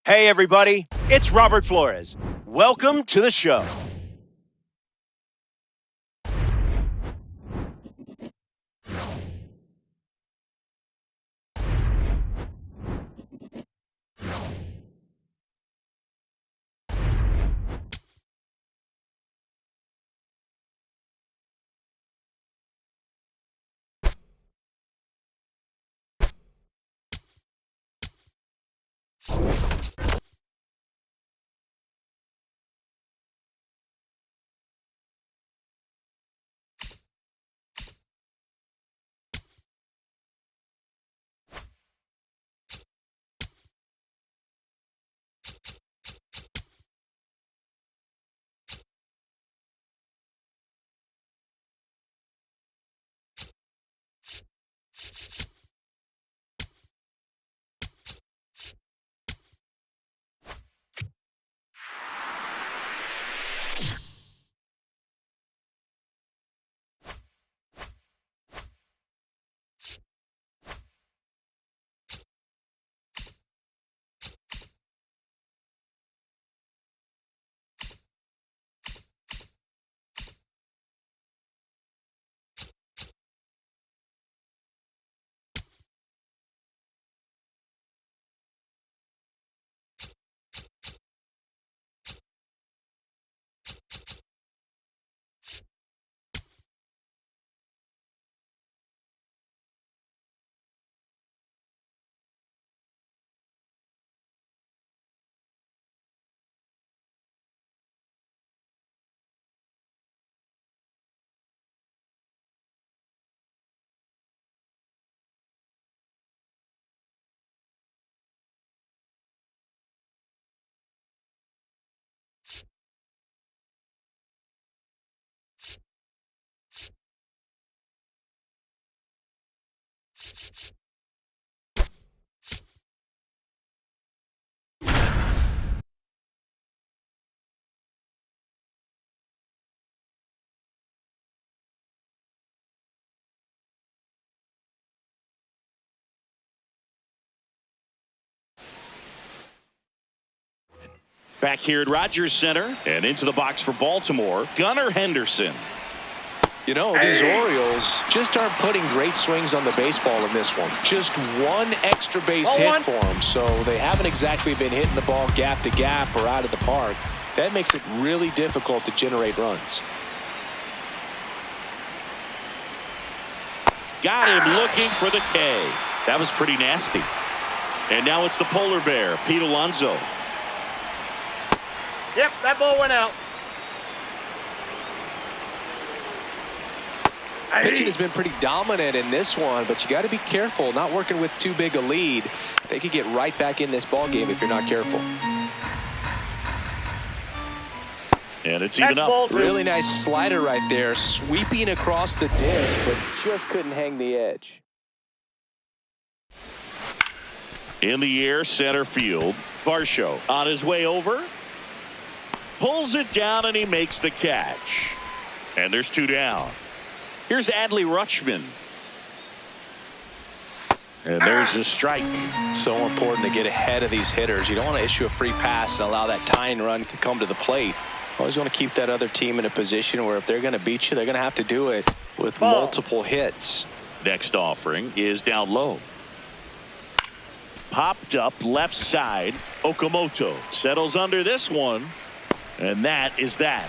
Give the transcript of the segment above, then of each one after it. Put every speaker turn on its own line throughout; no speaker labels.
Hey, everybody, it's Robert Flores. Welcome to the show.
Back here at Rogers Center and into the box for Baltimore, Gunnar Henderson.
You know, these Orioles just aren't putting great swings on the baseball in this one. Just one extra base hit for them, so they haven't exactly been hitting the ball gap to gap or out of the park. That makes it really difficult to generate runs.
Got him looking for the K. That was pretty nasty. And now it's the polar bear, Pete Alonso.
Yep, that ball went out.
Pitching has been pretty dominant in this one, but you got to be careful, not working with too big a lead. They could get right back in this ball game if you're not careful.
And it's even up.
Really nice slider right there, sweeping across the dish, but just couldn't hang the edge.
In the air, center field. Varsho on his way over. Pulls it down and he makes the catch. And there's two down. Here's Adley Rutschman. And there's a strike.
So important to get ahead of these hitters. You don't want to issue a free pass and allow that tying run to come to the plate. Always want to keep that other team in a position where if they're going to beat you, they're going to have to do it with multiple hits.
Next offering is down low. Popped up left side. Okamoto settles under this one. And that is that.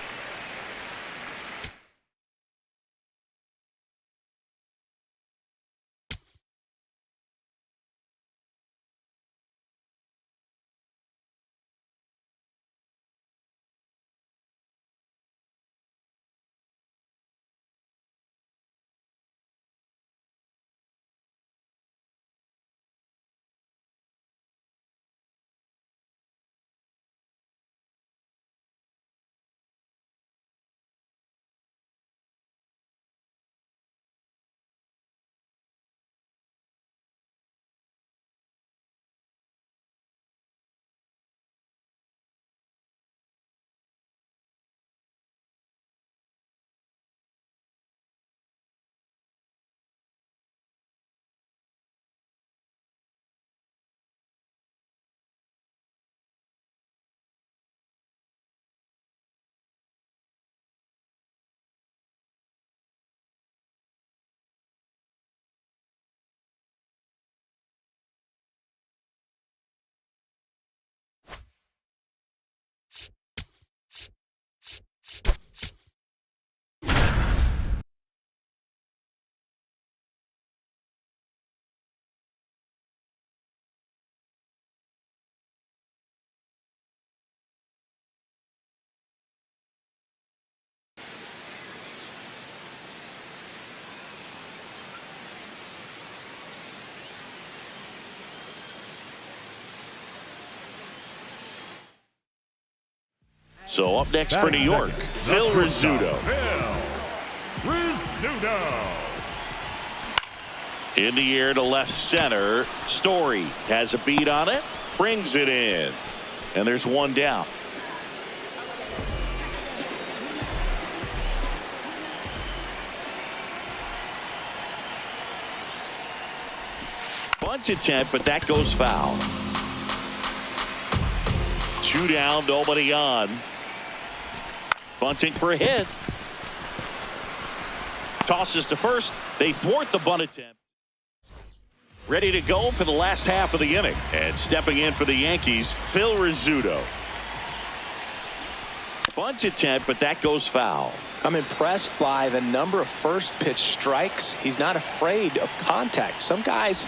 So up next for New York, Phil Rizzuto. In the air to left center. Story has a beat on it. Brings it in. And there's one down. Bunt attempt, but that goes foul. 2 down, nobody on. Bunting for a hit. Tosses to first. They thwart the bunt attempt. Ready to go for the last half of the inning. And stepping in for the Yankees, Phil Rizzuto. Bunt attempt, but that goes foul.
I'm impressed by the number of first pitch strikes. He's not afraid of contact. Some guys,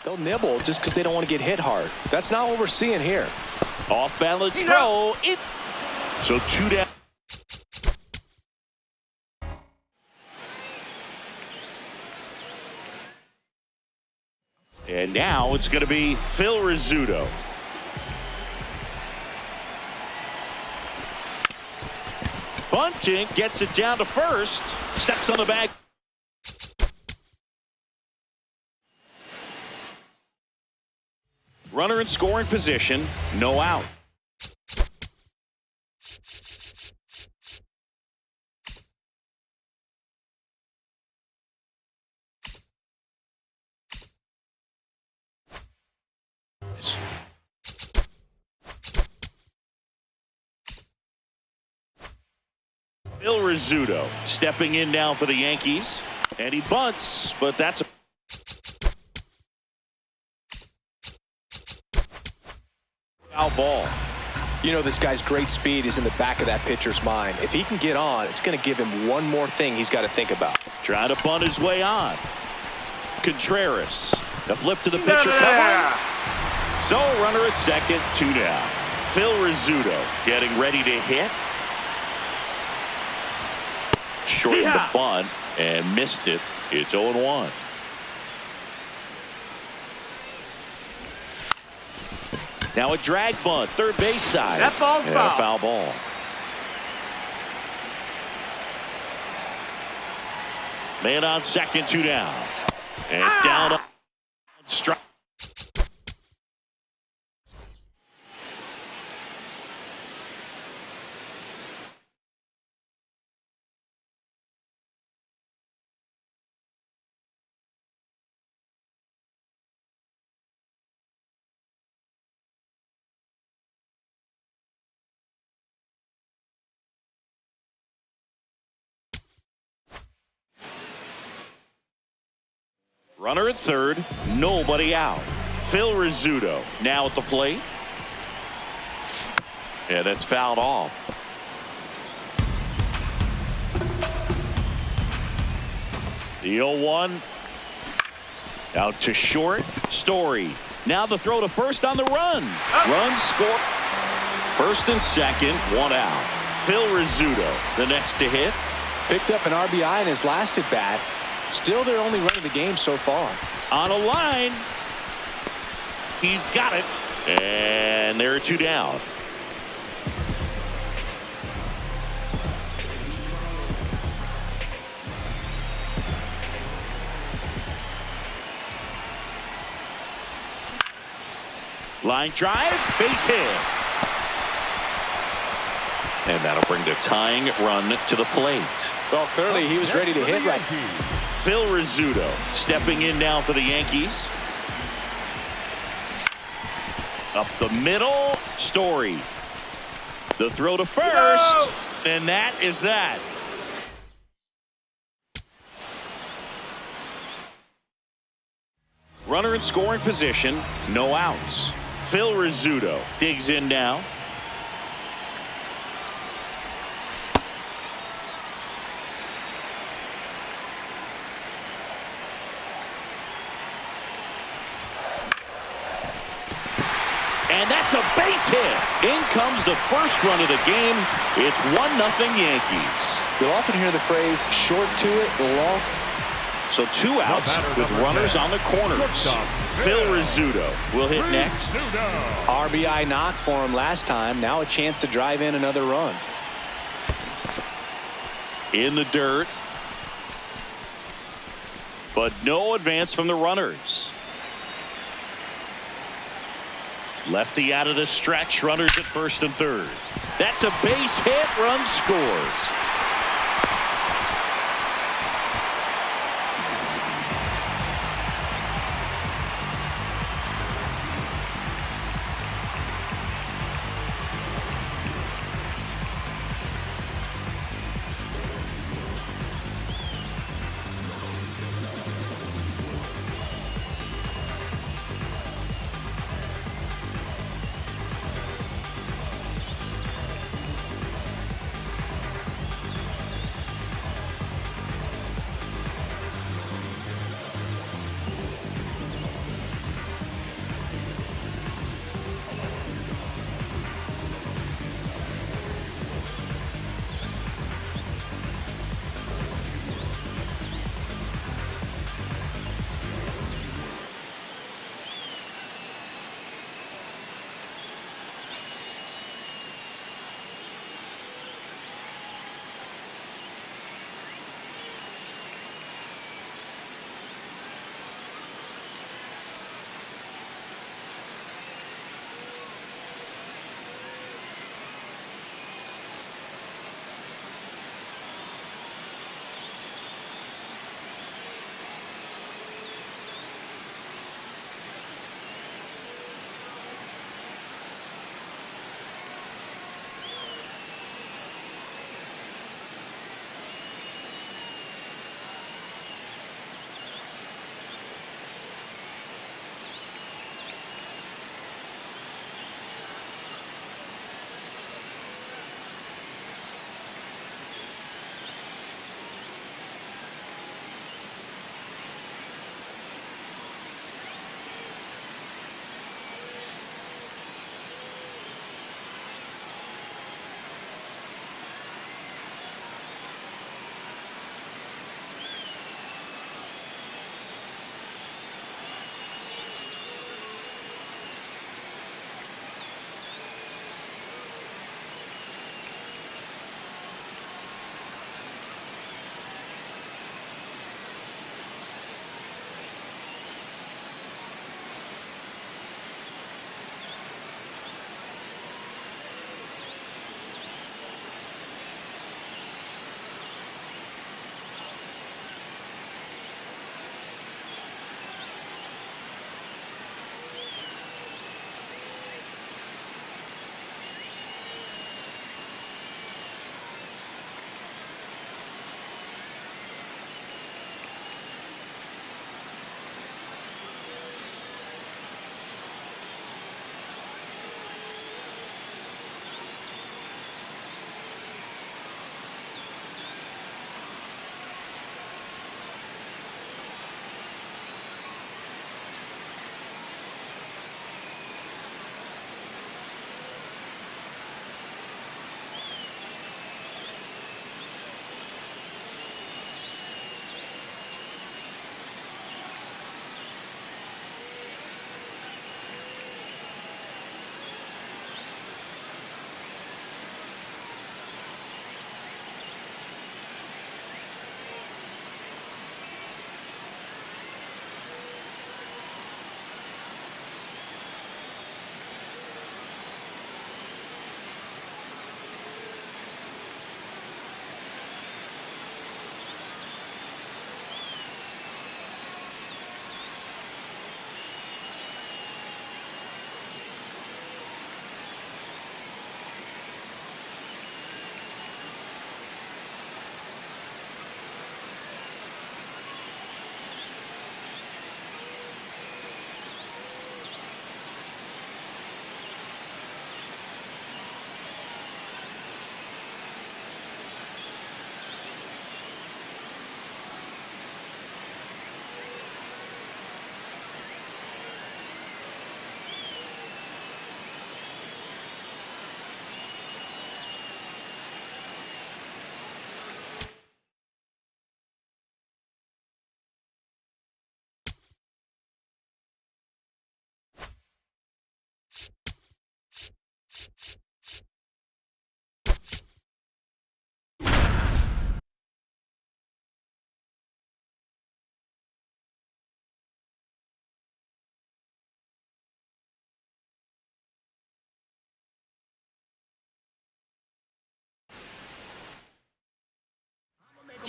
they'll nibble just because they don't want to get hit hard. That's not what we're seeing here.
Off balance throw. So 2 down. And now it's going to be Phil Rizzuto. Bunting gets it down to first. Steps on the bag. Runner in scoring position. No out. Phil Rizzuto stepping in now for the Yankees. And he bunts, but that's a foul ball.
You know, this guy's great speed is in the back of that pitcher's mind. If he can get on, it's going to give him one more thing he's got to think about.
Trying to bunt his way on. Contreras. The flip to the pitcher cover. So runner at second, 2 down. Phil Rizzuto getting ready to hit. Shortened the bunt and missed it. It's 0-1. Now a drag bunt, third base side.
That ball's
and
foul.
A foul ball. Man on second, 2 down. And down on strike. Runner at third, nobody out. Phil Rizzuto now at the plate. Yeah, that's fouled off. The 0-1. Out to short. Story. Now the throw to first on the run. Run score. First and second, 1 out. Phil Rizzuto, the next to hit.
Picked up an RBI in his last at bat. Still their only run of the game so far.
On a line. He's got it. And there are 2 down. Line drive, base hit. And that'll bring the tying run to the plate.
Well, clearly he was ready to hit right.
Phil Rizzuto stepping in now for the Yankees. Up the middle, Story. The throw to first, and that is that. Runner in scoring position, no outs. Phil Rizzuto digs in now. And that's a base hit. In comes the first run of the game. It's 1-0 Yankees.
You'll often hear the phrase short to it, long.
So 2 outs with runners on the corners. Phil Rizzuto will hit next.
RBI knock for him last time. Now a chance to drive in another run.
In the dirt. But no advance from the runners. Lefty out of the stretch. Runners at first and third. That's a base hit. Run scores.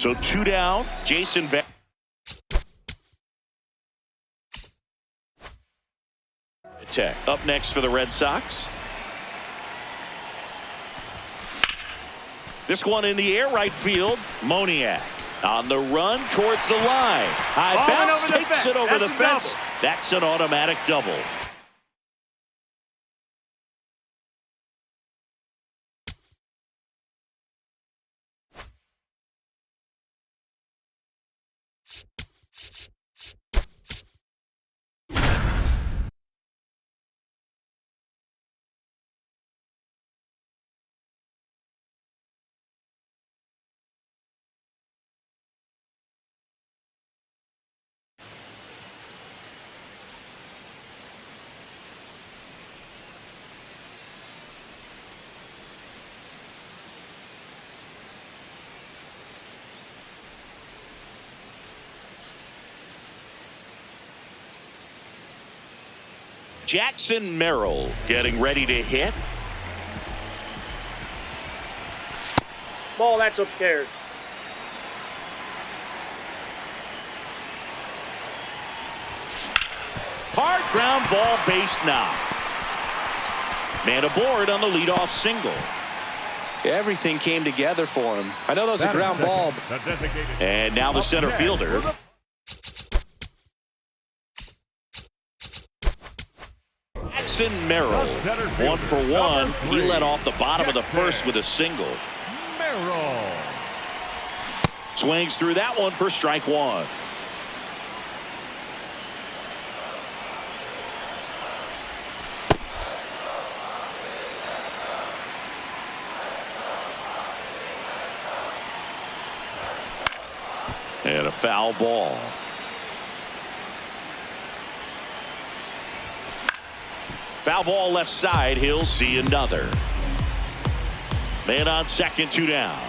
So 2 down. Jason Tech up next for the Red Sox. This one in the air, right field. Moniak on the run towards the line. High bounce, takes it over the fence. That's an automatic double. Jackson Merrill getting ready to hit.
Ball, that's upstairs.
Hard ground ball, base knock. Man aboard on the leadoff single.
Everything came together for him. I know that was a ground ball.
And now the center fielder. Jackson Merrill, 1 for 1. He led off the bottom of the first with a single.
Merrill
swings through that one for strike 1. And a foul ball. Foul ball left side. He'll see another. Man on second, 2 down.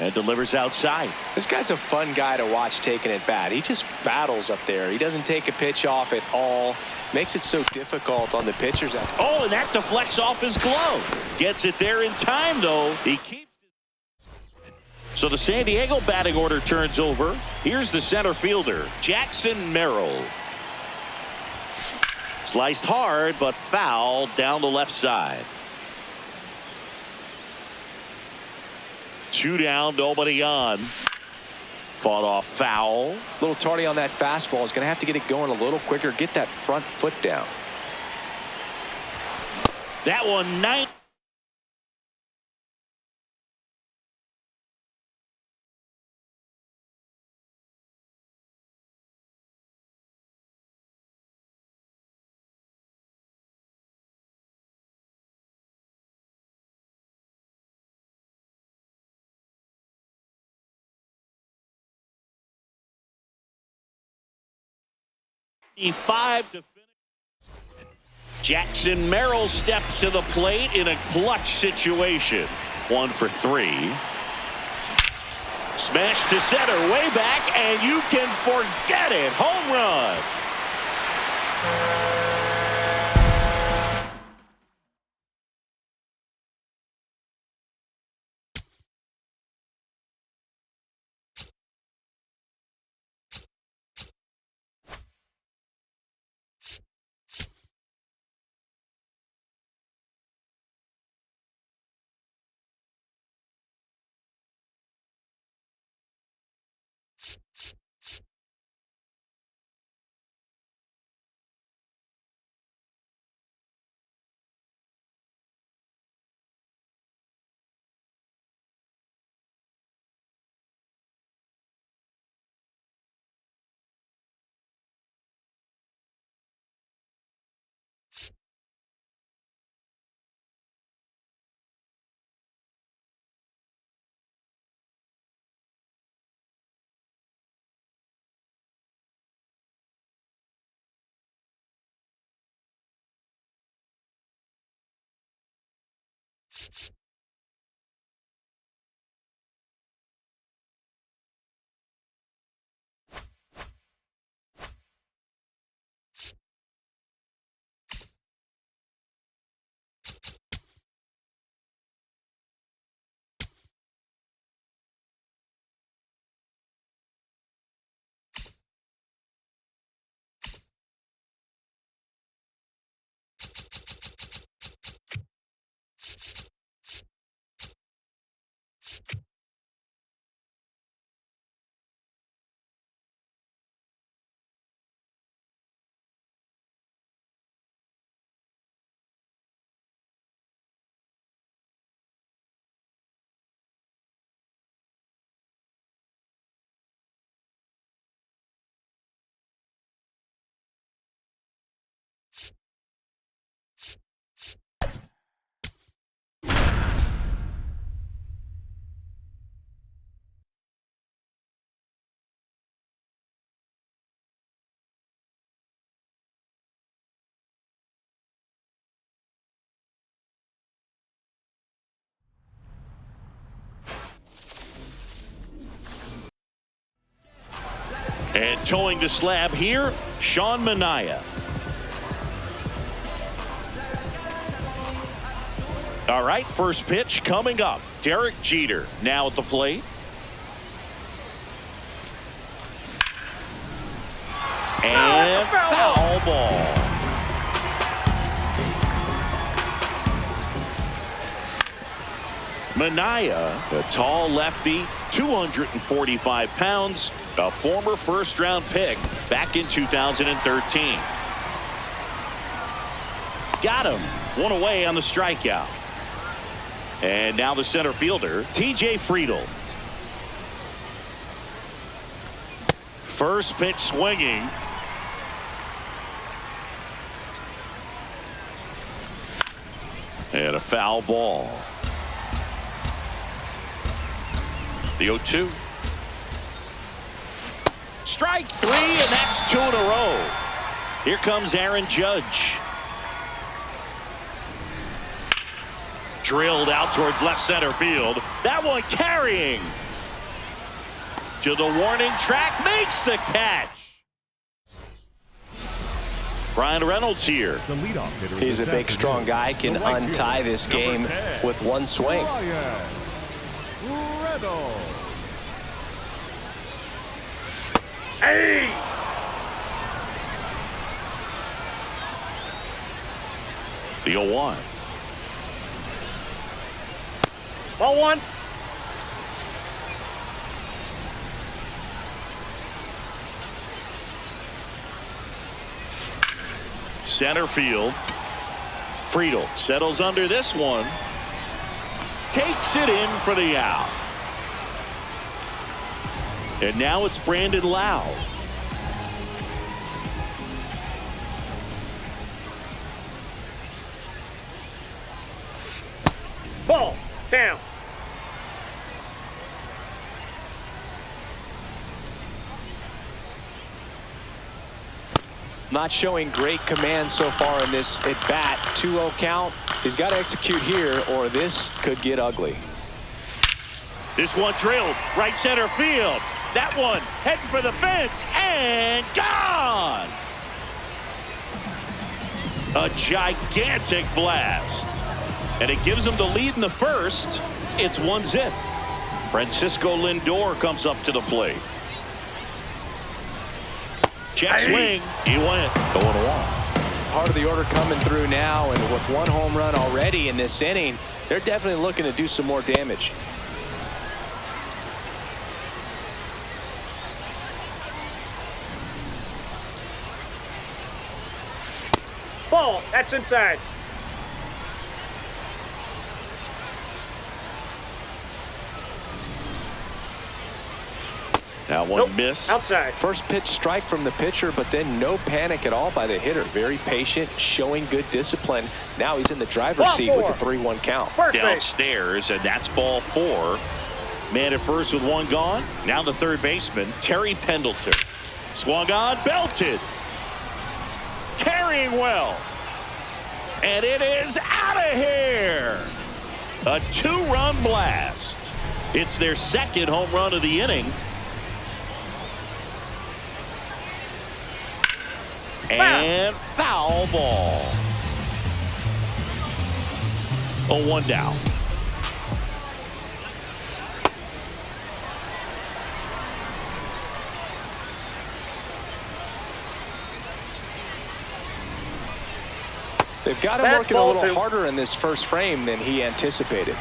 And delivers outside.
This guy's a fun guy to watch taking at bat. He just battles up there. He doesn't take a pitch off at all. Makes it so difficult on the pitchers.
Oh, and that deflects off his glove. Gets it there in time, though. He keeps it. So the San Diego batting order turns over. Here's the center fielder, Jackson Merrill. Sliced hard, but foul down the left side. 2 down, nobody on. Fought off foul.
A little tardy on that fastball. Is going to have to get it going a little quicker. Get that front foot down.
That one, 9. Five to finish. Jackson Merrill steps to the plate in a clutch situation. 1 for 3. Smash to center, way back, and you can forget it. Home run. And towing the slab here, Sean Manaea. All right, first pitch coming up. Derek Jeter now at the plate. And foul ball. Manaea, a tall lefty, 245 pounds, a former first-round pick back in 2013. Got him. One away on the strikeout. And now the center fielder, T.J. Friedl. First pitch swinging. And a foul ball. The 0-2. Strike three, and that's two in a row. Here comes Aaron Judge. Drilled out towards left center field. That one carrying to the warning track, makes the catch. Brian Reynolds here.
He's a big, strong guy, can untie this game with one swing.
Hey!
The 0-1.
Ball one.
Center field. Friedl settles under this one. Takes it in for the out. And now it's Brandon Lau.
Ball down.
Not showing great command so far in this at bat. 2-0 count. He's got to execute here or this could get ugly.
This one drilled right center field. That one heading for the fence and gone. A gigantic blast. And it gives them the lead in the first. It's 1-0. Francisco Lindor comes up to the plate. Check swing. He went 0-1.
Part of the order coming through now, and with one home run already in this inning, they're definitely looking to do some more damage.
Ball. That's inside.
That one missed.
Outside.
First pitch strike from the pitcher, but then no panic at all by the hitter. Very patient, showing good discipline. Now he's in the driver's
Ball
seat
four.
with the 3-1 count.
First base.
Downstairs, and that's ball 4. Man at first with one gone. Now the third baseman, Terry Pendleton. Swung on, belted. Carrying well. And it is out of here. A 2-run blast. It's their second home run of the inning. And foul ball. 0-1 down.
They've got him working a little harder in this first frame than he anticipated.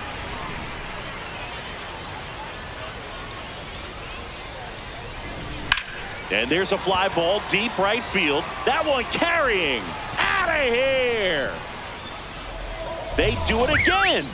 And there's a fly ball deep right field. That one carrying. Out of here. They do it again.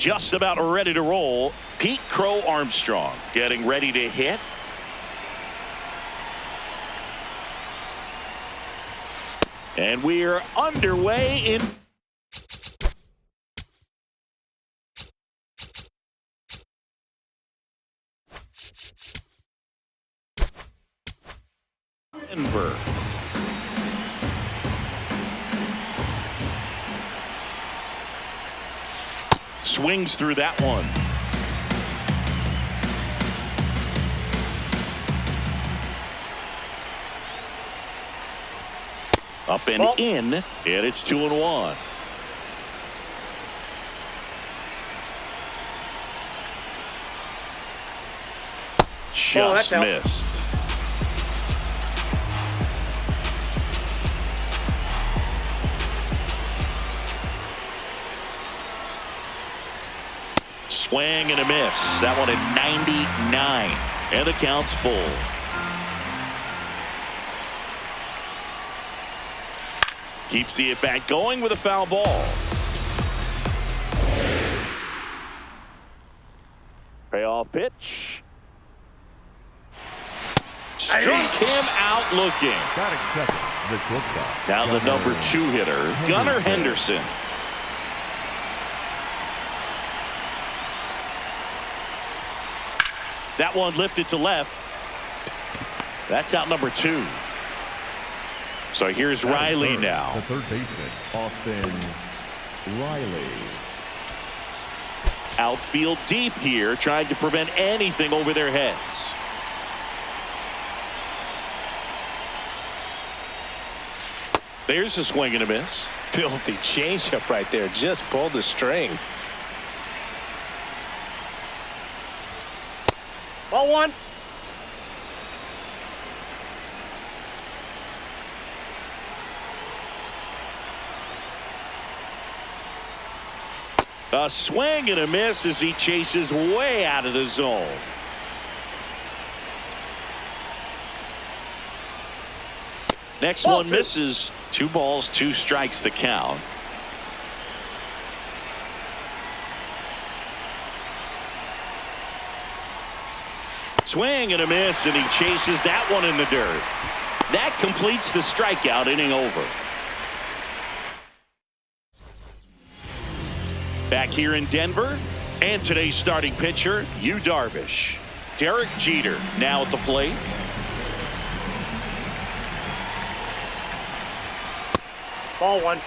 just about ready to roll. Pete Crow Armstrong getting ready to hit. And we're underway in Denver. Swings through that one. Up and in, and it's 2-1. Just missed. Swing and a miss. That one at 99. And the count's full. Keeps the at-bat going with a foul ball. Payoff pitch. Struck him out looking. Now the number 2 hitter, Gunnar Henderson. That one lifted to left. That's out number 2. So here's Riley now.
The third baseman, Austin Riley.
Outfield deep here, trying to prevent anything over their heads. There's a swing and a miss.
Filthy changeup right there. Just pulled the string.
Ball 1.
A swing and a miss as he chases way out of the zone. Next one misses. 2 balls, 2 strikes the count. Swing and a miss, and he chases that one in the dirt. That completes the strikeout inning over. Back here in Denver, and today's starting pitcher, Yu Darvish. Derek Jeter now at the plate.
Ball 1.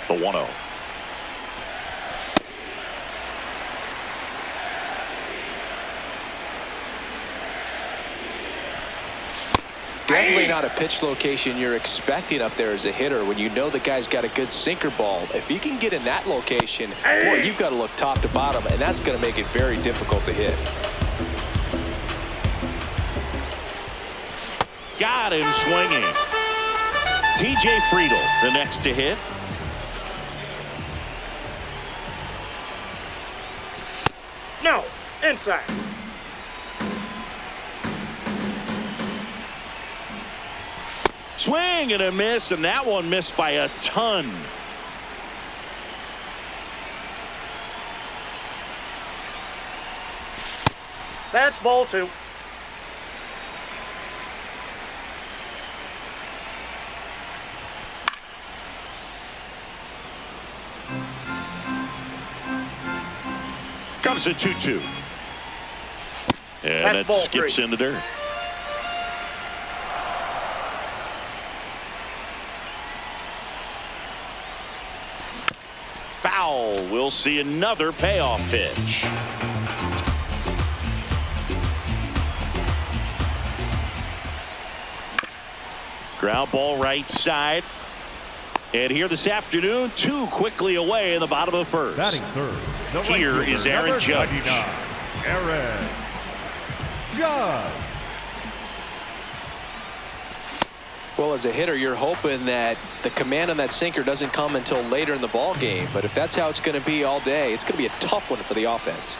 The 1-0.
Definitely not a pitch location you're expecting up there as a hitter when you know the guy's got a good sinker ball. If you can get in that location, boy, you've got to look top to bottom, and that's going to make it very difficult to hit.
Got him swinging. TJ Friedel, the next to hit.
No, inside.
Swing and a miss, and that one missed by a ton.
That's ball 2.
Comes a 2-2. And that skips in the dirt. Foul. We'll see another payoff pitch. Ground ball right side. And here this afternoon, 2 quickly away in the bottom of the first.
Batting third.
Here is Aaron Judge.
Aaron Judge.
Well, as a hitter, you're hoping that the command on that sinker doesn't come until later in the ball game. But if that's how it's going to be all day, it's going to be a tough one for the offense.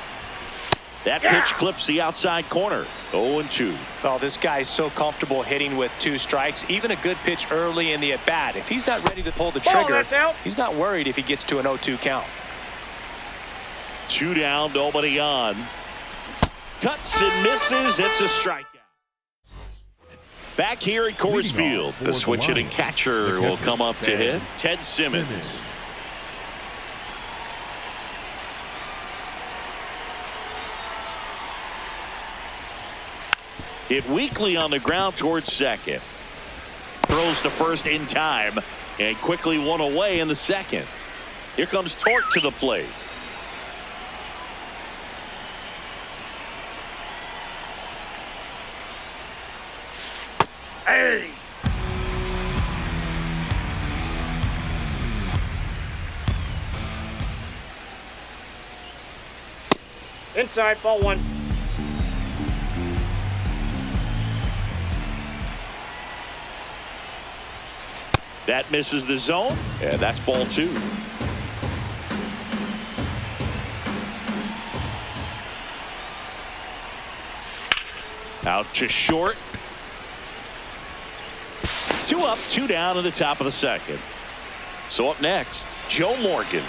That pitch clips the outside corner. 0-2.
Oh, this guy's so comfortable hitting with 2 strikes. Even a good pitch early in the at-bat. If he's not ready to pull the trigger,
that's out.
he's not worried if he gets to an 0-2 count.
2 down, nobody on. Cuts and misses. It's a strikeout. Back here at Coors Field, the switch-hitting catcher will come up to hit. Ted Simmons. Hit weakly on the ground towards second. Throws to first in time and quickly one away in the second. Here comes Torque to the plate.
Hey! Inside, ball 1.
That misses the zone, and that's ball 2. Out to short. 2 up, 2 down in the top of the second. So up next, Joe Morgan.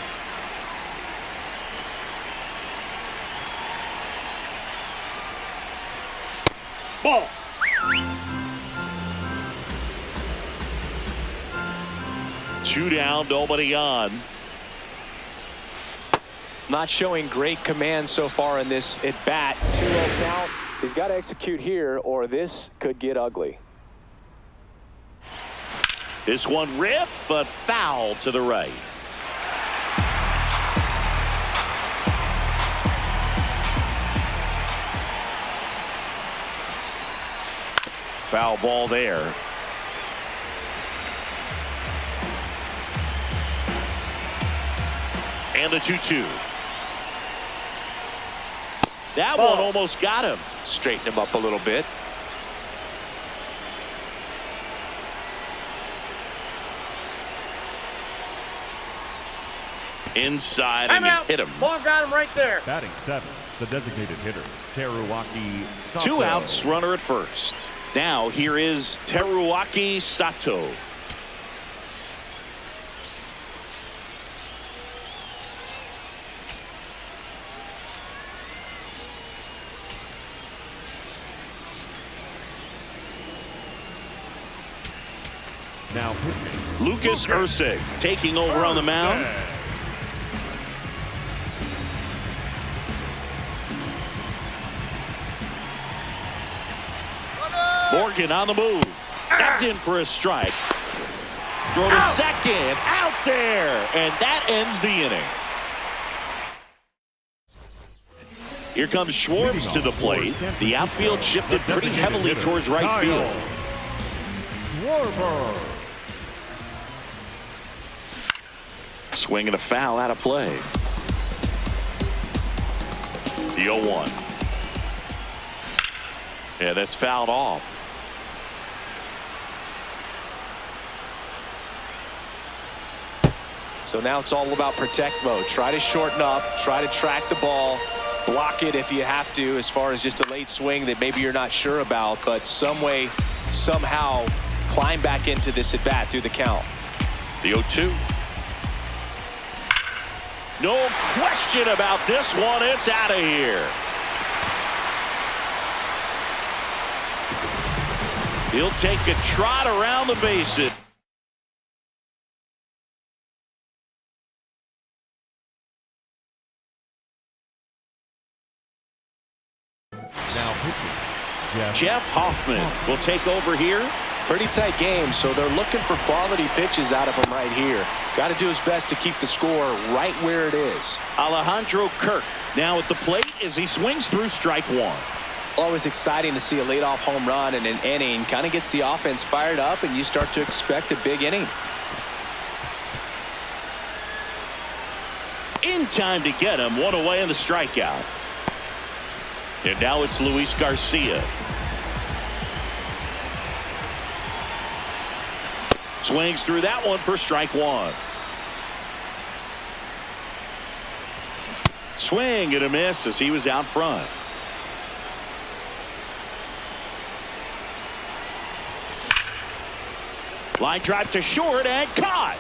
Ball.
Two down, nobody on.
Not showing great command so far in this at-bat. 2-0 count. He's got to execute here or this could get ugly.
This one ripped, but foul to the right. Foul ball there. And a 2-2. That one almost got him.
Straighten him up a little bit.
Inside
I'm
and
out.
hit him.
Ball got him right there.
Batting 7, the designated hitter, Teruaki Sato.
2 outs, runner at first. Now here is Teruaki Sato.
Now pitching.
Lucas Ursig taking over on the mound. Morgan on the move. That's in for a strike. Throw to second. Out there. And that ends the inning. Here comes Schwartz to the plate. The outfield shifted pretty heavily towards right field.
Schwarber.
Swing and a foul out of play. The 0-1. Yeah, that's fouled off.
So now it's all about protect mode. Try to shorten up, try to track the ball, block it if you have to, as far as just a late swing that maybe you're not sure about, but some way, somehow climb back into this at bat through the count.
The 0-2. No question about this one. It's out of here. He'll take a trot around the bases.
Now pitching.
Jeff Hoffman will take over here.
Pretty tight game, so they're looking for quality pitches out of him right here. Got to do his best to keep the score right where it is.
Alejandro Kirk now at the plate as he swings through strike 1.
Always exciting to see a leadoff home run in an inning. Kind of gets the offense fired up, and you start to expect a big inning.
In time to get him. One away in the strikeout. And now it's Luis Garcia. Swings through that one for strike 1. Swing and a miss as he was out front. Line drive to short and caught.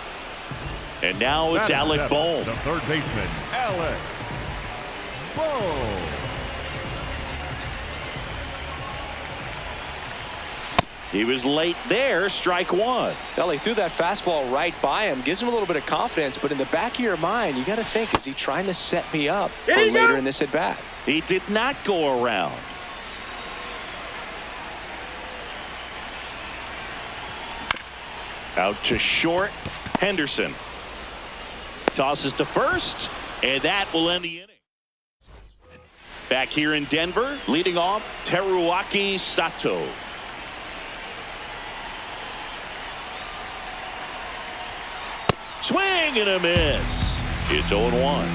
And now it's Alec Bohm.
The third baseman, Alec Bohm.
He was late there, strike one.
Well, he threw that fastball right by him, gives him a little bit of confidence, but in the back of your mind, you got to think, is he trying to set me up for later in this at bat?
He did not go around. Out to short, Henderson. Tosses to first, and that will end the inning. Back here in Denver, leading off, Teruaki Sato. Swing and a miss. It's 0-1.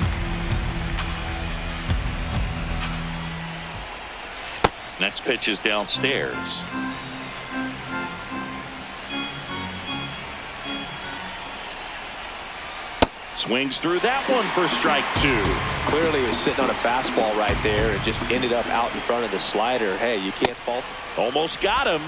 Next pitch is downstairs. Swings through that one for strike two.
Clearly, he was sitting on a fastball right there and just ended up out in front of the slider. Hey, you can't fault him.
Almost got him.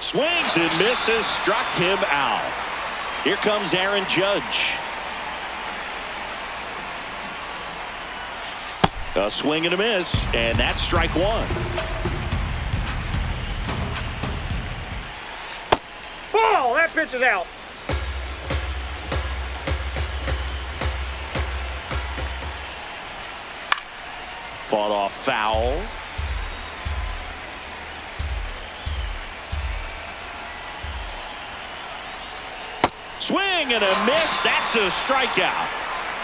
Swings and misses, struck him out. Here comes Aaron Judge. A swing and a miss, and that's strike one.
Ball! That pitch is out.
Fought off foul. Swing and a miss. That's a strikeout.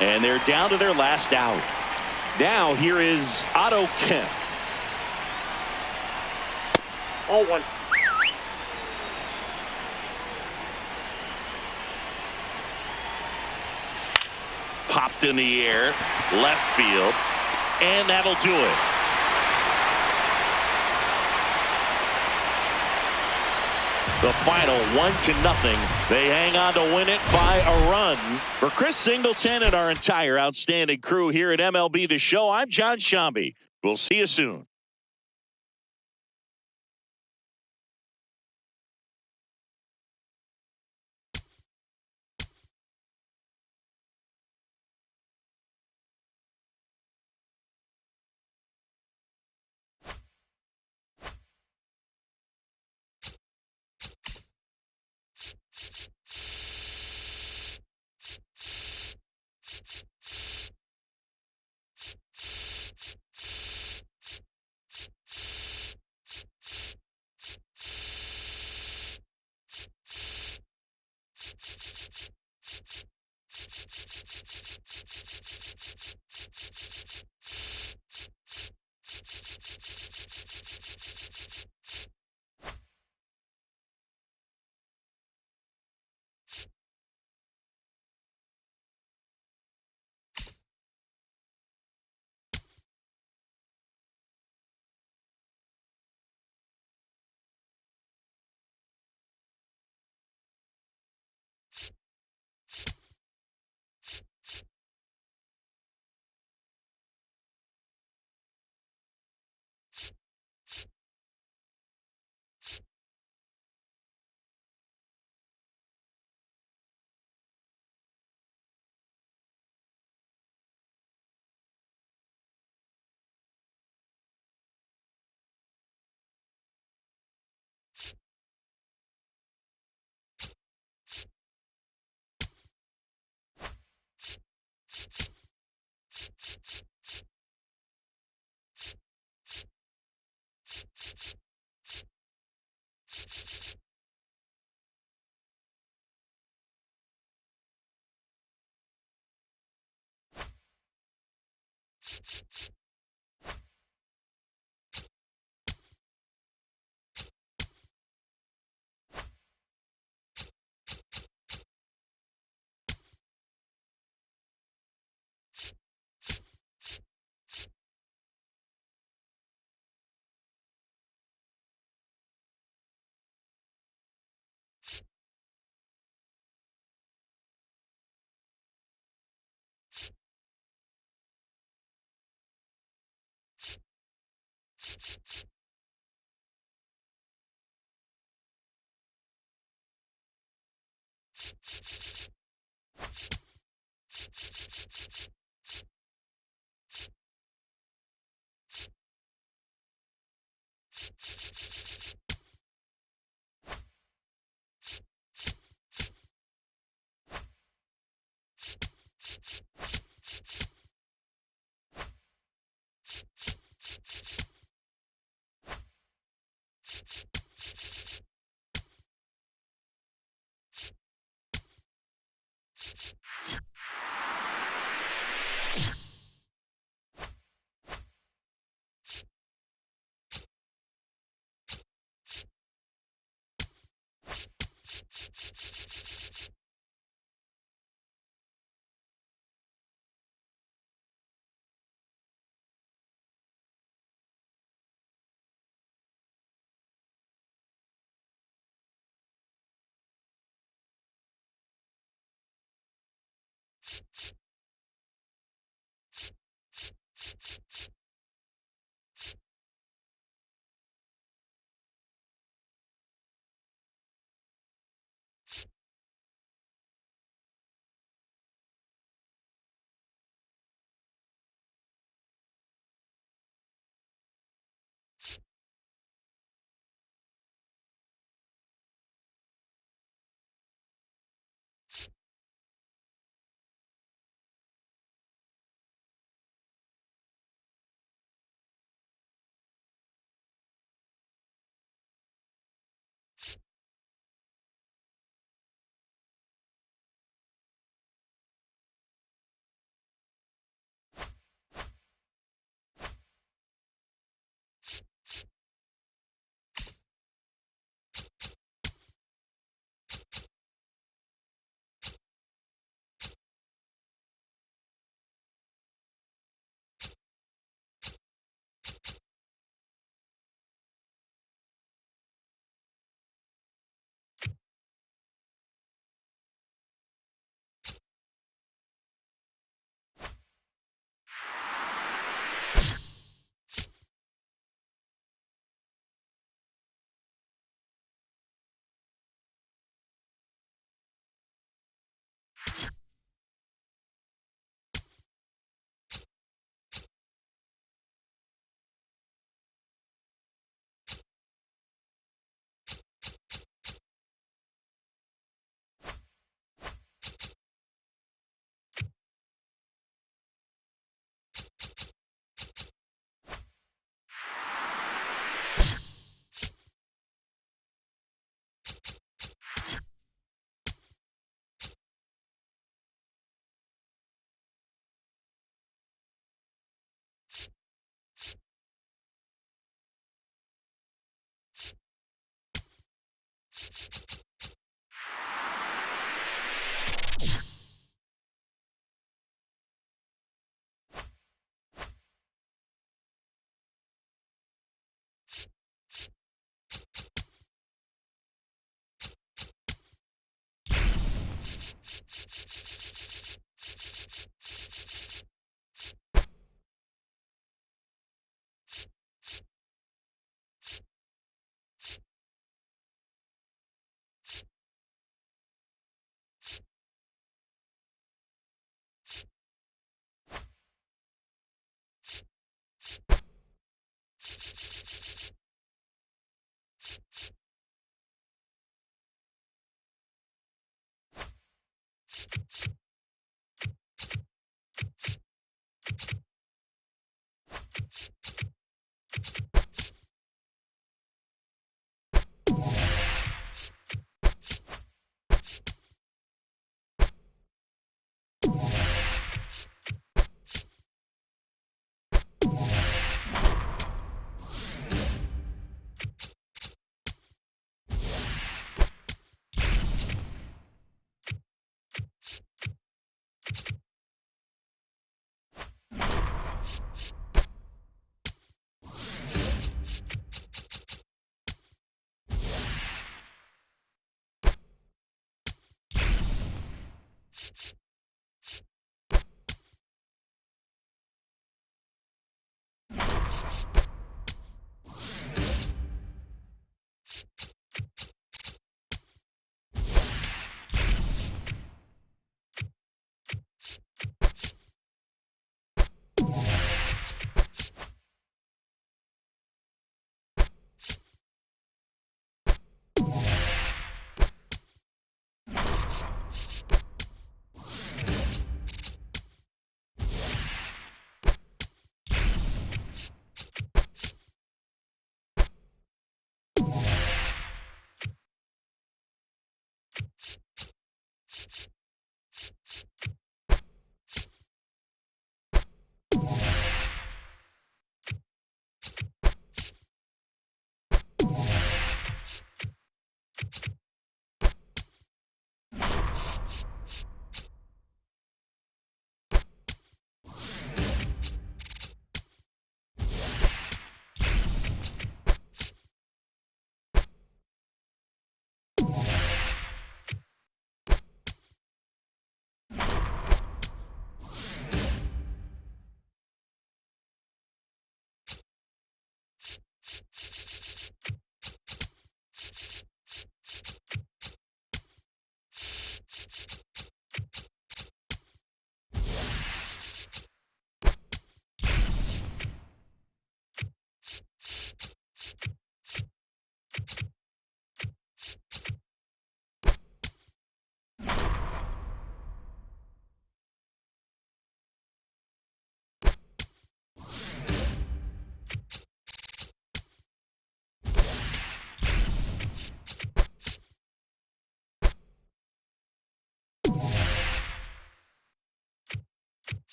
And they're down to their last out. Now here is Otto Kemp.
0-1.
Popped in the air, left field, and that'll do it. The final 1-0. They hang on to win it by a run. For Chris Singleton and our entire outstanding crew here at MLB The Show, I'm John Shambi. We'll see you soon.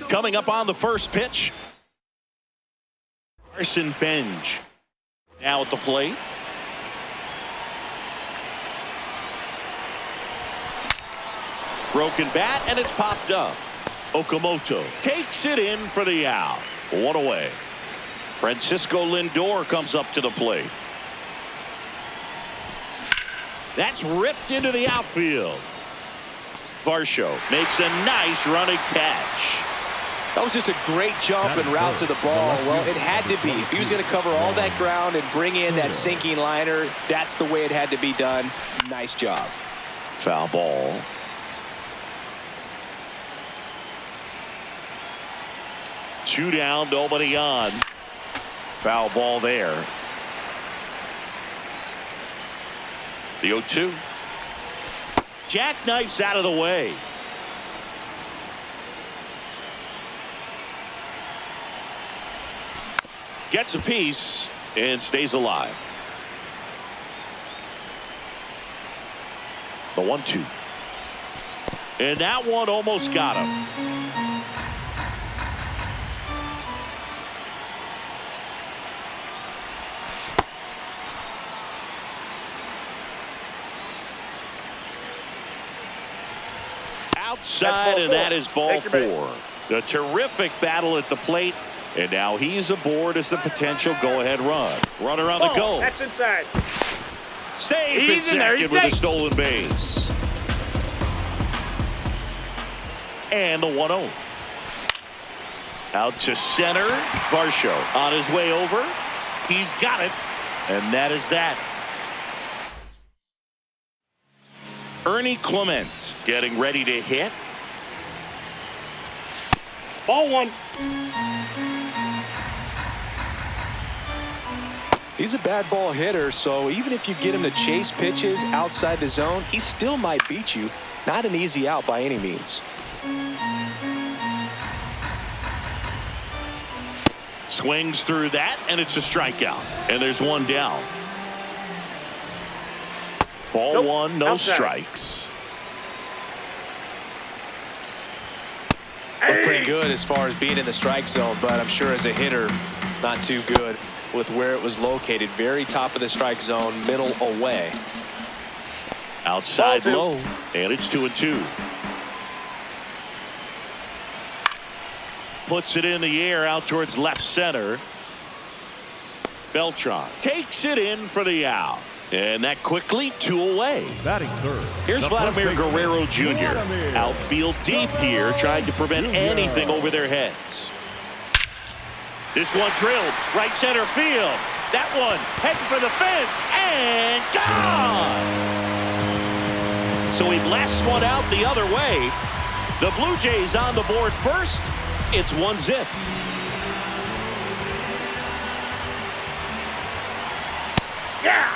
Coming up on the first pitch, Carson Benj now at the plate. Broken bat, and it's popped up. Okamoto takes it in for the out. One away. Francisco Lindor comes up to the plate. That's ripped into the outfield. Varsho makes a nice running catch.
That was just a great jump and route to the ball. Well, it had to be. If he was going to cover all that ground and bring in that sinking liner, that's the way it had to be done. Nice job.
Foul ball. Two down, nobody on. Foul ball there. The 0-2. Jackknifes out of the way. Gets a piece and stays alive. The 1-2. And that one almost got him. Outside, and that is ball 4. A terrific battle at the plate, and now he's aboard as the potential go-ahead run. Runner on the go.
That's inside.
Safe at second with a stolen base. And the 1-0. Out to center. Varsho on his way over. He's got it, and that is that. Ernie Clement getting ready to hit.
Ball 1.
He's a bad ball hitter, so even if you get him to chase pitches outside the zone, he still might beat you. Not an easy out by any means.
Swings through that, and it's a strikeout. And there's one down. Ball 1, no
outside.
strikes.
Looked pretty good as far as being in the strike zone, but I'm sure as a hitter, not too good with where it was located. Very top of the strike zone, middle away.
Outside
Ball 2.
low, and it's 2-2. Puts it in the air out towards left center. Beltran takes it in for the out. And that quickly 2 away.
Batting third.
Here's Vladimir Guerrero Jr. Outfield deep here, trying to prevent anything over their heads. This one drilled right center field. That one heading for the fence and gone. So he blasts one out the other way. The Blue Jays on the board first. It's 1-0.
Yeah.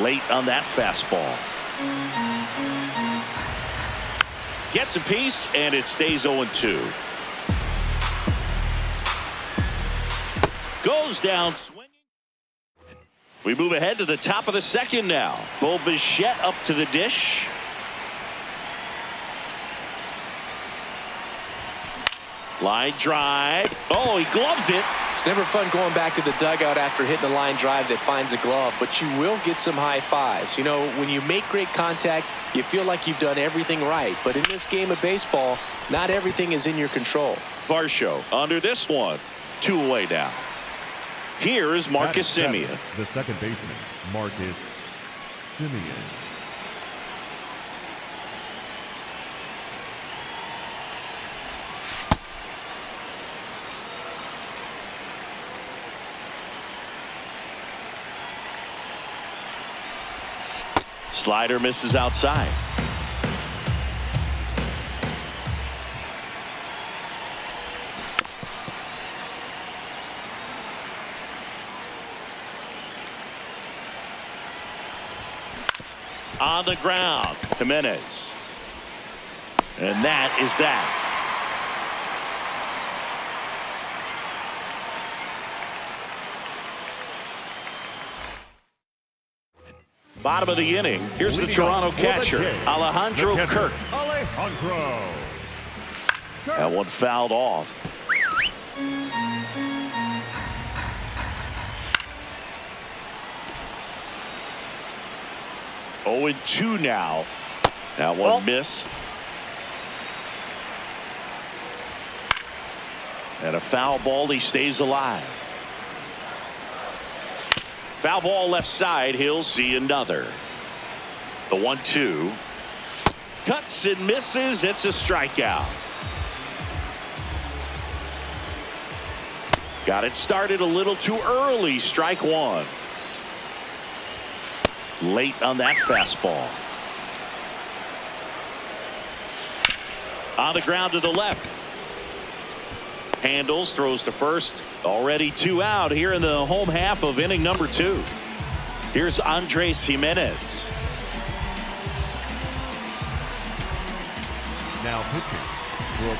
Late on that fastball. Gets a piece, and it stays 0-2. Goes down swinging. We move ahead to the top of the second now. Bo Bichette up to the dish. Line drive. Oh, he gloves it.
It's never fun going back to the dugout after hitting a line drive that finds a glove, but you will get some high fives. You know, when you make great contact, you feel like you've done everything right. But in this game of baseball, not everything is in your control.
Varsho under this one. 2 away now. Here is Marcus Semien.
The second baseman, Marcus Semien.
Slider misses outside. On the ground, Jimenez. And that is that. Bottom of the inning. Here's the
Leading
Toronto
off for the
catcher,
Jays,
Alejandro
the catcher,
Kirk.
Alejandro.
That one fouled off. Oh, and 2 now. That one missed. And a foul ball. He stays alive. Foul ball left side. He'll see another. The 1-2. Cuts and misses. It's a strikeout. Got it started a little too early. Strike 1. Late on that fastball. On the ground to the left. Handles, throws to first. Already 2 out here in the home half of inning number 2. Here's Andres Jimenez.
Now pitching, Brooke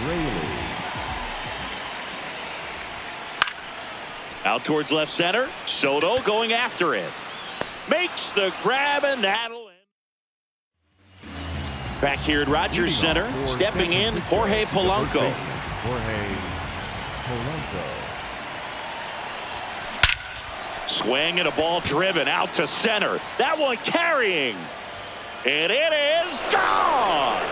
Raley.
Out towards left center. Soto going after it. Makes the grab, and that'll end. Back here at Rogers Center, stepping in, Jorge Polanco.
Jorge Polanco.
Swing and a ball driven out to center. That one carrying. And it is gone.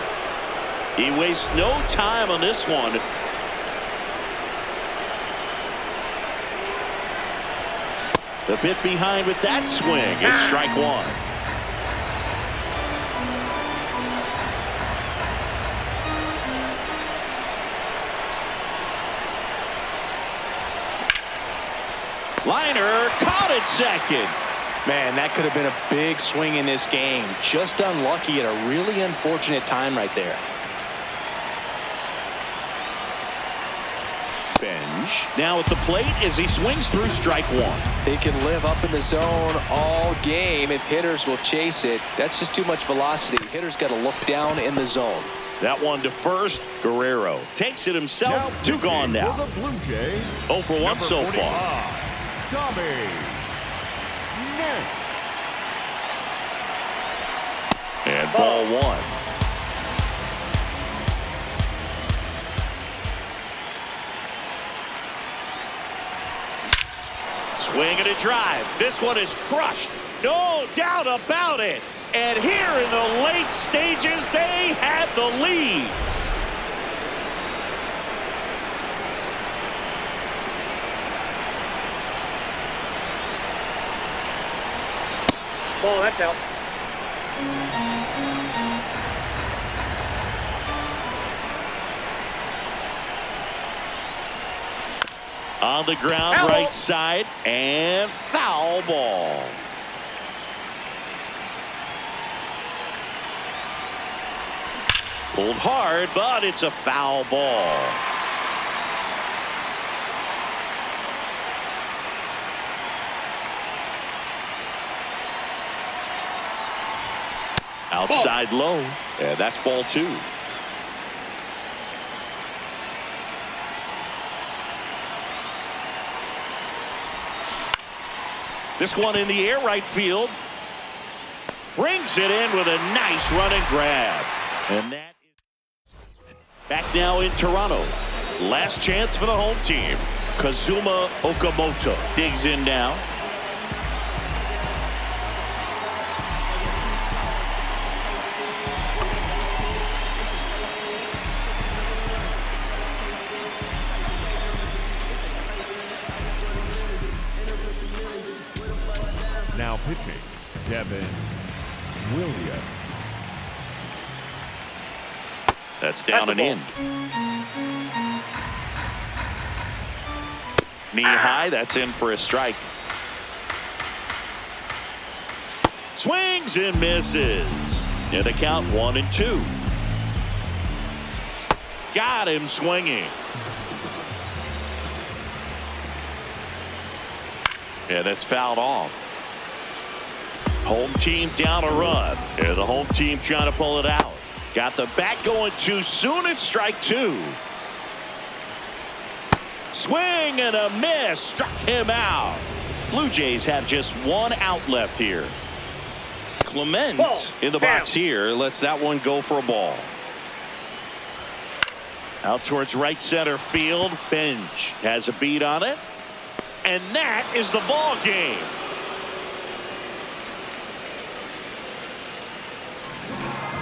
He wastes no time on this one. The bit behind with that swing. It's strike 1. Liner caught it second.
Man, that could have been a big swing in this game. Just unlucky at a really unfortunate time right there.
Bench now at the plate as he swings through strike 1.
They can live up in the zone all game if hitters will chase it. That's just too much velocity. Hitters got to look down in the zone.
That one to first. Guerrero takes it himself. 2 gone now.
For the Blue Jays,
0 for 1 so
45,
far.
Tommy Ness.
And ball 1. Swing and a drive. This one is crushed. No doubt about it. And here in the late stages, they have the lead.
Ball, that's out.
On the ground,
Foul
right
ball.
side, and foul ball. Pulled hard, but it's a foul ball. Outside low, and that's ball 2. This one in the air, right field. Brings it in with a nice run and grab. And that is back now in Toronto. Last chance for the home team. Kazuma Okamoto digs in now.
Now pitching, Devin Williams.
That's down
That's
and
a
in. Knee high, that's in for a strike. Swings and misses. And a count 1 and 2. Got him swinging. And it's fouled off. Home team down a run. And the home team trying to pull it out. Got the bat going too soon. It's strike 2. Swing and a miss. Struck him out. Blue Jays have just one out left here. Clement
Ball.
in the box here lets that one go for a ball. Out towards right center field. Bench has a beat on it. And that is the ball game.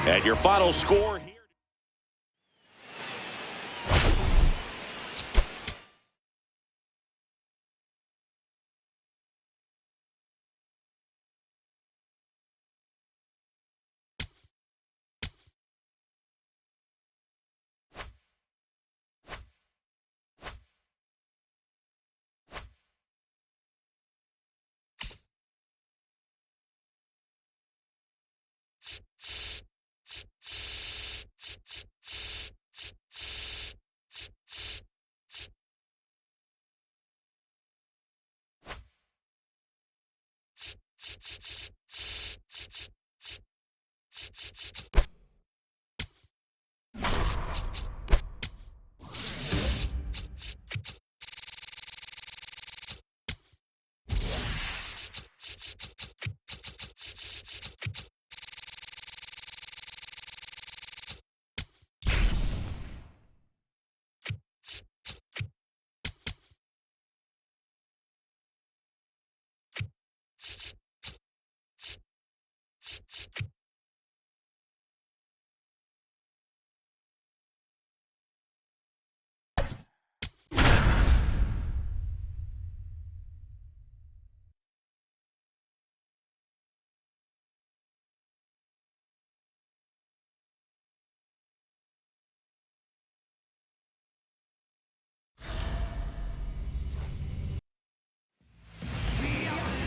And your final score here.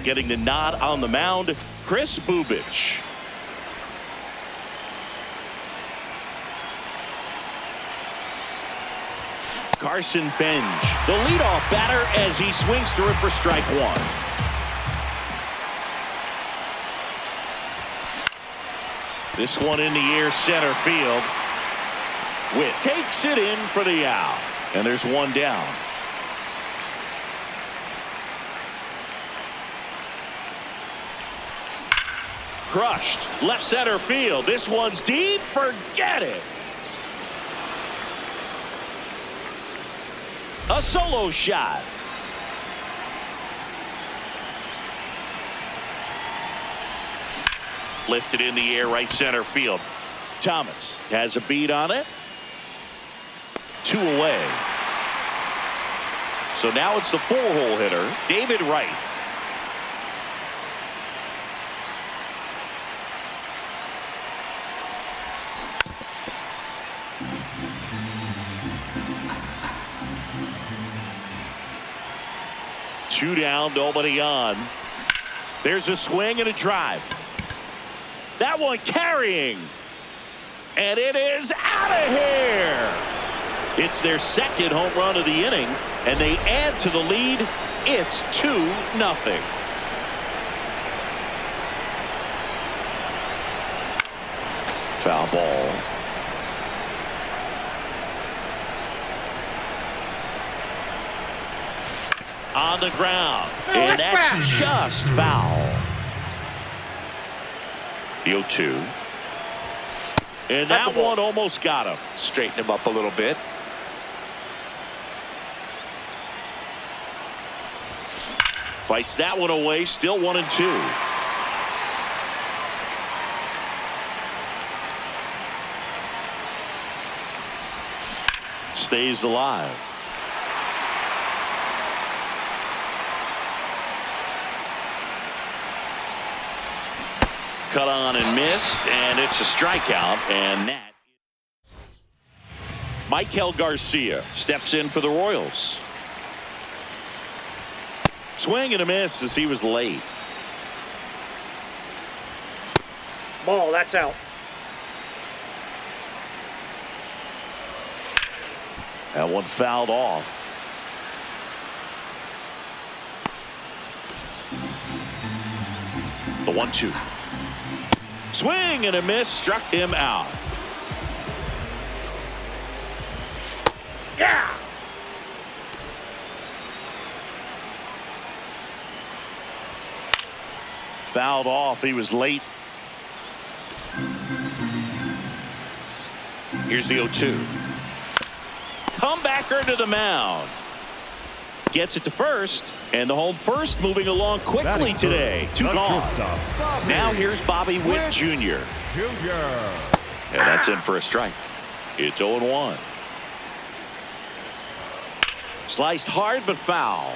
Getting the nod on the mound, Chris Bubich. Carson Benj, the leadoff batter, as he swings through it for strike one. This one in the air, center field. Witt takes it in for the out. And there's one down. Crushed left center field. This one's deep. Forget it. A solo shot. Lifted in the air, right center field. Thomas has a beat on it. 2 away. So now it's the 4-hole hitter, David Wright. Two down, nobody on. There's a swing and a drive. That one carrying. And it is out of here. It's their second home run of the inning, and they add to the lead. It's 2-0. Foul ball. On the ground, and that's just foul. The 0-2. And that one almost got him.
Straighten him up a little bit.
Fights that one away, still 1-2. Stays alive. Cut on and missed, and it's a strikeout, and that. Michael Garcia steps in for the Royals. Swing and a miss as he was late.
Ball, that's out.
That one fouled off. The 1-2. Swing and a miss, struck him out.
Yeah.
Fouled off. He was late. Here's the 0-2. Comebacker to the mound. Gets it to first, and the home first moving along quickly today. Two gone. Now here's Bobby Witt Jr. And that's in for a strike. It's 0-1. Sliced hard but foul.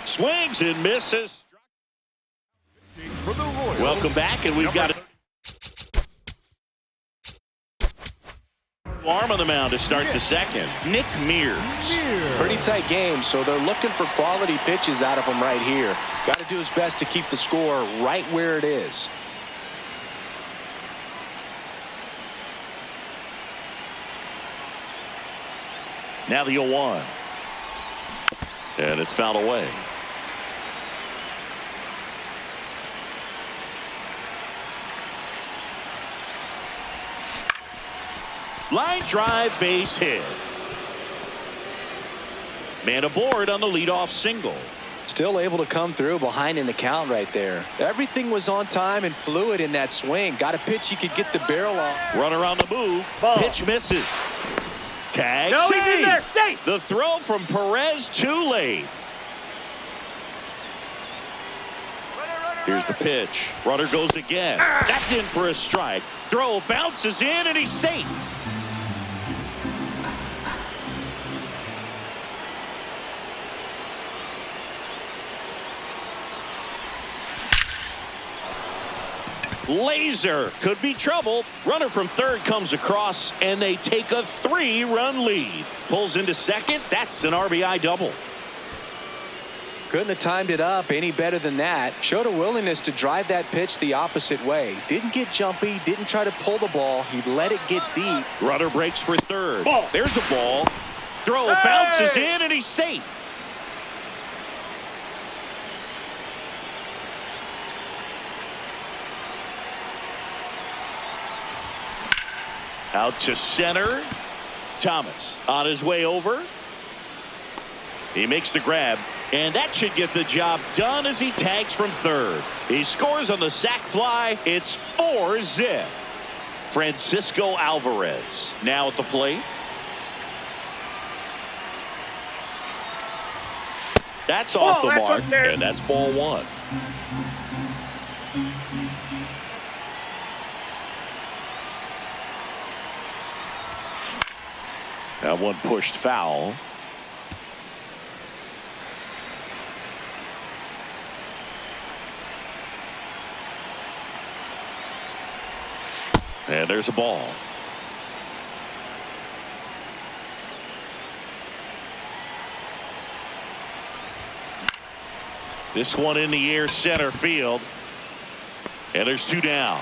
Swings and misses. Welcome back, and we've got a arm on the mound to start the second. Nick Mears.
Pretty tight game, so they're looking for quality pitches out of him right here. Got to do his best to keep the score right where it is.
Now the 0-1. And it's fouled away. Line drive, base hit. Man aboard on the leadoff single.
Still able to come through behind in the count right there. Everything was on time and fluid in that swing. Got a pitch you could get the barrel off.
Run around the move.
Ball.
Pitch misses. Tag
No,
save.
he's in there. Safe.
The throw from Perez too late. Here's the pitch. Runner goes again. That's in for a strike. Throw bounces in and he's safe. Laser could be trouble. Runner from third comes across, and they take a 3-run lead. Pulls into second. That's an RBI double.
Couldn't have timed it up any better than that. Showed a willingness to drive that pitch the opposite way. Didn't get jumpy. Didn't try to pull the ball. He let it get deep.
Runner breaks for third.
Ball.
There's a ball. Throw bounces in, and he's safe. Out to center. Thomas on his way over. He makes the grab, and that should get the job done as he tags from third. He scores on the sac fly. It's 4-zip. Francisco Alvarez now at the plate. That's off the mark, and that's ball one. That one pushed foul. And there's a ball. This one in the air, center field. And there's two down.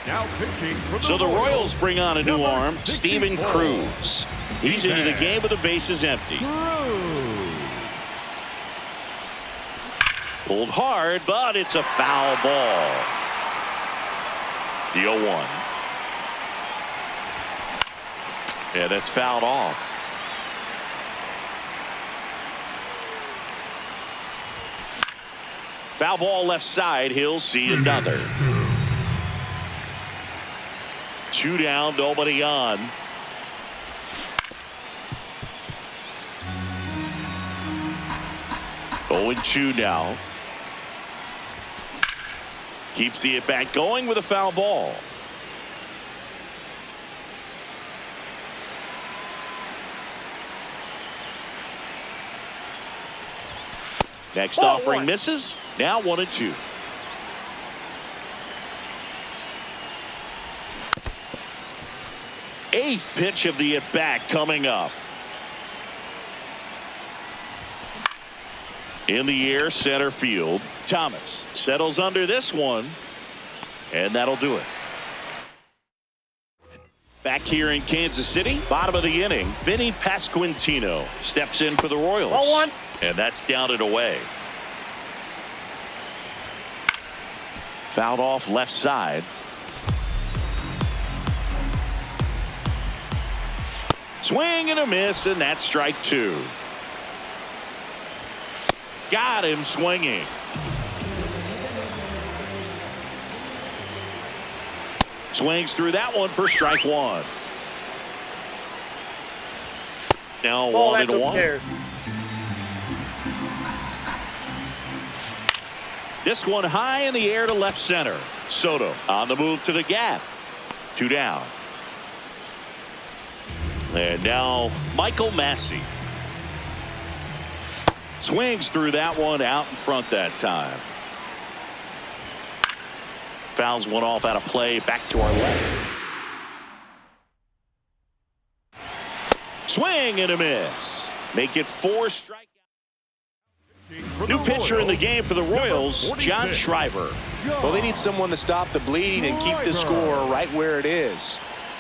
Now pitching for
So the Royals bring on a new arm, Steven Cruz. He's into the game with the bases empty. Pulled hard, but it's a foul ball. The 0-1. Yeah, that's fouled off. Foul ball left side. He'll see another. Two down, nobody on. Oh, and 2 now. Keeps the at-bat going with a foul ball. Next offering misses. Now 1-2. Eighth pitch of the at-bat coming up. In the air, center field. Thomas settles under this one, and that'll do it. Back here in Kansas City, bottom of the inning, Vinny Pasquantino steps in for the Royals.
0-1.
And that's down and away. Fouled off left side. Swing and a miss, and that's strike 2. Got him swinging. Swings through that one for strike one. Now
Ball,
1-1.
upstairs.
This one high in the air to left center. Soto on the move to the gap. 2 down. And now Michael Massey. Swings through that one out in front that time. Fouls one off out of play. Back to our left. Swing and a miss. Make it 4 strikeouts. New pitcher in the game for the Royals, John Schreiber.
Well, they need someone to stop the bleeding and keep the score right where it is.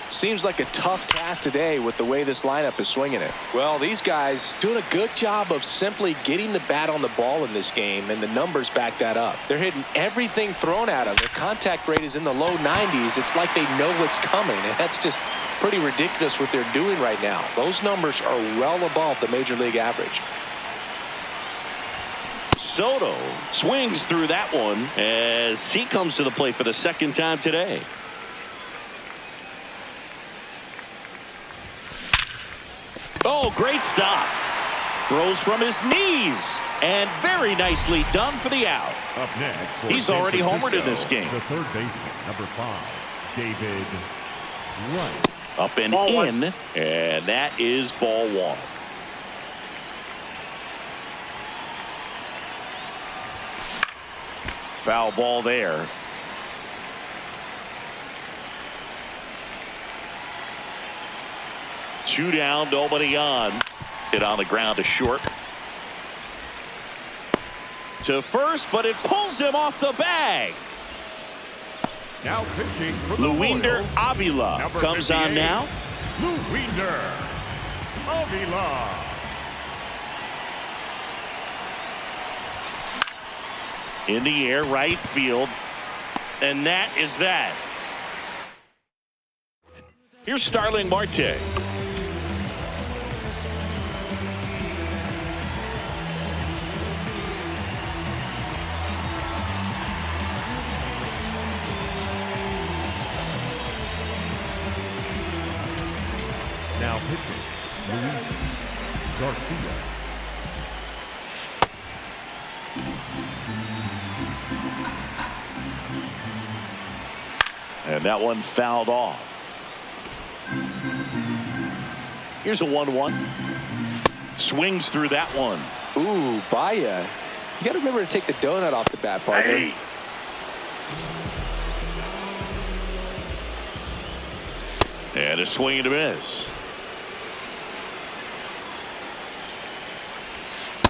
Seems like a tough task today with the way this lineup is swinging it. Well, these guys doing a good job of simply getting the bat on the ball in this game, and the numbers back that up. They're hitting everything thrown at them. Their contact rate is in the low 90s. It's like they know what's coming, and that's just pretty ridiculous what they're doing right now. Those numbers are well above the major league average.
Soto swings through that one as he comes to the plate for the second time today. Oh, great stop. Throws from his knees. And very nicely done for the out.
Up next, for
He's
San
already homered in this
Francisco,
game.
The third baseman, number 5, David Wright.
Up and
Ball
in.
one.
And that is ball 1. Foul ball there. Two down, nobody on. Hit on the ground to short. To first, but it pulls him off the bag.
Now pitching for the
Luinder
Royals,
Avila
number
comes on
58,
now.
Luinder Avila.
In the air, right field. And that is that. Here's Starling Marte.
Now pitching, Luis Garcia.
And that one fouled off. Here's a 1-1. Swings through that one.
Ooh, Baya. You got to remember to take the donut off the bat, partner.
Hey.
And a swing and a miss.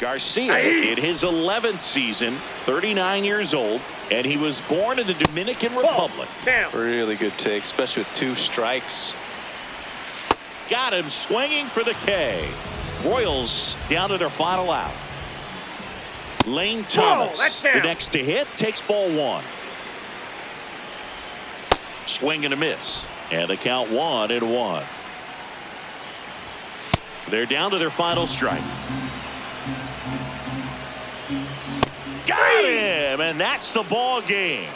Garcia in his 11th season, 39 years old, and he was born in the Dominican Republic.
Down.
Really good take, especially with 2 strikes.
Got him swinging for the K. Royals down to their final out. Lane Thomas,
that's
the
down.
next to hit, takes ball 1. Swing and a miss. And the count 1-1. They're down to their final strike. Got him, and that's the ball game.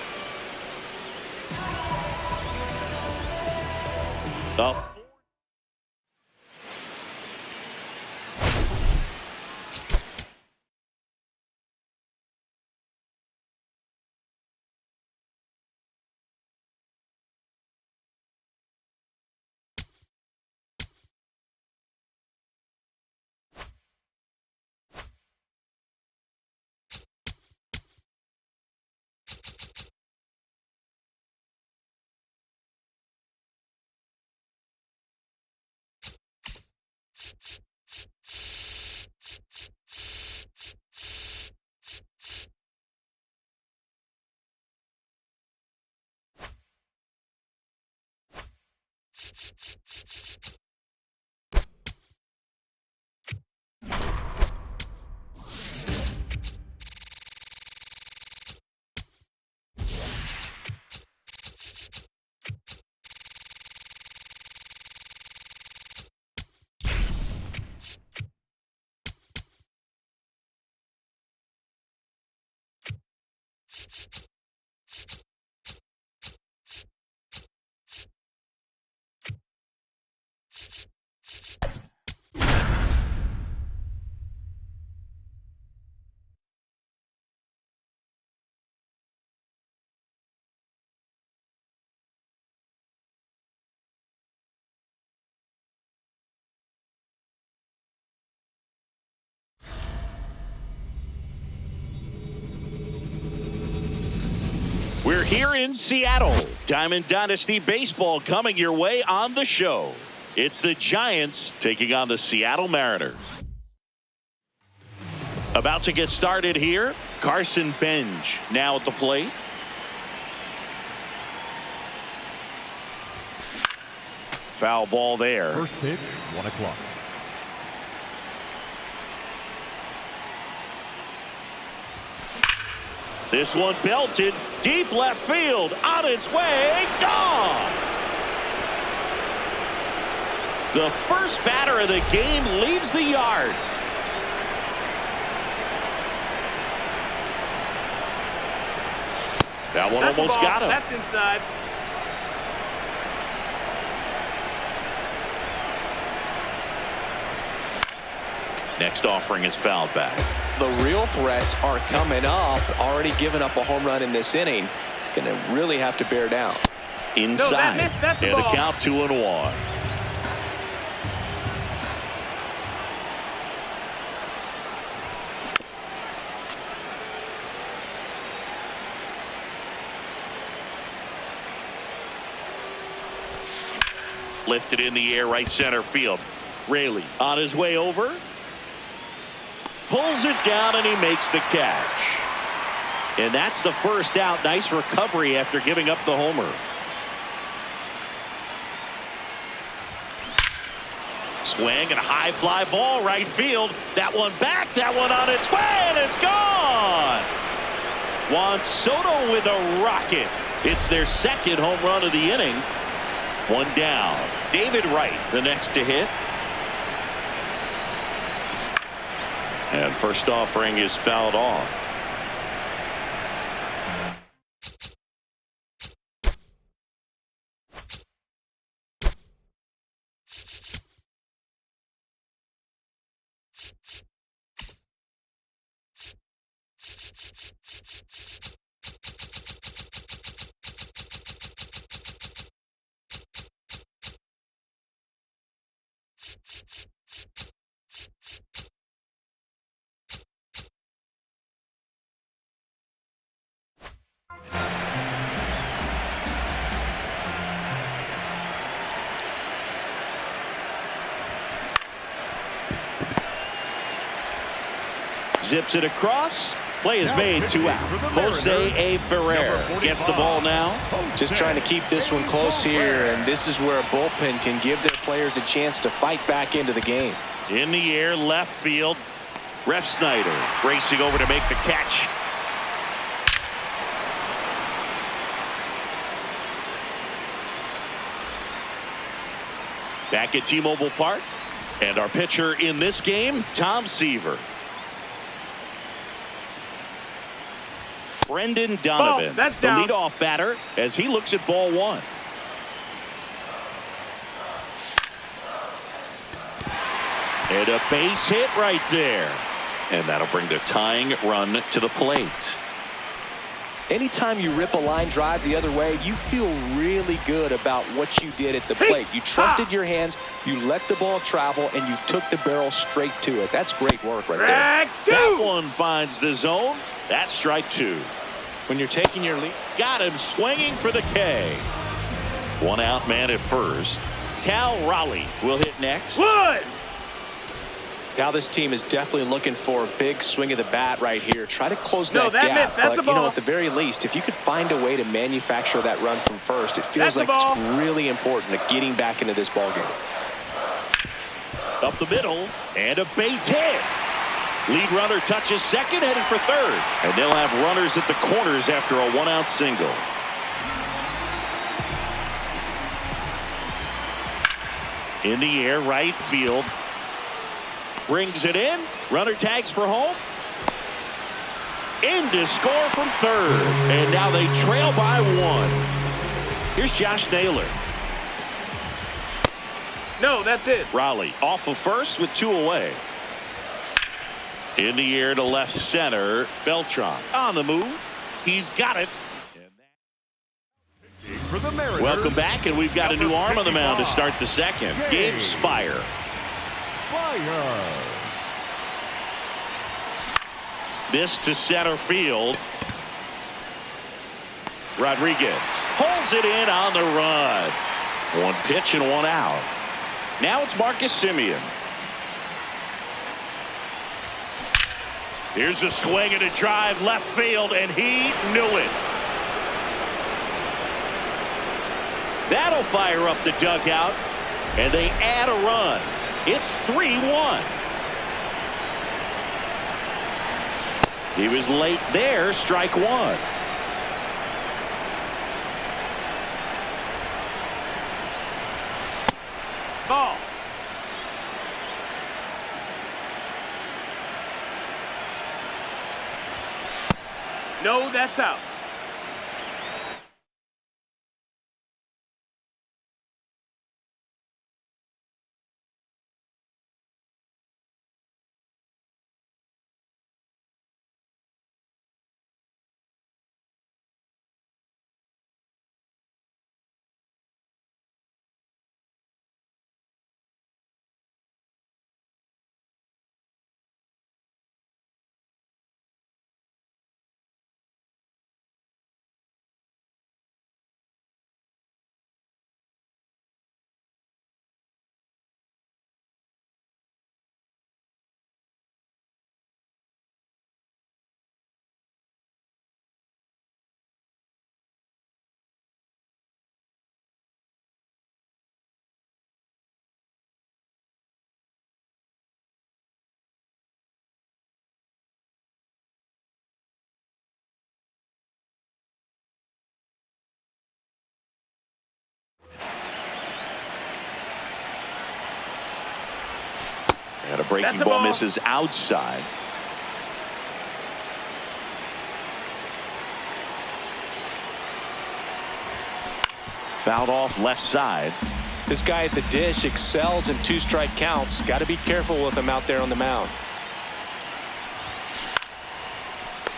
Up here in Seattle. Diamond Dynasty Baseball coming your way on the show. It's the Giants taking on the Seattle Mariners. About to get started here. Carson Benj now at the plate. Foul ball there.
First pitch, 1 o'clock.
This one belted deep left field, on its way, gone. The first batter of the game leaves the yard. That one almost got him.
That's inside.
Next offering is fouled back.
The real threats are coming up. Already giving up a home run in this inning. It's going to really have to bear down.
Inside.
No, that missed. That's a
and
ball.
the count 2-1. Lifted in the air, right center field. Raley on his way over. Pulls it down and he makes the catch. And that's the first out. Nice recovery after giving up the homer. Swing and a high fly ball right field. That one back, that one on its way, and it's gone. Juan Soto with a rocket. It's their second home run of the inning. One down. David Wright, the next to hit. And first offering is fouled off. Zips it across. Play is made, 2 out. Jose A. Ferrer gets the ball now.
Just trying to keep this one close here, and this is where a bullpen can give their players a chance to fight back into the game.
In the air, left field. Ref Snyder racing over to make the catch. Back at T-Mobile Park. And our pitcher in this game, Tom Seaver. Brendan Donovan, the leadoff batter, as he looks at ball one. And a base hit right there. And that'll bring the tying run to the plate.
Anytime you rip a line drive the other way, you feel really good about what you did at the plate. You trusted your hands, you let the ball travel, and you took the barrel straight to it. That's great work right there.
That one finds the zone. That's strike 2.
When you're taking your lead.
Got him swinging for the K. 1 out man at first. Cal Raleigh will hit next.
Wood!
Now this team is definitely looking for a big swing of the bat right here. Try to close that
that
gap.
missed. That's
but,
a ball.
you know, at the very least, if you could find a way to manufacture that run from first, it feels like it's really important to getting back into this ballgame.
Up the middle, and a base hit. Lead runner touches second, headed for third. And they'll have runners at the corners after a 1-out single. In the air, right field. Brings it in. Runner tags for home. In to score from third. And now they trail by 1. Here's Josh Naylor.
No, that's it.
Raleigh off of first with 2 away. In the air to left center. Beltran on the move. He's got it.
For the Mariners,
Welcome back, and we've got a new arm on the mound to start the second. Gabe Spire. This to center field. Rodriguez pulls it in on the run. One pitch and one out. Now it's Marcus Semien. Here's a swing and a drive left field, and he knew it. That'll fire up the dugout, and they add a run. It's 3-1. He was late there, strike one.
Ball. No, that's out.
And a breaking
That's a
ball
ball.
misses outside. Fouled off left side.
This guy at the dish excels in two-strike counts. Got to be careful with him out there on the mound.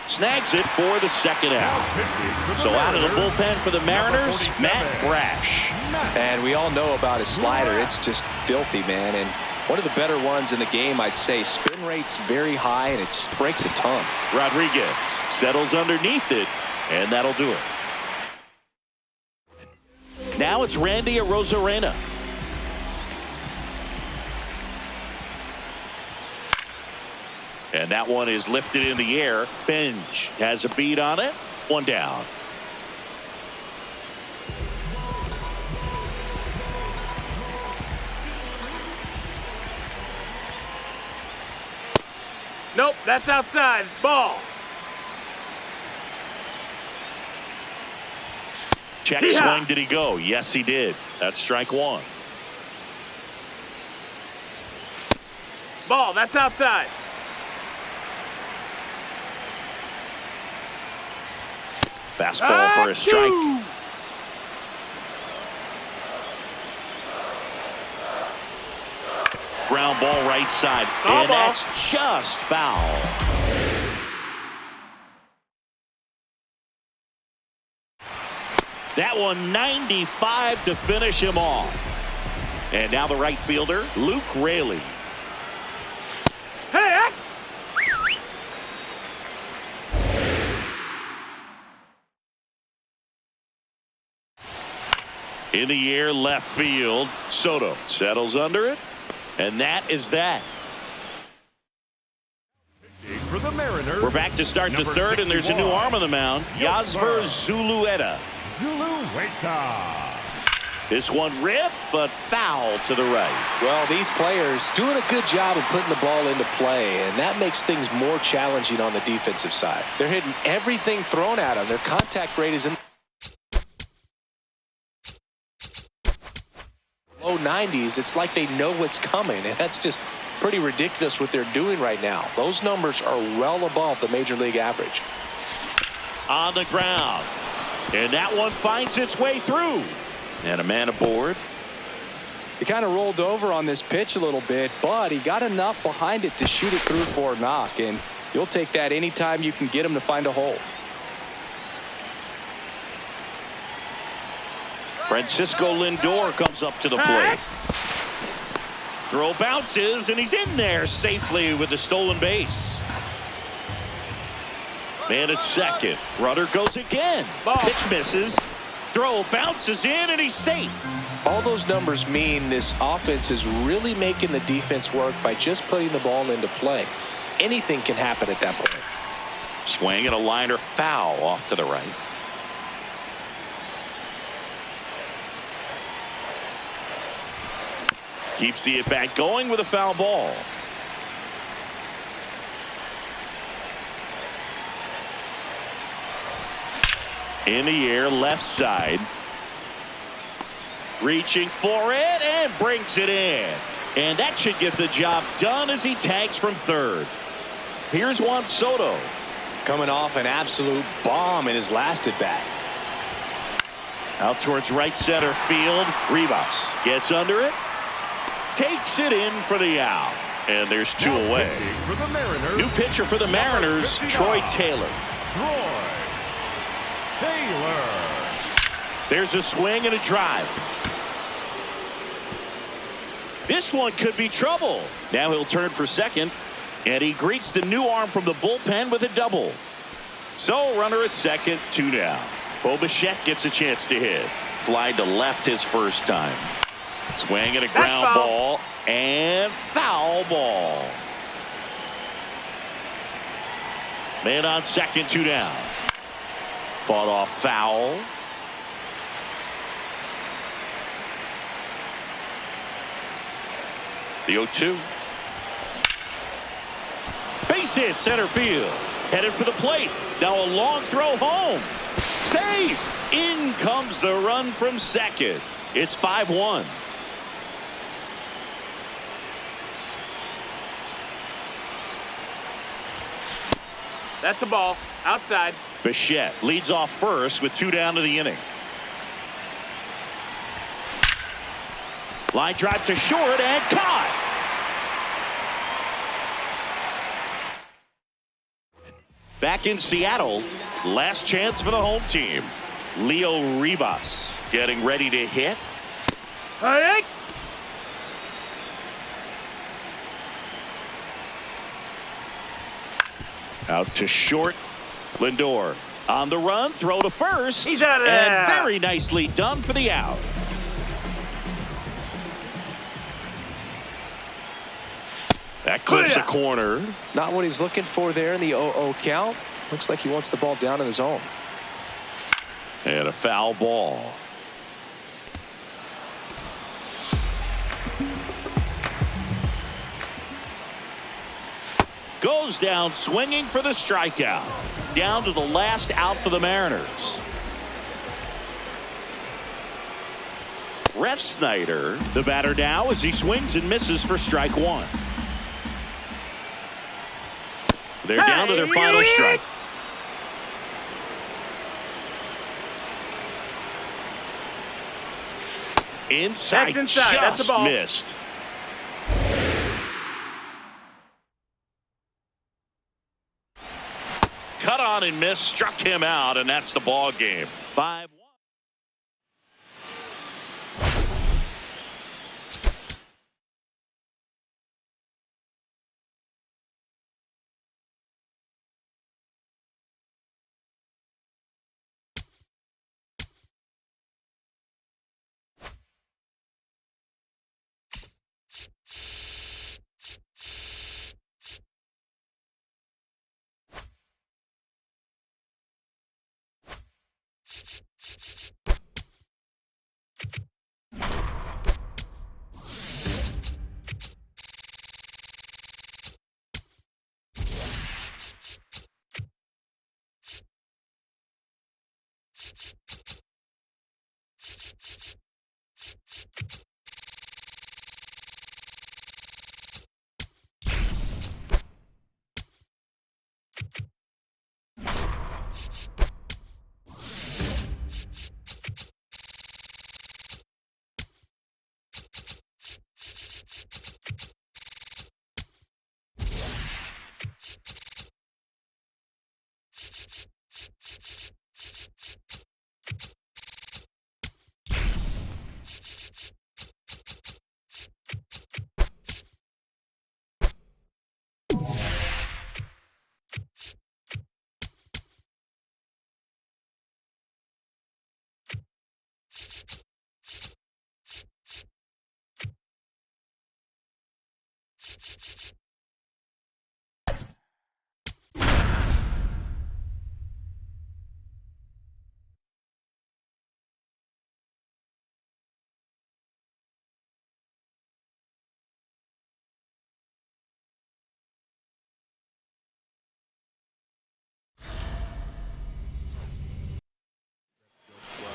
Snags it for the second out. So out of the bullpen for the Mariners, Matt Brash.
And we all know about his slider. It's just filthy, man. And one of the better ones in the game, I'd say. Spin rate's very high, and it just breaks a ton.
Rodriguez settles underneath it, and that'll do it. Now it's Randy Arozarena. And that one is lifted in the air. Benj has a beat on it. One down.
Nope, that's outside. Ball.
Check
Yeah.
swing. Did he go? Yes, he did. That's strike one.
Ball, that's outside.
Fastball for a strike. Ground ball right side. And
ball.
that's just foul. That one 95 to finish him off. And now the right fielder, Luke Raley.
Hey,
In the air, left field. Soto settles under it. And that is that.
For the Mariners,
We're back to start the
number
third, and there's a new
61,
arm on the mound. Yasver Zulueta.
Zulueta.
This one ripped, but foul to the right.
Well, these players doing a good job of putting the ball into play, and that makes things more challenging on the defensive side. They're hitting everything thrown at them. Their contact rate is in low 90s. It's like they know what's coming, and that's just pretty ridiculous what they're doing right now. Those numbers are well above the major league average.
On the ground. And that one finds its way through. And a man aboard.
He kind of rolled over on this pitch a little bit, but he got enough behind it to shoot it through for a knock, and you'll take that anytime you can get him to find a hole.
Francisco Lindor comes up to the plate. Throw bounces, and he's in there safely with the stolen base. Man at second. Runner goes again.
Ball.
Pitch misses. Throw bounces in, and he's safe.
All those numbers mean this offense is really making the defense work by just putting the ball into play. Anything can happen at that point.
Swing and a liner foul off to the right. Keeps the at-bat going with a foul ball. In the air, left side. Reaching for it and brings it in. And that should get the job done as he tags from third. Here's Juan Soto.
Coming off an absolute bomb in his last at-bat.
Out towards right center field. Rivas gets under it. Takes it in for the out. And there's two away.
For the Mariners,
New pitcher for the Mariners, Troy Taylor.
Troy Taylor.
There's a swing and a drive. This one could be trouble. Now he'll turn for second, and he greets the new arm from the bullpen with a double. So runner at second, 2 down. Bo Bichette gets a chance to hit. Fly to left his first time. Swing and a ground ball and foul ball. Man on second, 2 down. Fought off foul. The 0-2. Base hit center field. Headed for the plate. Now a long throw home. Safe. In comes the run from second. It's 5-1.
That's a ball. Outside.
Bichette leads off first with 2 down to the inning. Line drive to short and caught. Back in Seattle, last chance for the home team. Leo Rivas getting ready to hit.
Hey!
Out to short. Lindor on the run, throw to first.
He's out of there.
And very nicely done for the out. That clips a corner.
Not what he's looking for there in the 0-0 count. Looks like he wants the ball down in the zone.
And a foul ball. Goes down swinging for the strikeout. Down to the last out for the Mariners. Ref Snyder, the batter now as he swings and misses for strike 1. They're down to their final strike. Inside,
That's inside. That's
just
the ball.
missed. Cut on and missed, struck him out, and that's the ball game. 5-1.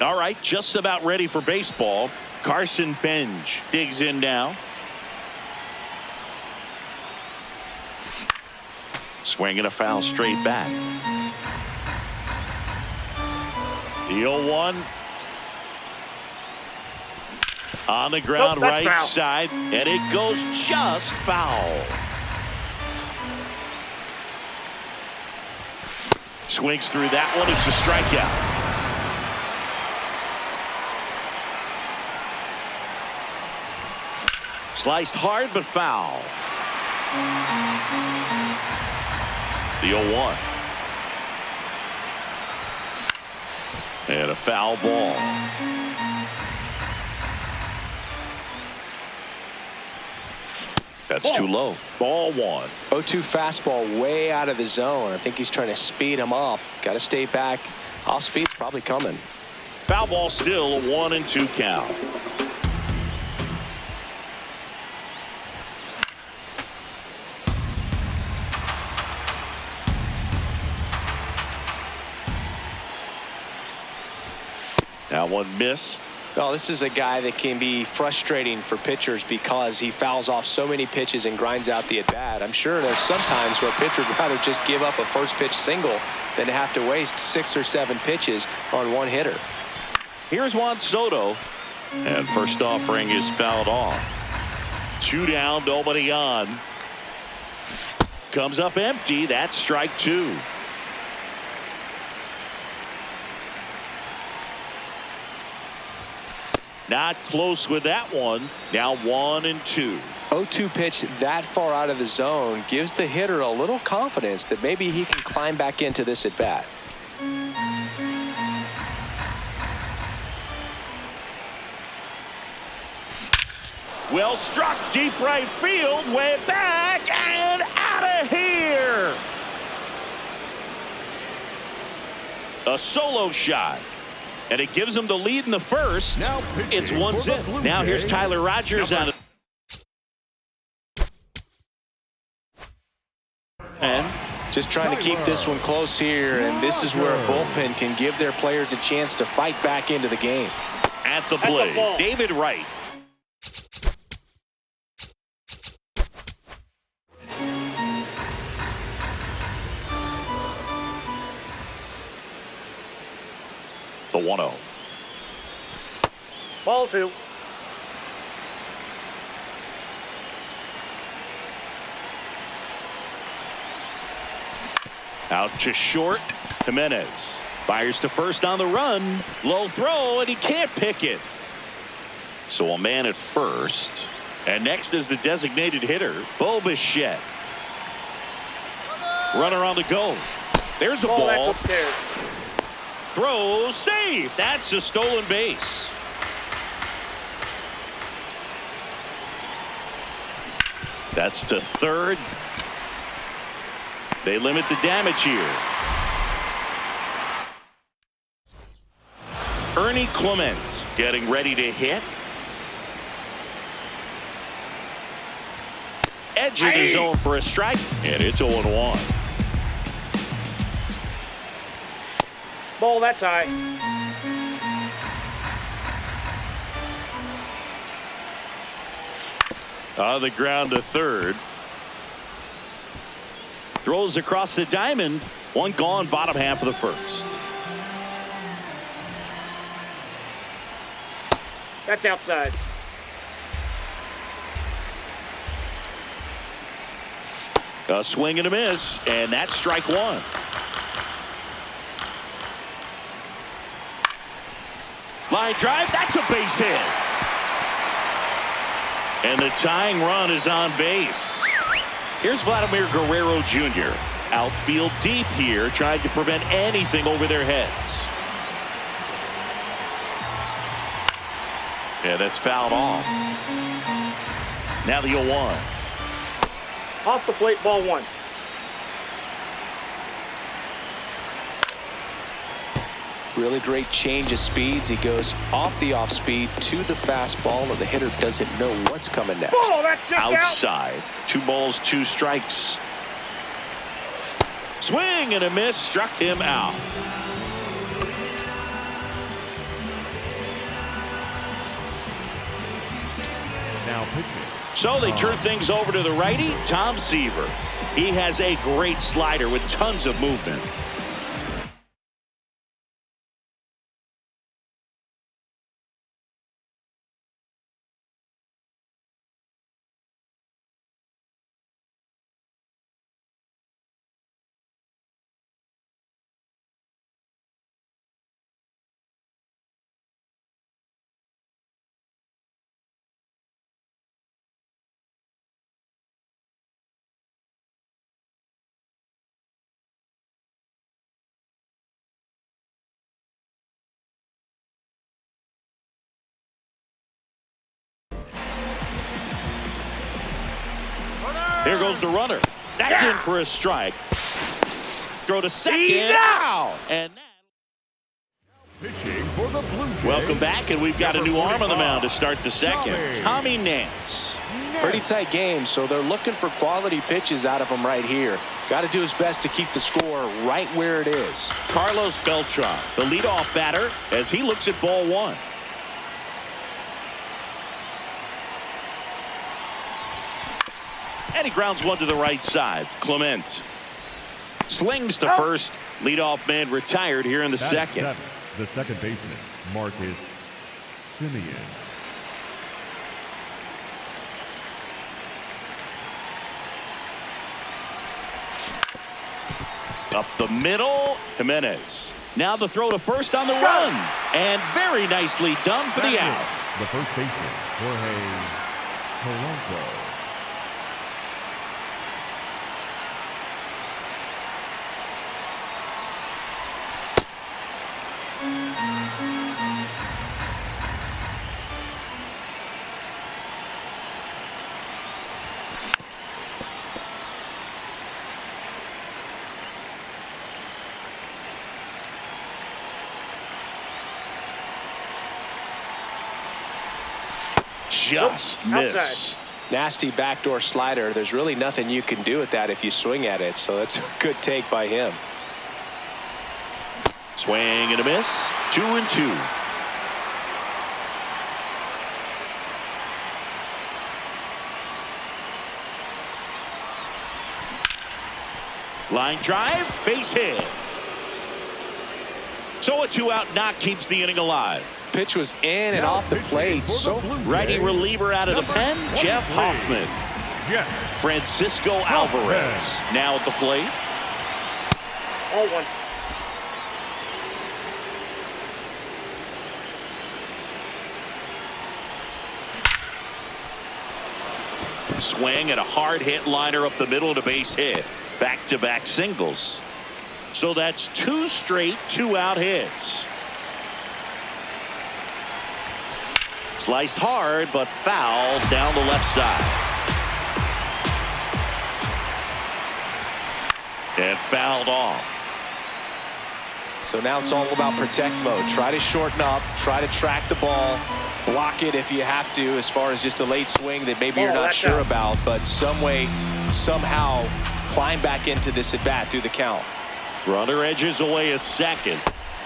All right, just about ready for baseball. Carson Benj digs in now. Swinging a foul straight back. The 0-1. On the ground, right
foul.
side, and it goes just foul. Swings through that one. It's a strikeout. Sliced hard, but foul. The 0-1. And a foul ball. That's too low. Ball 1.
0-2 fastball way out of the zone. I think he's trying to speed him up. Got to stay back. Off speed's probably coming.
Foul ball still, a 1-2 count. That one missed.
Well, this is a guy that can be frustrating for pitchers because he fouls off so many pitches and grinds out the at-bat. I'm sure there's some times where a pitcher would rather just give up a first pitch single than to have to waste 6 or 7 pitches on one hitter.
Here's Juan Soto. And first offering is fouled off. 2 down, nobody on. Comes up empty. That's strike 2. Not close with that one. Now 1-2.
0-2 pitch that far out of the zone gives the hitter a little confidence that maybe he can climb back into this at bat.
Well struck, deep right field, way back and out of here. A solo shot. And it gives them the lead in the first.
Now
It's 1-0. Now here's Tyler Rogers on it. And
just trying to keep this one close here, and this is where a bullpen can give their players a chance to fight back into the game.
at the plate, David Wright. The 1-0.
Ball 2.
Out to short. Jimenez fires to first on the run. Low throw, and he can't pick it. So a man at first. And next is the designated hitter, Bo Bichette. Runner on the go. There's a ball. Throw, save. That's a stolen base. That's to third. They limit the damage here. Ernie Clement getting ready to hit. Edge of the zone for a strike, and it's 0-1.
Ball, that's high.
On the ground to third. Throws across the diamond. One gone, bottom half of the first.
That's outside.
A swing and a miss, and that's strike one. Line drive, that's a base hit. And the tying run is on base. Here's Vladimir Guerrero Jr. Outfield deep here, trying to prevent anything over their heads. Yeah, that's fouled off. Now the 0-1.
Off the plate, ball 1.
Really great change of speeds. He goes off the off speed to the fastball, and the hitter doesn't know what's coming next.
Ball, that's just
Outside. 2 balls, 2 strikes. Swing and a miss, struck him out.
Now pitching.
So they turn things over to the righty, Tom Seaver. He has a great slider with tons of movement. Here goes the runner. That's in for a strike. Throw to second. And
Pitching for the Blue Jays.
welcome back, and we've got a new arm on the mound to start the second. Tommy Nance.
Pretty tight game, so they're looking for quality pitches out of him right here. Got to do his best to keep the score right where it is.
Carlos Beltran, the leadoff batter, as he looks at ball one. And he grounds one to the right side. Clement slings to first. Leadoff man retired here in the second.
The second baseman, Marcus Simeon.
Up the middle, Jimenez. Now the throw to first on the run. And very nicely done for the out.
The first baseman, Jorge Polanco.
Just missed.
Nasty backdoor slider. There's really nothing you can do with that if you swing at it, so that's a good take by him.
Swing and a miss. 2-2. Line drive, base hit. So a 2-out knock keeps the inning alive.
Pitch was in and off the plate. So
Righty reliever out of the pen, Jeff Hoffman. Francisco Alvarez now at the plate.
All one.
Swing and a hard hit liner up the middle and a base hit. Back-to-back singles. So that's 2 straight 2-out hits. Sliced hard, but foul down the left side. And fouled off.
So now it's all about protect mode. Try to shorten up, try to track the ball, block it if you have to, as far as just a late swing that maybe you're not sure about, but some way, somehow climb back into this at bat through the count.
Runner edges away at second.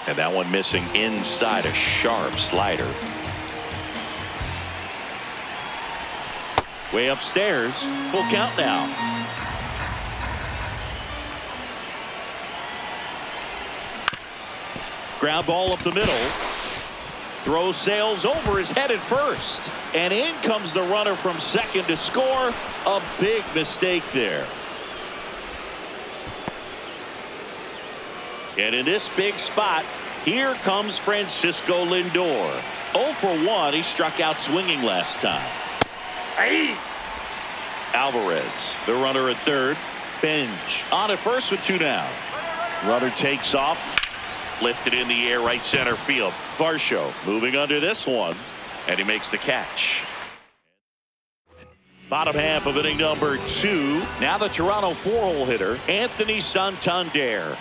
And that one missing inside, a sharp slider. Way upstairs, full count now. Ground ball up the middle. Throw sails over his head at first. And in comes the runner from second to score. A big mistake there. And in this big spot, here comes Francisco Lindor. 0 for 1. He struck out swinging last time.
Hey.
Alvarez, the runner at third. Benj on at first with 2 down. Runner takes off. Lifted in the air right center field. Varsho moving under this one. And he makes the catch. Bottom half of inning number 2. Now the Toronto 4-hole hitter, Anthony Santander.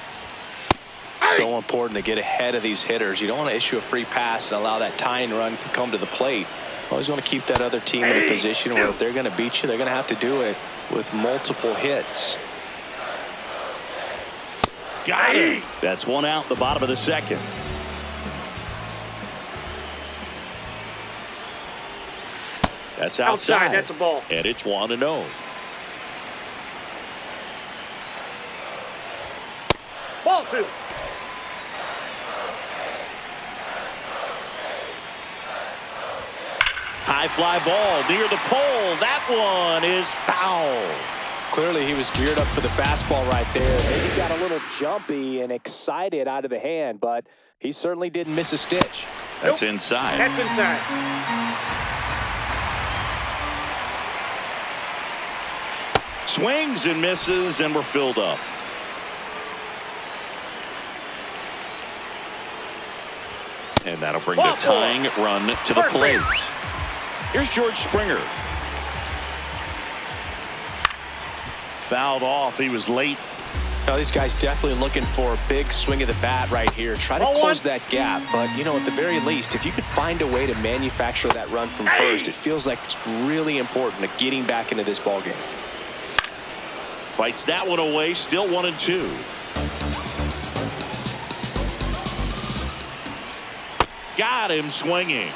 So important to get ahead of these hitters. You don't want to issue a free pass and allow that tying run to come to the plate. Always want to keep that other team in a position where if they're going to beat you, they're going to have to do it with multiple hits.
Got it. That's 1 out, the bottom of the second. That's outside.
That's a ball.
And it's 1-0.
Ball 2.
High fly ball near the pole. That one is foul.
Clearly he was geared up for the fastball right there. Maybe got a little jumpy and excited out of the hand, but he certainly didn't miss a stitch.
That's inside.
That's inside.
Swings and misses, and we're filled up. And that'll bring the tying run to the plate. Here's George Springer. Fouled off. He was late.
Now, these guys definitely looking for a big swing of the bat right here. Try to close that gap. But, you know, at the very least, if you could find a way to manufacture that run from first, it feels like it's really important to getting back into this ballgame.
Fights that one away. Still 1-2. Got him swinging.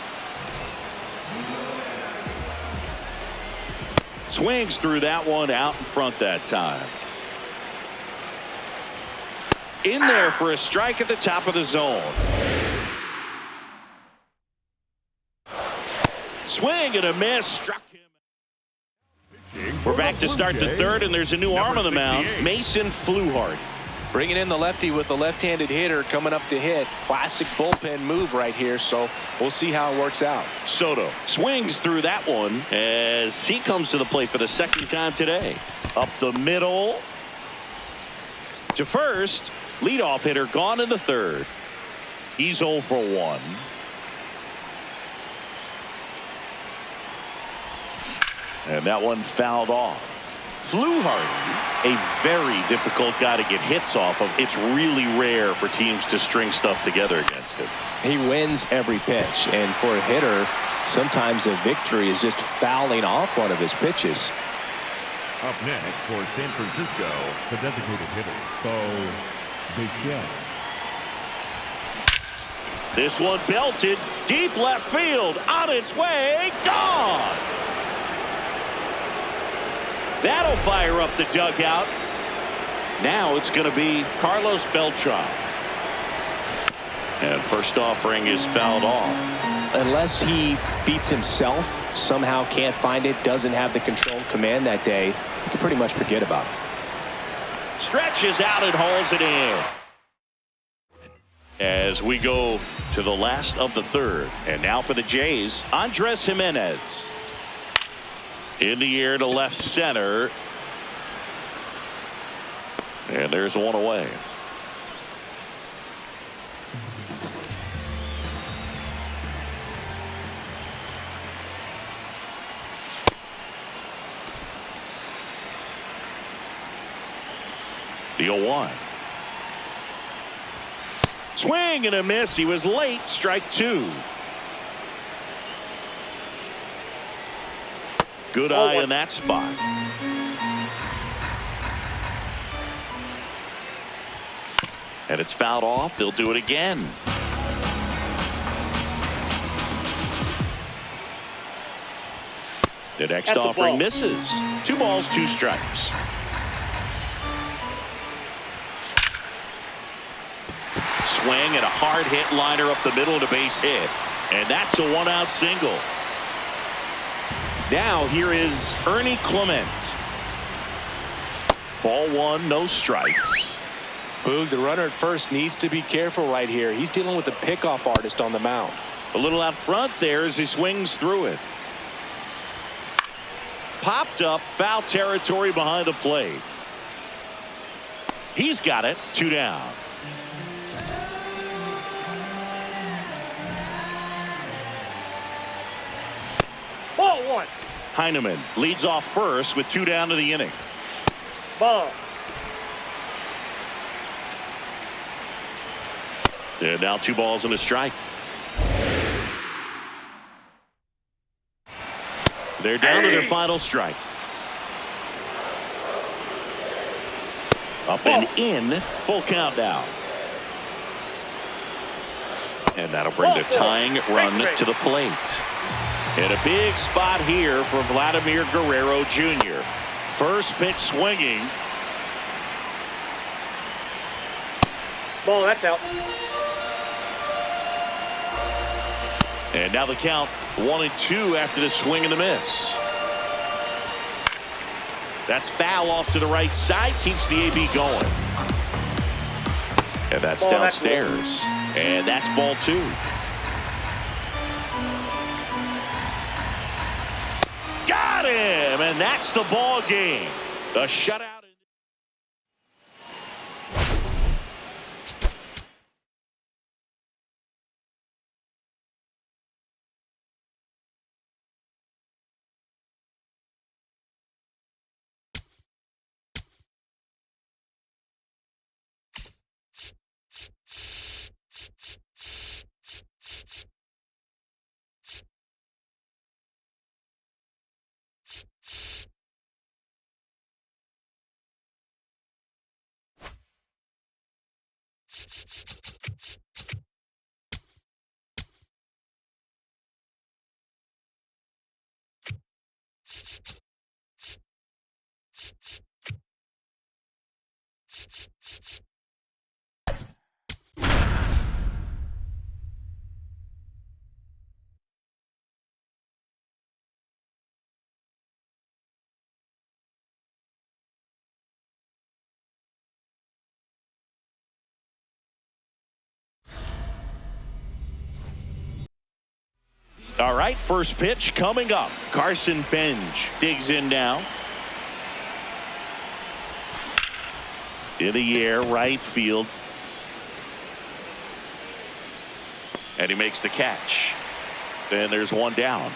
Swings through that one, out in front that time. In there for a strike at the top of the zone. Swing and a miss. Struck him. We're back to start the third, and there's a new arm on the mound. Mason Fluharty.
Bringing in the lefty with a left-handed hitter coming up to hit. Classic bullpen move right here, so we'll see how it works out.
Soto swings through that one as he comes to the plate for the second time today. Up the middle to first. Leadoff hitter gone in the third. He's 0 for 1. And that one fouled off. Fluharty, a very difficult guy to get hits off of. It's really rare for teams to string stuff together against him.
He wins every pitch, and for a hitter, sometimes a victory is just fouling off one of his pitches.
Up next for San Francisco, the designated hitter, Bo Bichette.
This one belted deep left field, on its way, gone. That'll fire up the dugout. Now it's going to be Carlos Beltran. And first offering is fouled off.
Unless he beats himself, somehow can't find it, doesn't have the control command that day, you can pretty much forget about it.
Stretches out and hauls it in. As we go to the last of the third. And now for the Jays, Andres Jimenez. In the air to left center. And there's one away. The 0-1. Swing and a miss. He was late. Strike 2. Good eye in that spot. And it's fouled off. They'll do it again. The next offering misses. 2 balls, 2 strikes. Swing and a hard hit liner up the middle to base hit. And that's a 1-out single. Now here is Ernie Clement. Ball 1, no strikes.
Boog, the runner at first needs to be careful right here. He's dealing with a pickoff artist on the mound.
A little out front there as he swings through it. Popped up, foul territory behind the plate. He's got it. 2 down.
Ball 1.
Heineman leads off first with 2 down to the inning.
Ball.
And now 2 balls and a strike. They're down to their final strike. Up and in. Full count now. And that'll bring the tying run to the plate. And a big spot here for Vladimir Guerrero Jr. First pitch swinging.
Ball, that's out.
And now the count 1-2 after the swing and the miss. That's foul off to the right side. Keeps the AB going. And that's downstairs. And that's ball 2. Got him. And that's the ball game. The shutout. All right, first pitch coming up. Carson Benj digs in now. In the air, right field. And he makes the catch. Then there's one down.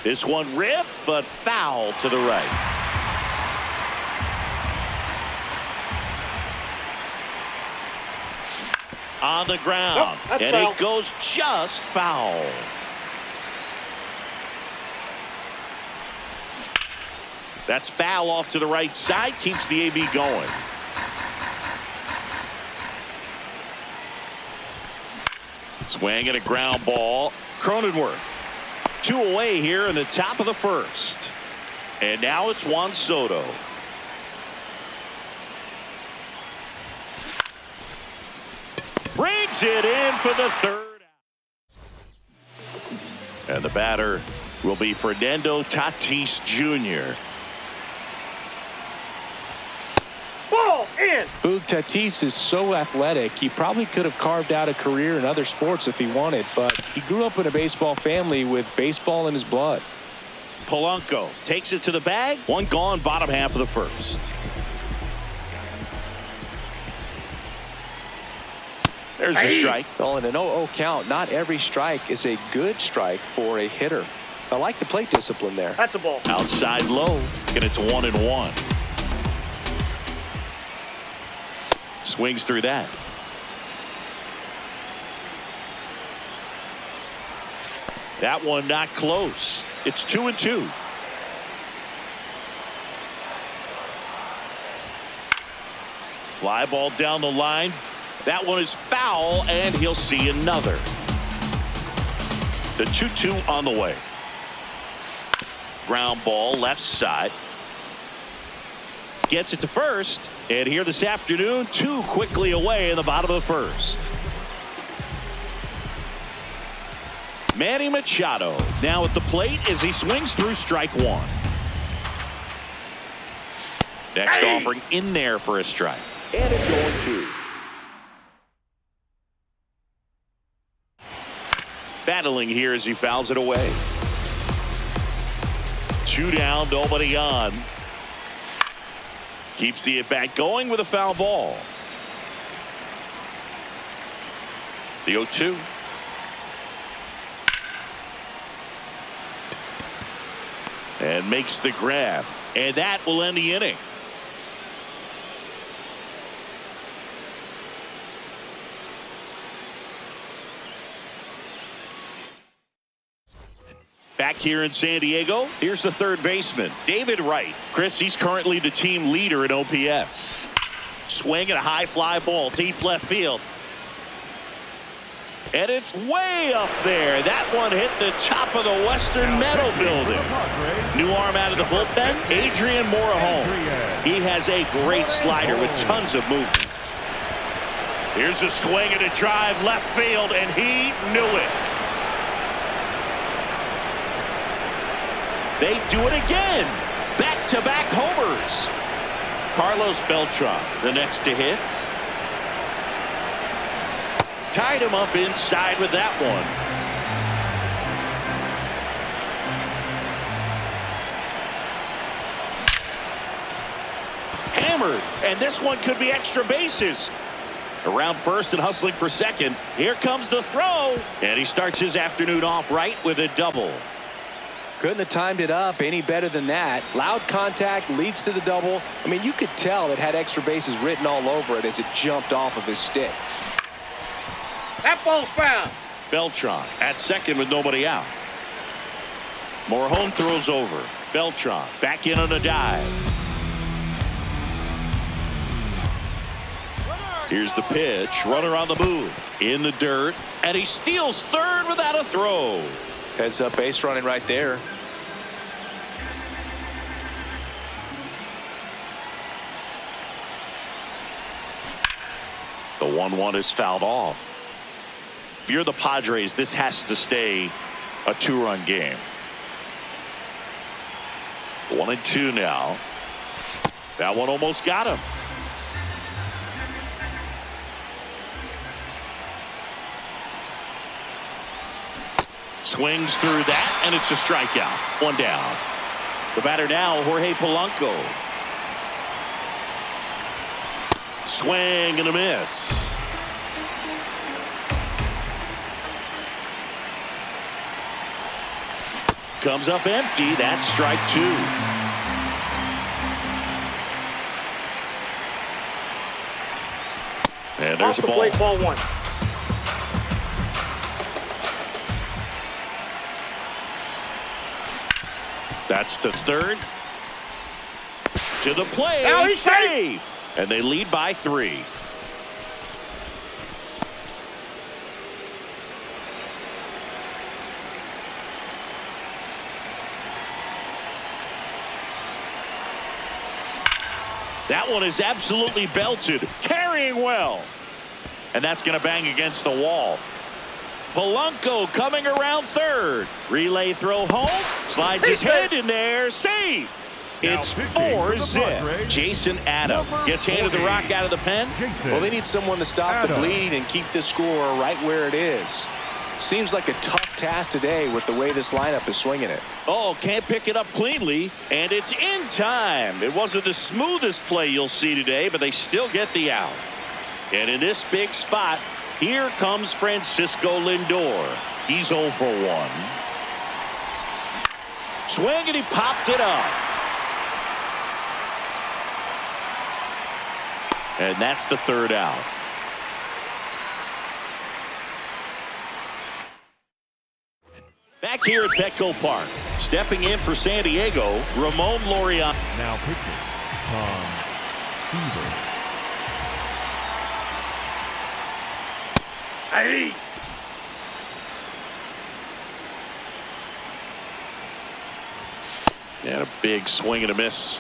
This one ripped, but foul to the right. On the ground.
Nope,
and
foul.
it goes just foul. That's foul off to the right side. Keeps the AB going. Swing and a ground ball. Cronenworth. 2 away here in the top of the first. And now it's Juan Soto. Brings it in for the third out. And the batter will be Fernando Tatis Jr.
Ball in.
Boog, Tatis is so athletic, he probably could have carved out a career in other sports if he wanted, but he grew up in a baseball family with baseball in his blood.
Polanco takes it to the bag. One gone, bottom half of the first. There's a strike.
Oh, and an 0-0 count. Not every strike is a good strike for a hitter. I like the plate discipline there.
That's a ball.
Outside low, and it's 1-1. Swings through that. That one not close. It's 2-2. Fly ball down the line. That one is foul, and he'll see another. The 2-2 on the way. Ground ball left side. Gets it to first. And here this afternoon, 2 quickly away in the bottom of the first. Manny Machado now at the plate as he swings through strike 1. Next offering in there for a strike. And it's 0-2. Battling here as he fouls it away. 2 down, nobody on. Keeps the at-bat going with a foul ball. The 0-2. And makes the grab. And that will end the inning. Back here in San Diego, here's the third baseman, David Wright. Chris, he's currently the team leader in OPS. Swing and a high fly ball, deep left field. And it's way up there. That one hit the top of the Western Metal Building. New arm out of the bullpen, Adrian Morejon. He has a great slider with tons of movement. Here's a swing and a drive left field, and he knew it. They do it again. Back-to-back homers. Carlos Beltran, the next to hit. Tied him up inside with that one. Hammered, and this one could be extra bases. Around first and hustling for second. Here comes the throw, and he starts his afternoon off right with a double.
Couldn't have timed it up any better than that. Loud contact leads to the double. I mean, you could tell it had extra bases written all over it as it jumped off of his stick.
That ball's foul.
Beltran at second with nobody out. Morejon throws over. Beltran back in on a dive. Here's the pitch. Runner on the move. In the dirt. And he steals third without a throw.
Heads up base running right there.
The 1-1 is fouled off. If you're the Padres, this has to stay a 2-run game. 1-2 now. That one almost got him. Swings through that, and it's a strikeout. One down. The batter now, Jorge Polanco. Swing and a miss. Comes up empty. That's strike two. And there's
Off
a
the
ball.
plate, ball one.
That's to third. To the plate.
Now he's
Save. And they lead by 3. That one is absolutely belted. Carrying well. And that's going to bang against the wall. Polanco coming around third. Relay throw home. Slides his head in there. Safe. It's 4-zip. Jason Adam gets handed the rock out of the pen.
Well, they need someone to stop the bleed and keep the score right where it is. Seems like a tough task today with the way this lineup is swinging it.
Oh, can't pick it up cleanly, and it's in time. It wasn't the smoothest play you'll see today, but they still get the out. And in this big spot, here comes Francisco Lindor. He's 0 for 1. Swing, and he popped it up. And that's the third out. Back here at Petco Park, stepping in for San Diego, Ramon Laureano.
Now pitching, Tom Seaver.
Hey.
And a big swing and a miss.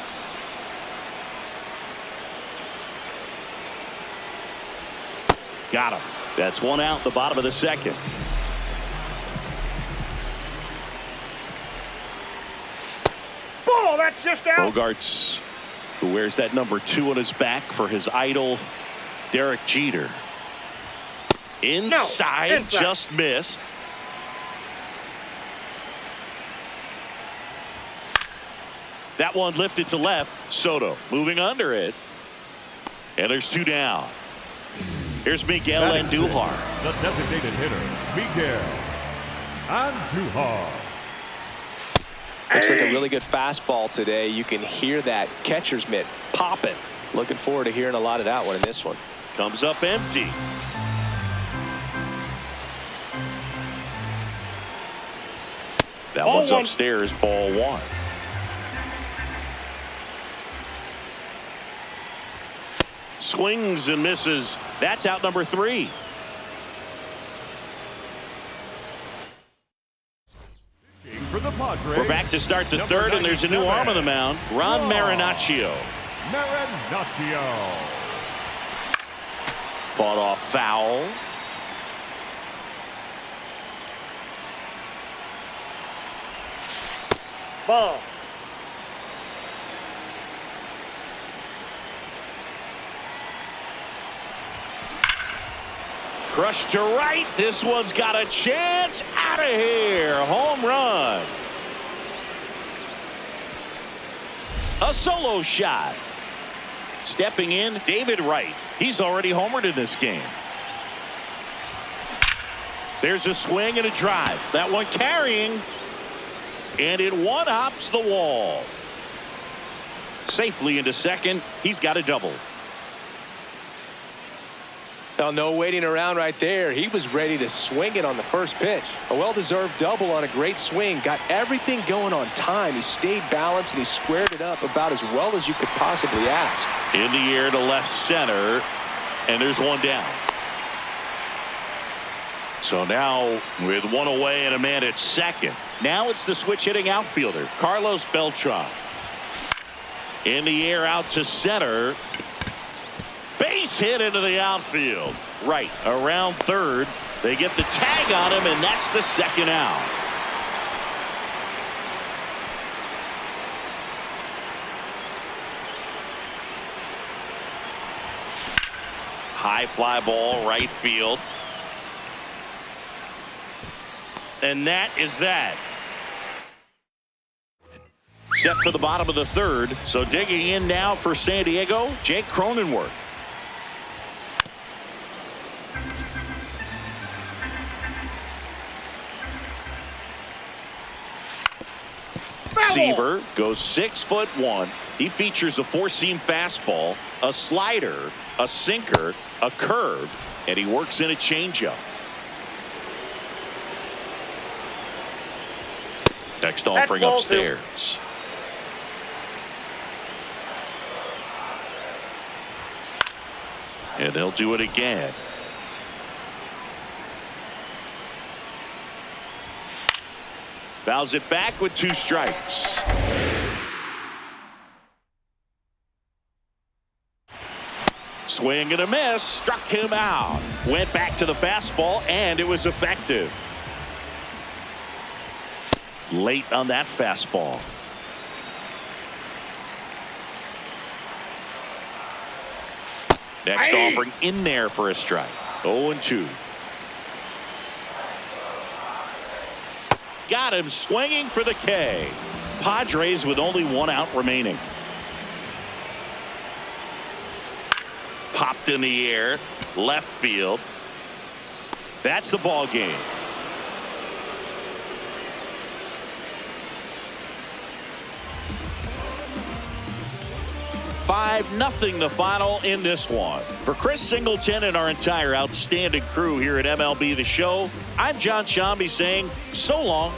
Got him. That's one out, the bottom of the second.
Ball, that's just out.
Bogarts, who wears that number 2 on his back for his idol, Derek Jeter. Inside. Just missed. That one lifted to left. Soto moving under it. And there's 2 down. Here's Miguel Andujar.
The designated hitter, Miguel Andujar.
Looks like a really good fastball today. You can hear that catcher's mitt popping. Looking forward to hearing a lot of that one in this one.
Comes up empty. That
Ball
one's
one.
upstairs, ball 1. Swings and misses. That's out number 3.
Padres.
We're back to start the
Number
third, and there's a new
97,
arm on the mound, Ron Marinaccio.
Marinaccio.
Fought off foul.
Ball.
Crushed to right. This one's got a chance. Out of here. Home run. A solo shot. Stepping in, David Wright. He's already homered in this game. There's a swing and a drive. That one carrying. And it one-hops the wall. Safely into second. He's got a double.
Well, no waiting around right there. He was ready to swing it on the first pitch. A well-deserved double on a great swing. Got everything going on time. He stayed balanced and he squared it up about as well as you could possibly ask.
In the air to left center. And there's one down. So now with one away and a man at second. Now it's the switch hitting outfielder, Carlos Beltran. In the air out to center. Base hit into the outfield. Right around third. They get the tag on him, and that's the second out. High fly ball right field. And that is that. Set for the bottom of the third. So digging in now for San Diego, Jake Cronenworth. Receiver goes 6'1". He features a four-seam fastball, a slider, a sinker, a curve, and he works in a changeup. Next offering upstairs. And they'll do it again. Fouls it back with 2 strikes. Swing and a miss. Struck him out. Went back to the fastball, and it was effective. Late on that fastball. Next offering in there for a strike. 0-2. Got him swinging for the K. Padres with only 1 out remaining. Popped in the air. Left field. That's the ball game. 5-0 the final in this one. For Chris Singleton and our entire outstanding crew here at MLB The Show, I'm John Shambi saying so long.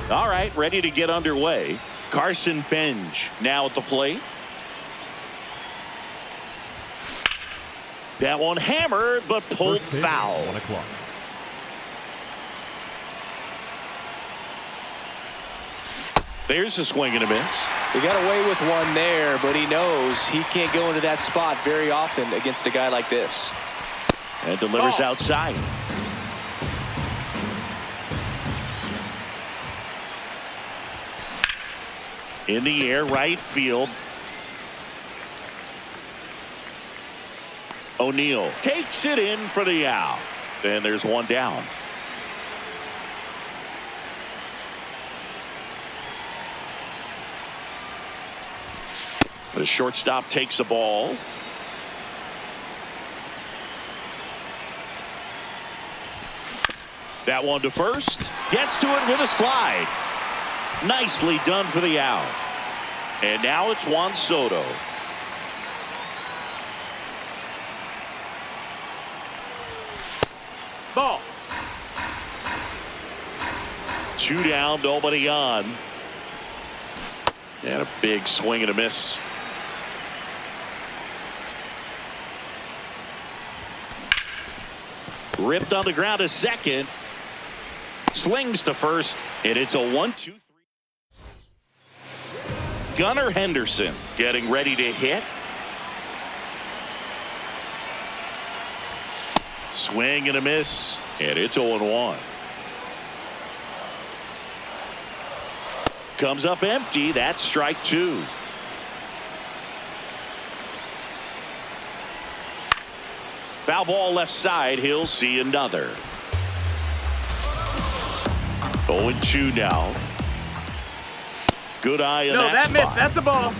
All right, ready to get underway. Carson Benj now at the plate. That one hammered, but pulled foul.
1 o'clock.
There's a swing and a miss.
He got away with one there, but he knows he can't go into that spot very often against a guy like this.
And delivers outside. In the air, right field. O'Neill takes it in for the out. And there's one down. The shortstop takes the ball. That one to first. Gets to it with a slide. Nicely done for the out. And now it's Juan Soto.
Ball.
2 down, nobody on. And a big swing and a miss. Ripped on the ground to second. Slings to first, and it's a 1-2-3. Gunnar Henderson getting ready to hit. Swing and a miss, and it's 0-1. Comes up empty. That's strike 2. Foul ball left side. He'll see another. 0-2 now. Good eye in that spot.
Missed. That's a ball.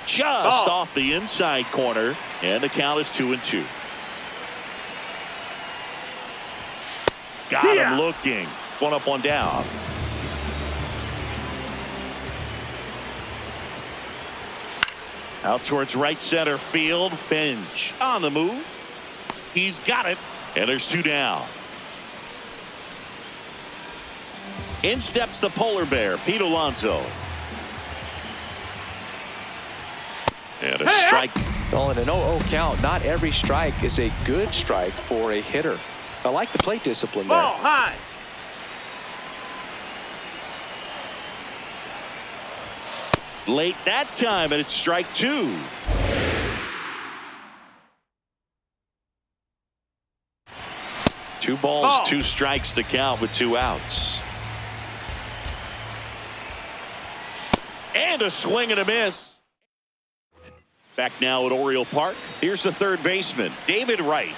Just off the inside corner, and the count is 2-2. Got him looking. 1 up, 1 down. Out towards right center field. Benj on the move. He's got it, and there's 2 down. In steps the polar bear, Pete Alonso. And a strike.
Well, in an 0-0 count, not every strike is a good strike for a hitter. I like the plate discipline there.
Ball high.
Late that time, and it's strike 2. Two balls, 2 strikes to count with 2 outs. And a swing and a miss. Back now at Oriole Park. Here's the third baseman, David Wright.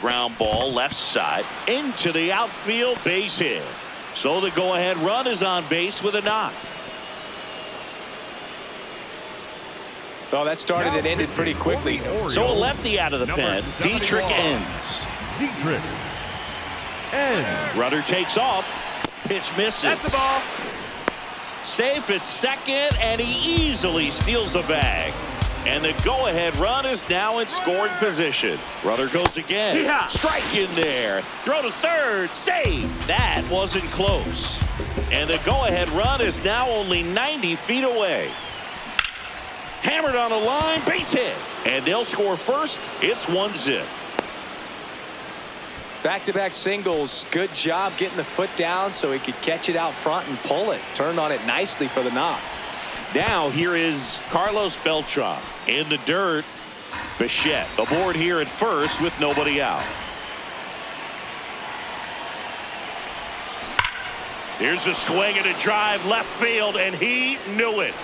Ground ball left side into the outfield, base hit. So the go-ahead run is on base with a knock.
Well, that started and ended pretty quickly.
So a lefty out of the pen. Dietrich ends.
Dietrich ends.
Runner takes off. Pitch misses.
That's the ball.
Safe at second, and he easily steals the bag. And the go-ahead run is now in scoring position. Runner goes again.
Yeah.
Strike in there. Throw to third. Save. That wasn't close. And the go-ahead run is now only 90 feet away. Hammered on the line. Base hit. And they'll score first. It's 1-0.
Back-to-back singles. Good job getting the foot down so he could catch it out front and pull it. Turned on it nicely for the knock.
Now here is Carlos Beltran in the dirt. Bichette aboard here at first with nobody out. Here's a swing and a drive left field, and he knew it.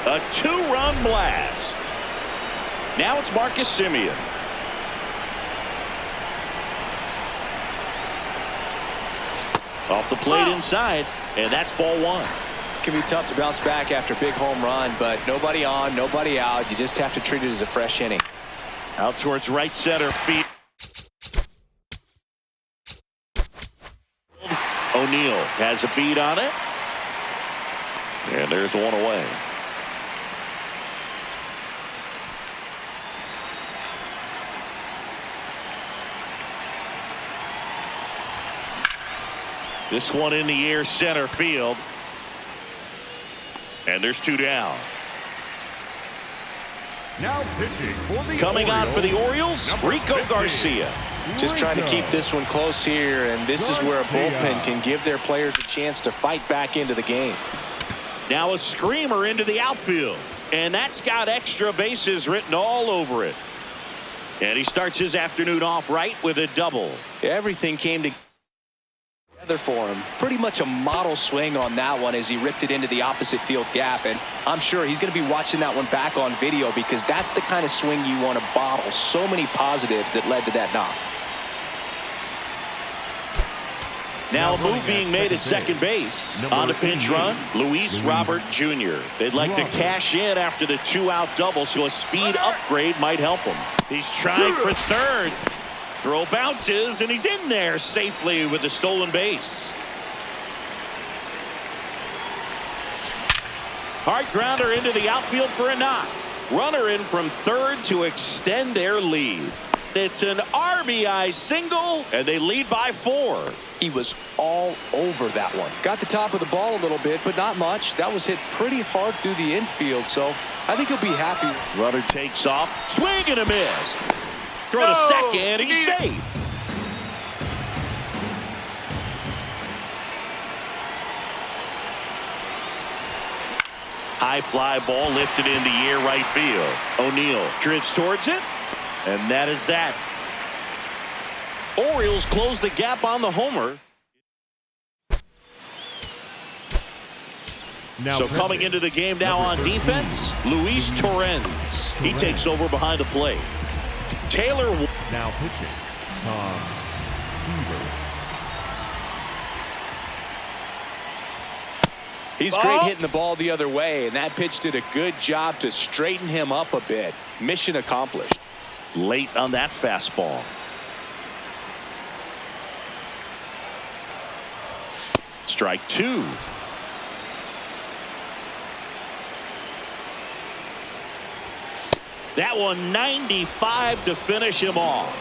A 2-run blast. Now it's Marcus Semien. Off the plate inside, and that's ball 1.
It can be tough to bounce back after a big home run, but nobody on, nobody out. You just have to treat it as a fresh inning.
Out towards right center field. O'Neill has a beat on it. And there's one away. This one in the air, center field. And there's 2 down.
Now pitching for the
Coming on for the Orioles,
number
Rico
50,
Garcia.
Just trying to keep
Rico.
this one close here, and this is where a bullpen can give their players a chance to fight back into the game.
Now a screamer into the outfield. And that's got extra bases written all over it. And he starts his afternoon off right with a double.
Everything came together for him. Pretty much a model swing on that one as he ripped it into the opposite field gap. And I'm sure he's going to be watching that one back on video because that's the kind of swing you want to bottle. So many positives that led to that knock.
Now a move being made at second base. On the pinch run, Luis Robert Jr. They'd like to cash in after the 2-out double, so a speed upgrade might help him. He's trying for third. Throw bounces, and he's in there safely with the stolen base. Hard grounder into the outfield for a knock. Runner in from third to extend their lead. It's an RBI single, and they lead by 4.
He was all over that one. Got the top of the ball a little bit, but not much. That was hit pretty hard through the infield, so I think he'll be happy.
Runner takes off. Swing and a miss. Throw to second. He's safe. High fly ball lifted in the air right field. O'Neill drifts towards it. And that is that. Orioles close the gap on the homer.
Now
So coming into the game now on defense, Luis Torrens. He takes over behind the plate. Taylor.
Now pitching, Tom Seaver.
He's great hitting the ball the other way, and that pitch did a good job to straighten him up a bit. Mission accomplished.
Late on that fastball. Strike 2. That one 95 to finish him off.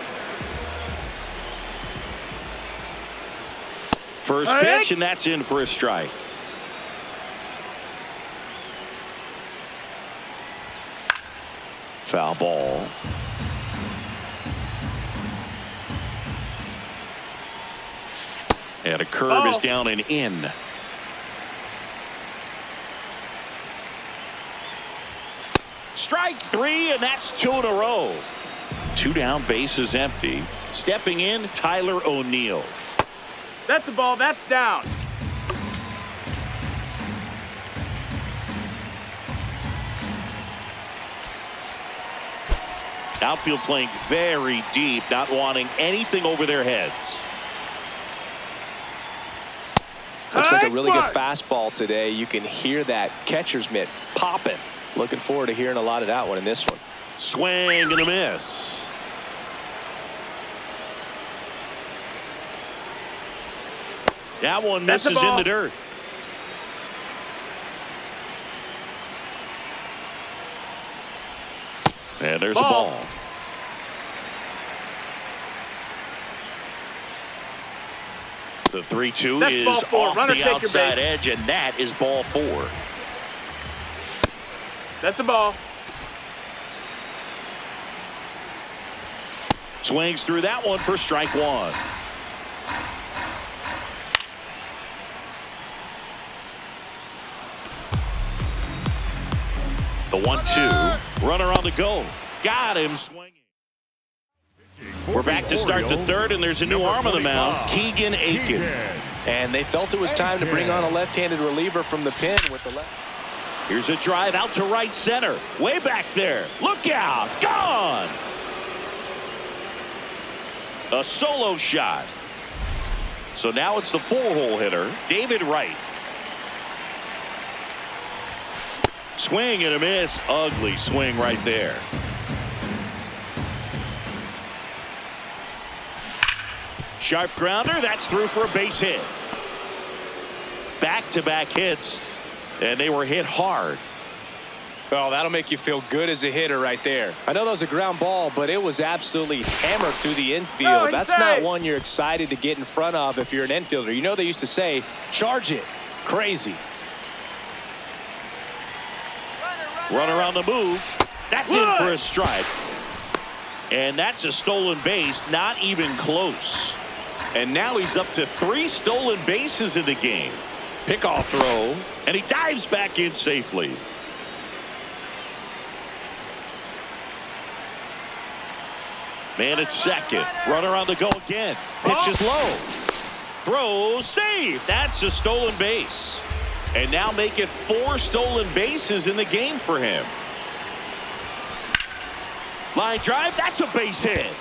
First pitch, and that's in for a strike. Foul ball. And a curve is down and in. Strike 3, and that's 2 in a row. 2 down, bases empty. Stepping in, Tyler O'Neill.
That's a ball. That's down.
Outfield playing very deep, not wanting anything over their heads.
Looks like a really good fastball today. You can hear that catcher's mitt popping. Looking forward to hearing a lot of that one in this one.
Swing and a miss. That one misses in the dirt. And there's a ball. The 3-2 is off the outside edge, and that is ball 4.
That's a ball.
Swings through that one for strike 1. The 1-2. Runner on the go. Got him swinging. We're back to start the third, and there's a new arm on the mound, Keegan Aiken.
And they felt it was time to bring on a left-handed reliever from the pen with the left.
Here's a drive out to right center. Way back there. Look out. Gone. A solo shot. So now it's the 4-hole hitter, David Wright. Swing and a miss. Ugly swing right there. Sharp grounder. That's through for a base hit. Back-to-back hits, and they were hit hard.
Oh, that'll make you feel good as a hitter right there. I know that was a ground ball, but it was absolutely hammered through the infield. That's not one you're excited to get in front of if you're an infielder. You know they used to say, charge it. Crazy.
Runner on the move. That's in for a strike. And that's a stolen base, not even close. And now he's up to 3 stolen bases in the game. Pickoff throw, and he dives back in safely. Man at second. Runner on the go again. Pitch is low. Throw, save. That's a stolen base. And now make it 4 stolen bases in the game for him. Line drive, that's a base hit.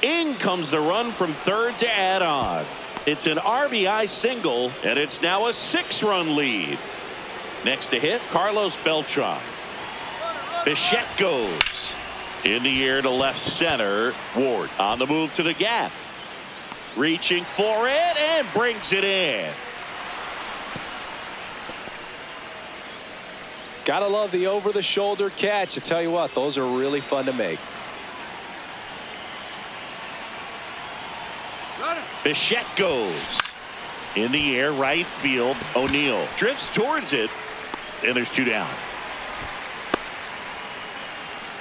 In comes the run from third to add on. It's an RBI single, and it's now a 6-run lead. Next to hit, Carlos Beltran. Bichette goes. In the air to left center. Ward on the move to the gap. Reaching for it and brings it in.
Gotta love the over-the-shoulder catch. I tell you what, those are really fun to make.
Bichette goes. In the air, right field. O'Neill drifts towards it, and there's 2 down.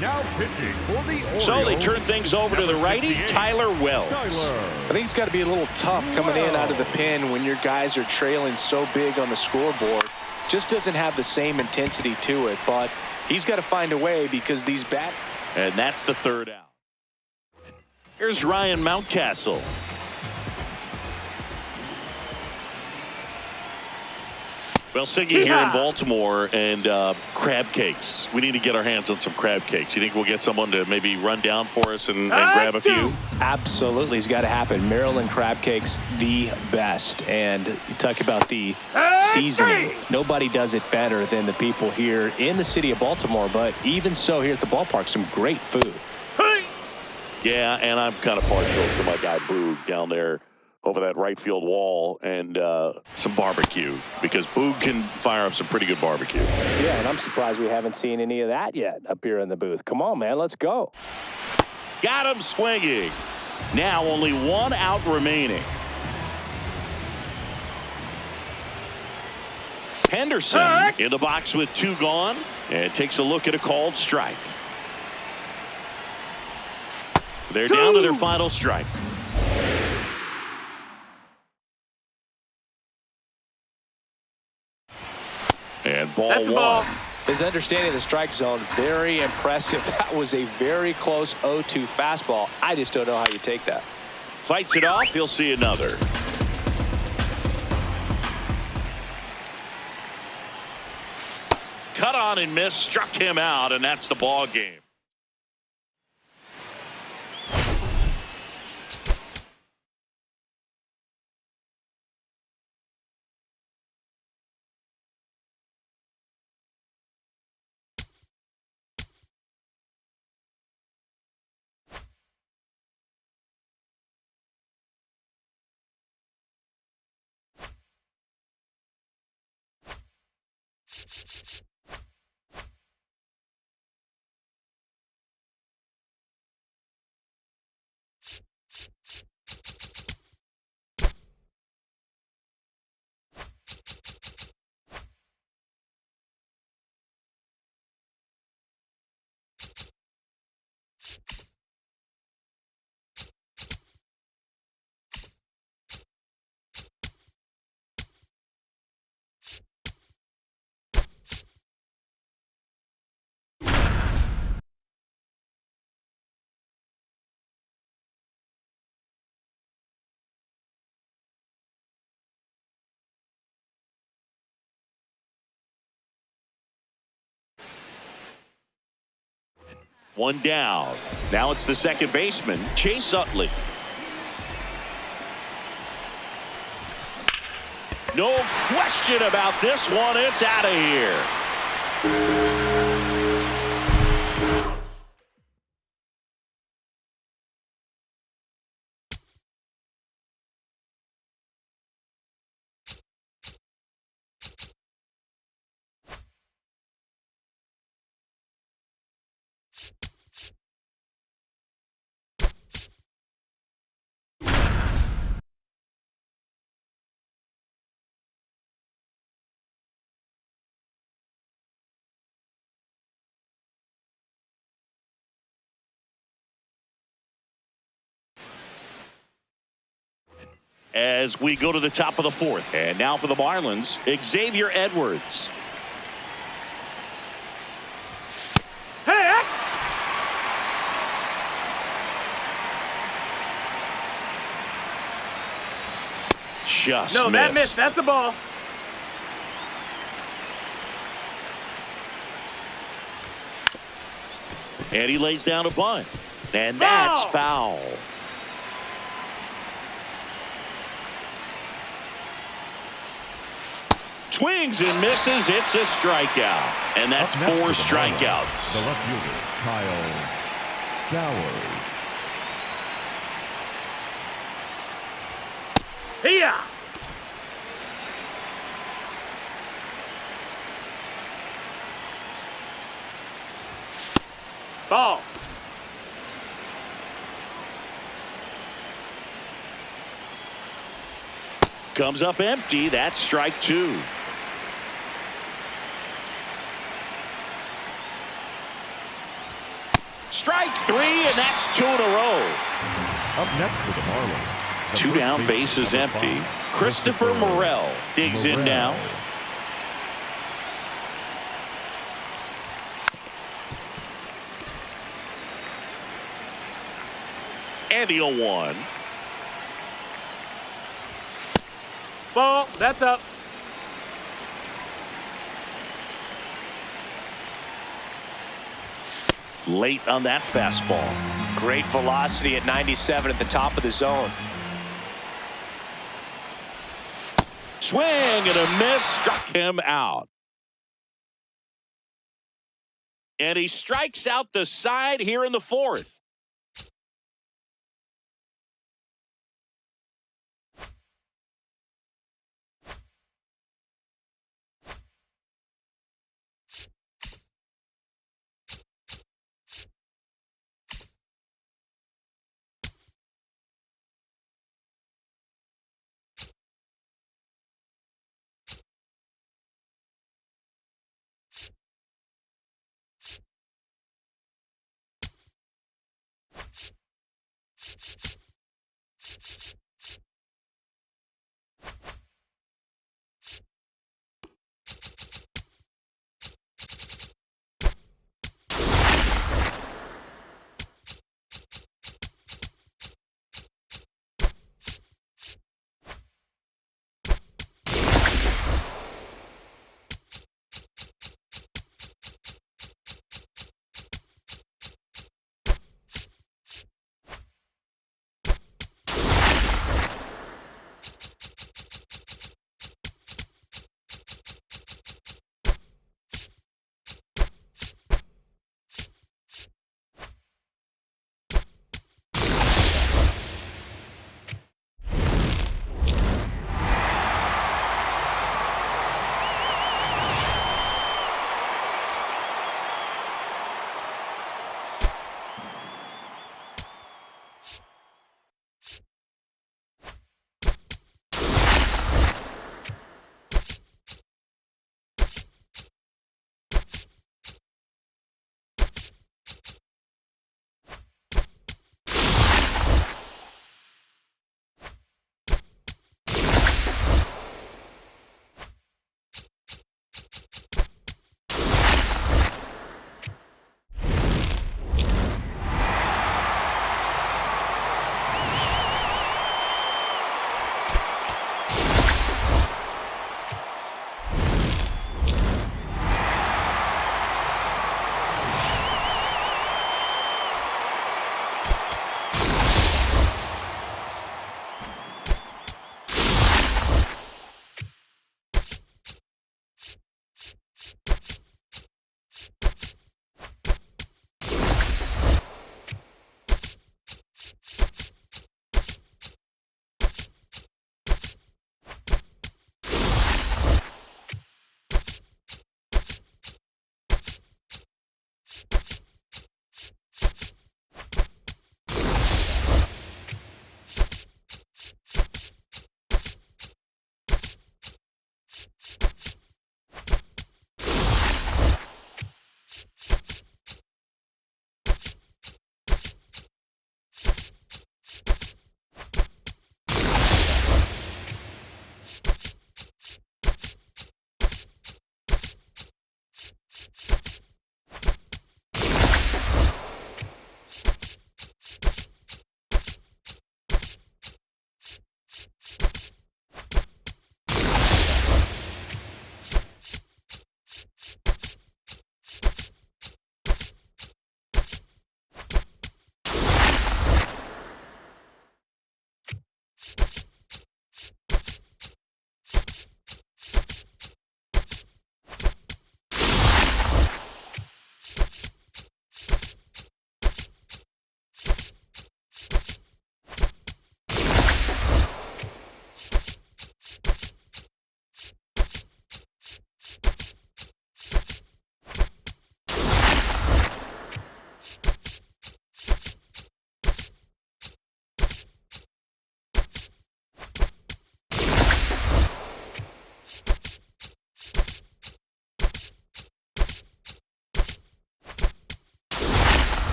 Now pitching for the Orioles.
So they turn things over to the righty, Tyler Wells.
I think it's got to be a little tough coming in out of the pen when your guys are trailing so big on the scoreboard. Just doesn't have the same intensity to it, but he's got to find a way because these bat.
And that's the 3rd out. Here's Ryan Mountcastle. Well, Siggy here in Baltimore, and crab cakes. We need to get our hands on some crab cakes. You think we'll get someone to maybe run down for us and grab a few?
Absolutely, it's got to happen. Maryland crab cakes, the best. And you talk about the seasoning. Nobody does it better than the people here in the city of Baltimore. But even so, here at the ballpark, some great food.
Yeah, and I'm kind of partial to my guy Boog down there over that right field wall, and some barbecue, because Boog can fire up some pretty good barbecue.
Yeah, and I'm surprised we haven't seen any of that yet up here in the booth. Come on, man, let's go.
Got him swinging. Now only 1 out remaining. Henderson in the box with 2 gone, and takes a look at a called strike. They're down to their final strike. And ball 1.
His understanding of the strike zone, very impressive. That was a very close 0-2 fastball. I just don't know how you take that.
Fights it off. He'll see another. Cut on and miss. Struck him out, and that's the ball game. One down. Now it's the second baseman, Chase Utley. No question about this one. It's out of here. as we go to the top of the fourth. And now for the Marlins, Xavier Edwards.
Hey,
Just
no,
missed.
that missed. That's a ball.
And he lays down a bunt. And that's foul. Swings and misses. It's a strikeout. And that's
Up next
4
for the
strikeouts.
The left fielder, Kyle Bauer.
Here. Ball.
Comes up empty. That's strike 2. Strike 3, and that's 2 in a row.
Up next for the Marlins. the
2
first
down,
baseman,
bases
number
empty.
5,
Christopher Morel digs in now. And the 0-1.
Ball. That's up.
Late on that fastball.
Great velocity at 97 at the top of the zone.
Swing and a miss. Struck him out. And he strikes out the side here in the fourth.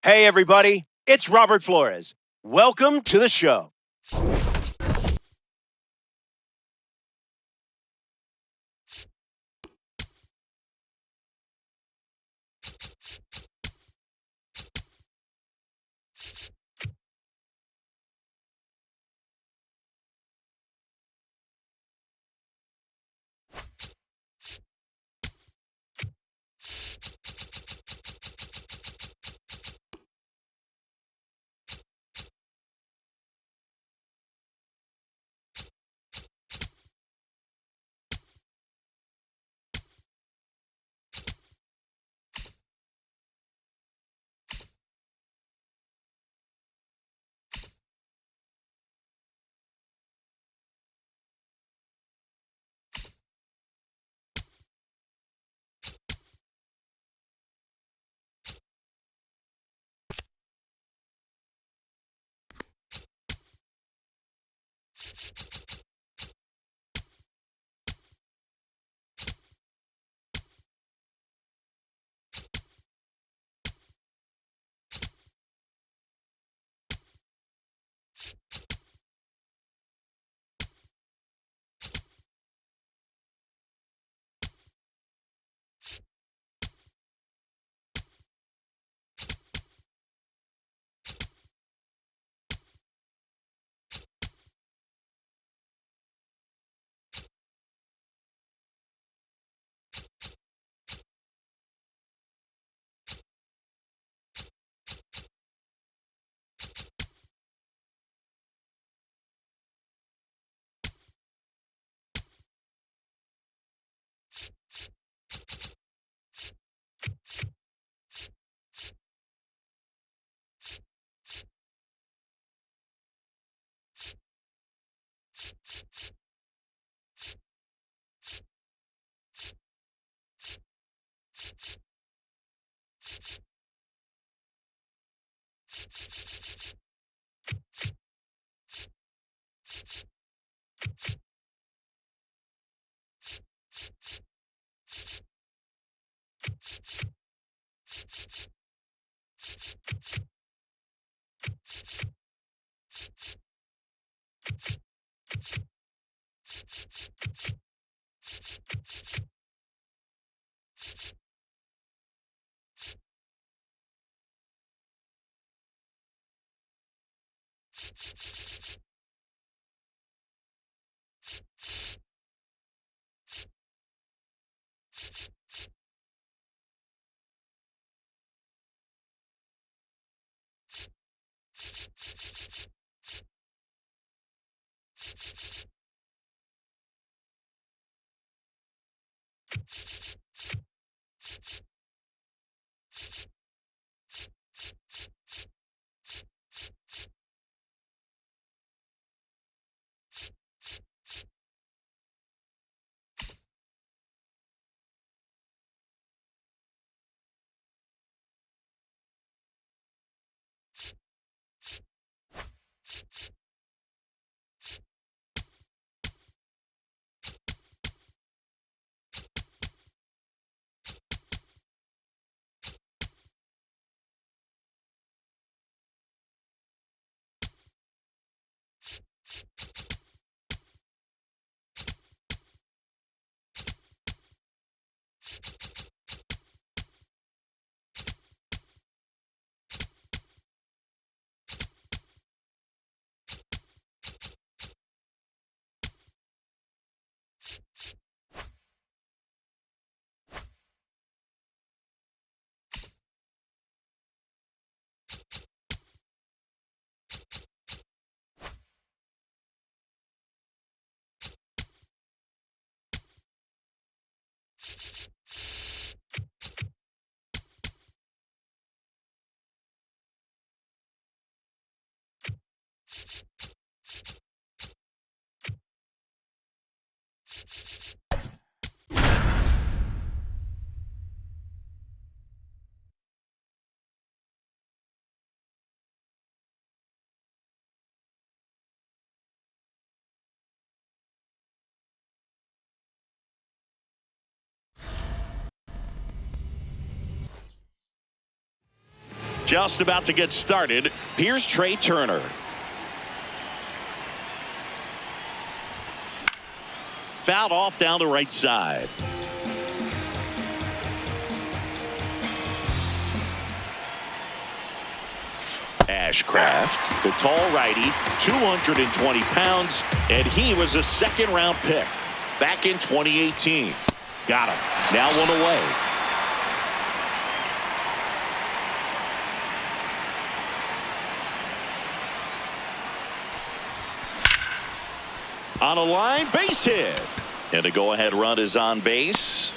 Hey, everybody, it's Robert Flores. Welcome to the show.
Just about to get started. Here's Trey Turner. Fouled off down the right side. Ashcraft, the tall righty, 220 pounds, and he was a second-round pick back in 2018. Got him. Now one away. On a line, base hit. And a go-ahead run is on base.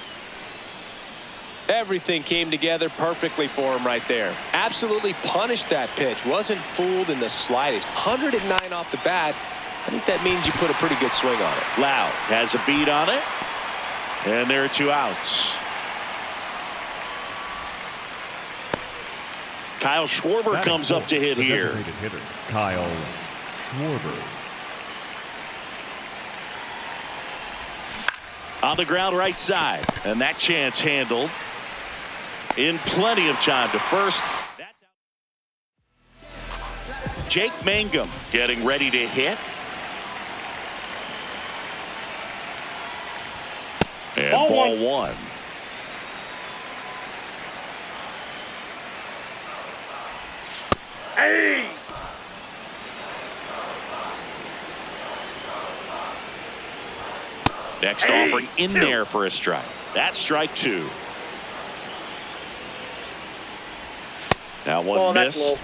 Everything came together perfectly for him right there. Absolutely punished that pitch. Wasn't fooled in the slightest. 109 off the bat. I think that means you put a pretty good swing on it.
Loud has a beat on it. And there are 2 outs. Kyle Schwarber
That
comes up to hit
the
here.
designated hitter, Kyle Schwarber.
On the ground right side. And that chance handled in plenty of time to first. Jake Mangum getting ready to hit. And ball one.
Hey!
Next offering in there for a strike. That's strike 2. Now one missed.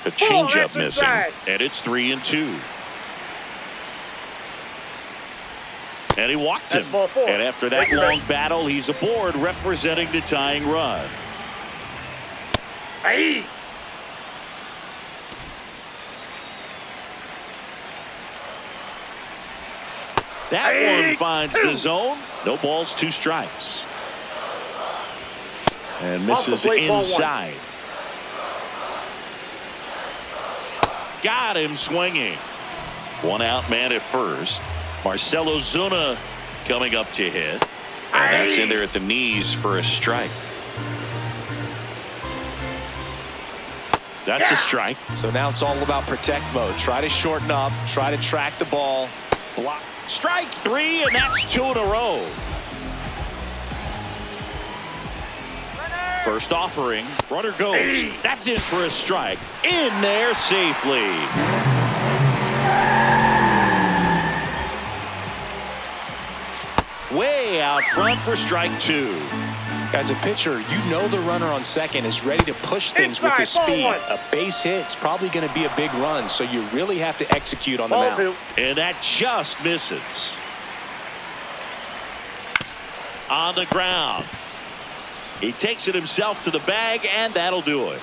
A changeup missing, and it's 3-2. And he walked him. And after that long battle, he's aboard representing the tying run.
Hey!
That one finds the zone. No balls, 2 strikes. And misses inside. Got him swinging. 1 out, man at first. Marcell Ozuna coming up to hit. And that's in there at the knees for a strike. That's a strike.
So now it's all about protect mode. Try to shorten up. Try to track the ball.
Block. Strike 3, and that's 2 in a row. First offering. Runner goes. That's in for a strike. In there safely. Way out front for strike 2.
As a pitcher, you know the runner on second is ready to push things with his speed. A base hit's probably going to be a big run, so you really have to execute on the mound.
And that just misses. On the ground. He takes it himself to the bag, and that'll do it.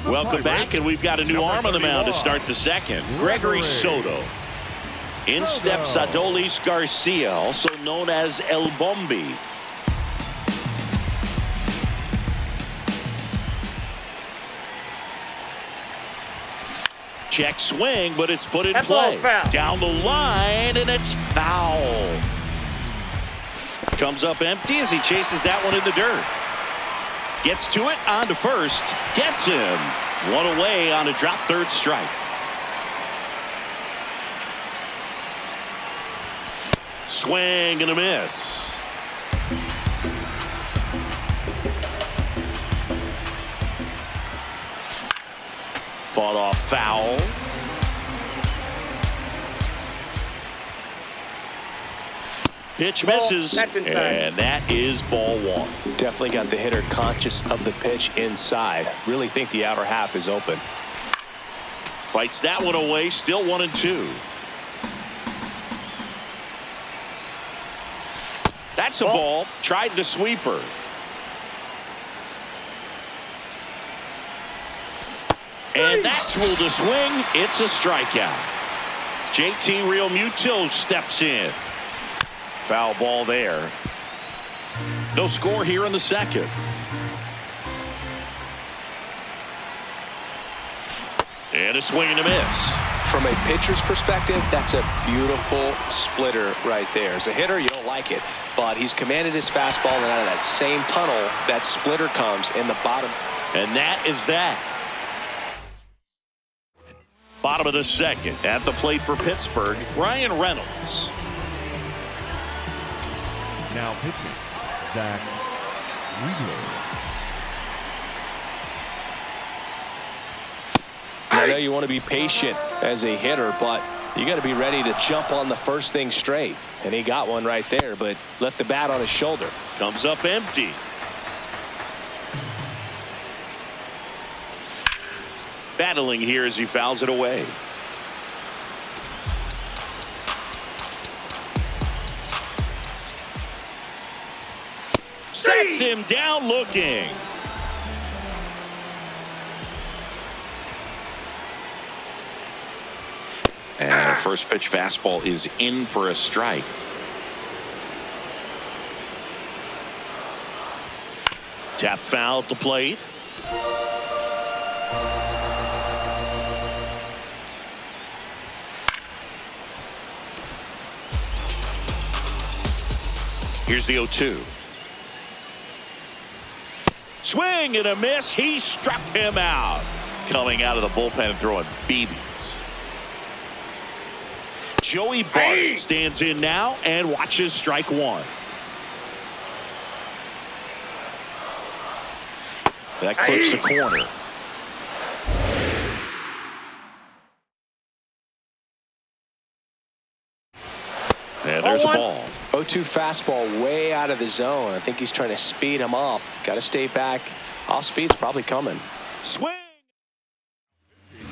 Welcome back, and we've got a new arm on the mound to start the second. Gregory Soto. In steps Adolis Garcia, also known as El Bombi. Check swing, but it's put in play. Down the line, and it's foul. Comes up empty as he chases that one in the dirt. Gets to it, on to first. Gets him. One away on a drop third strike. Swing and a miss. Fought off foul. Pitch misses, and that is ball 1.
Definitely got the hitter conscious of the pitch inside. Really think the outer half is open.
Fights that one away, still 1-2. That's a ball. Tried the sweeper. And that's ruled a swing. It's a strikeout. JT Realmuto steps in. Foul ball there. No score here in the second. And a swing and a miss.
From a pitcher's perspective, that's a beautiful splitter right there. As a hitter, you don't like it, but he's commanded his fastball, and out of that same tunnel, that splitter comes in the bottom.
And that is that. Bottom of the second. At the plate for Pittsburgh, Ryan Reynolds.
Now pitching, Zach Wheeler.
I know you want to be patient as a hitter, but you got to be ready to jump on the first thing straight. And he got one right there, but left the bat on his shoulder.
Comes up empty. Battling here as he fouls it away. Sets him down looking. And a first pitch fastball is in for a strike. Tap foul at the plate. Here's the 0-2. Swing and a miss. He struck him out. Coming out of the bullpen and throwing BBs. Joey Bart stands in now and watches strike 1. That clips the corner. And there's a ball.
0-2 fastball way out of the zone. I think he's trying to speed him up. Got to stay back. Off speed's probably coming.
Swing.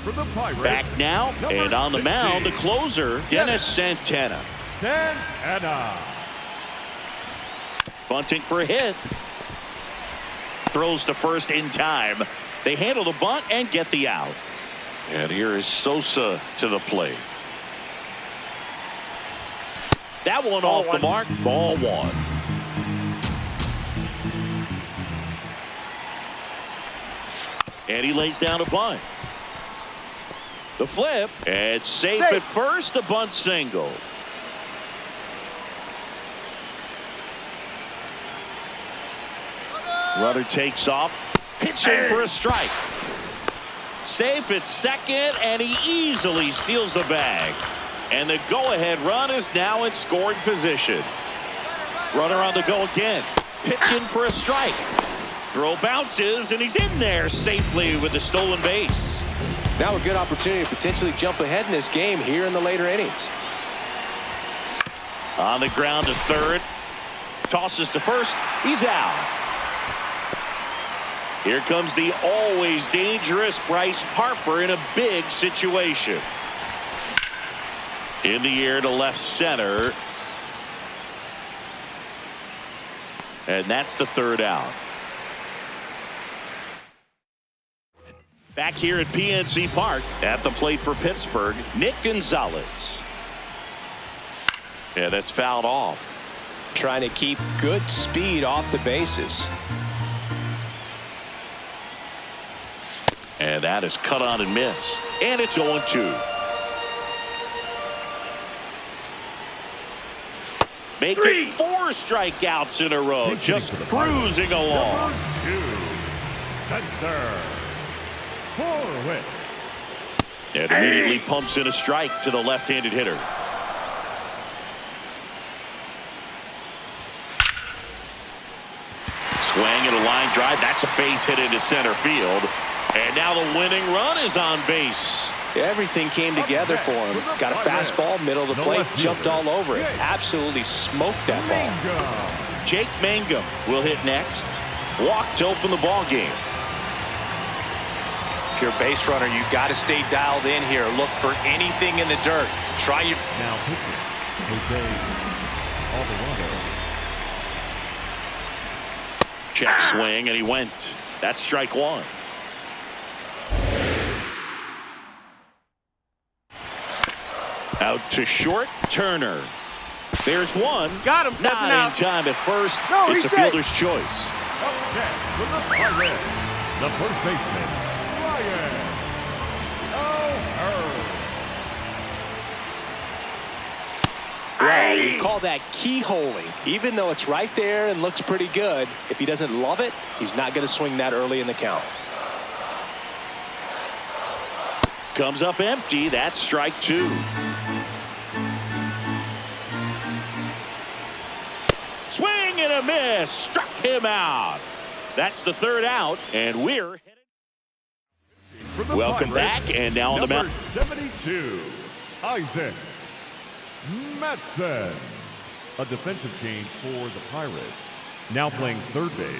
For the Pirates,
Back now, and on the
16,
mound, the closer, Dennis Santana.
Santana.
Bunting for a hit. Throws to first in time. They handle the bunt and get the out. And here is Sosa to the plate. That one off the mark. Ball 1. And he lays down a bunt. The flip, and safe at first, the bunt single. Runner takes off, pitching for a strike. Safe at second, and he easily steals the bag. And the go-ahead run is now in scoring position. Runner on the go again. Pitching for a strike. Throw bounces, and he's in there safely with the stolen base.
Now a good opportunity to potentially jump ahead in this game here in the later innings.
On the ground to third. Tosses to first. He's out. Here comes the always dangerous Bryce Harper in a big situation. In the air to left center. And that's the third out. Back here at PNC Park at the plate for Pittsburgh, Nick Gonzalez. Yeah, that's fouled off.
Trying to keep good speed off the bases.
And that is cut on and missed. And it's 0-2. Making 4 strikeouts in a row. Just cruising along. And immediately pumps in a strike to the left-handed hitter. Swing and a line drive. That's a base hit into center field. And now the winning run is on base.
Everything came together for him. Got a fastball, middle of the plate, jumped all over it. Absolutely smoked that ball.
Jake Mangum will hit next. Walk to open the ball game.
If you're a base runner, you got to stay dialed in here. Look for anything in the dirt. Try your.
Now pitching, Jose Alvarado.
Check swing, and he went. That's strike one. Out to short, Turner. There's one.
Got him. That's an
Not
out.
in time at first.
No,
it's a
he's safe.
fielder's choice.
Up next from the Pirates, the first baseman, Ryan O'Hearn.
Well, we call that keyholing. Even though it's right there and looks pretty good, if he doesn't love it, he's not going to swing that early in the count.
Comes up empty. That's strike two. Swing and a miss. Struck him out. That's the third out, and we're headed. Welcome back, and now on the mound.
72, Isaac Matson. A defensive change for the Pirates. Now playing third base,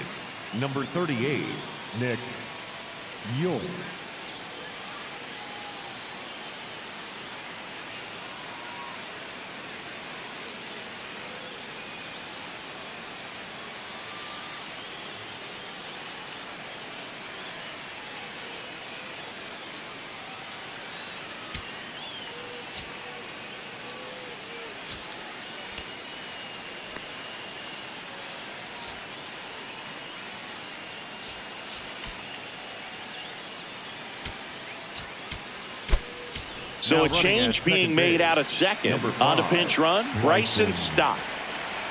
number 38, Nick York.
So a change being made out at second. On to pinch run, Bryson Stott.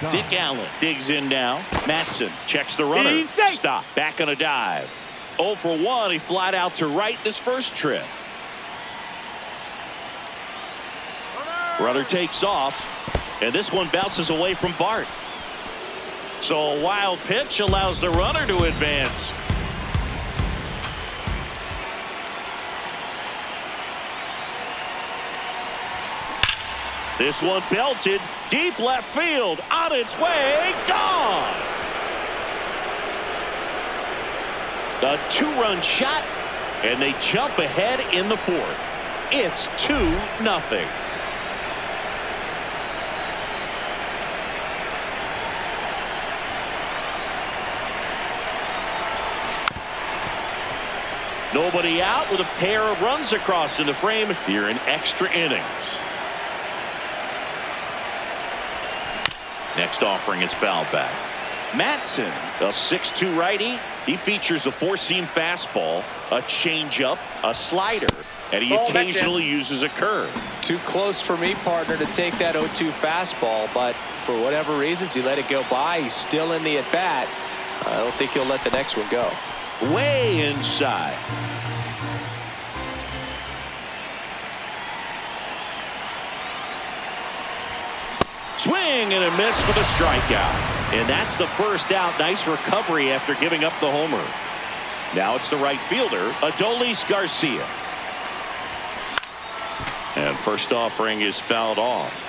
Dick Allen digs in now. Matson checks the runner. Stott back on a dive. 0 for 1. He flied out to right in his first trip. Runner takes off, and this one bounces away from Bart. So a wild pitch allows the runner to advance. This one belted deep left field, on its way, gone. A 2-run shot, and they jump ahead in the fourth. It's 2-0. Nobody out with a pair of runs across in the frame here in extra innings. Next offering is fouled back. Matson, a 6'2 righty. He features a 4-seam fastball, a changeup, a slider, and he occasionally uses a curve.
Too close for me, partner, to take that 0-2 fastball, but for whatever reasons, he let it go by. He's still in the at-bat. I don't think he'll let the next one go.
Way inside. swing and a miss for the strikeout. And that's the first out. Nice recovery after giving up the homer. Now it's the right fielder, Adolis Garcia. And first offering is fouled off.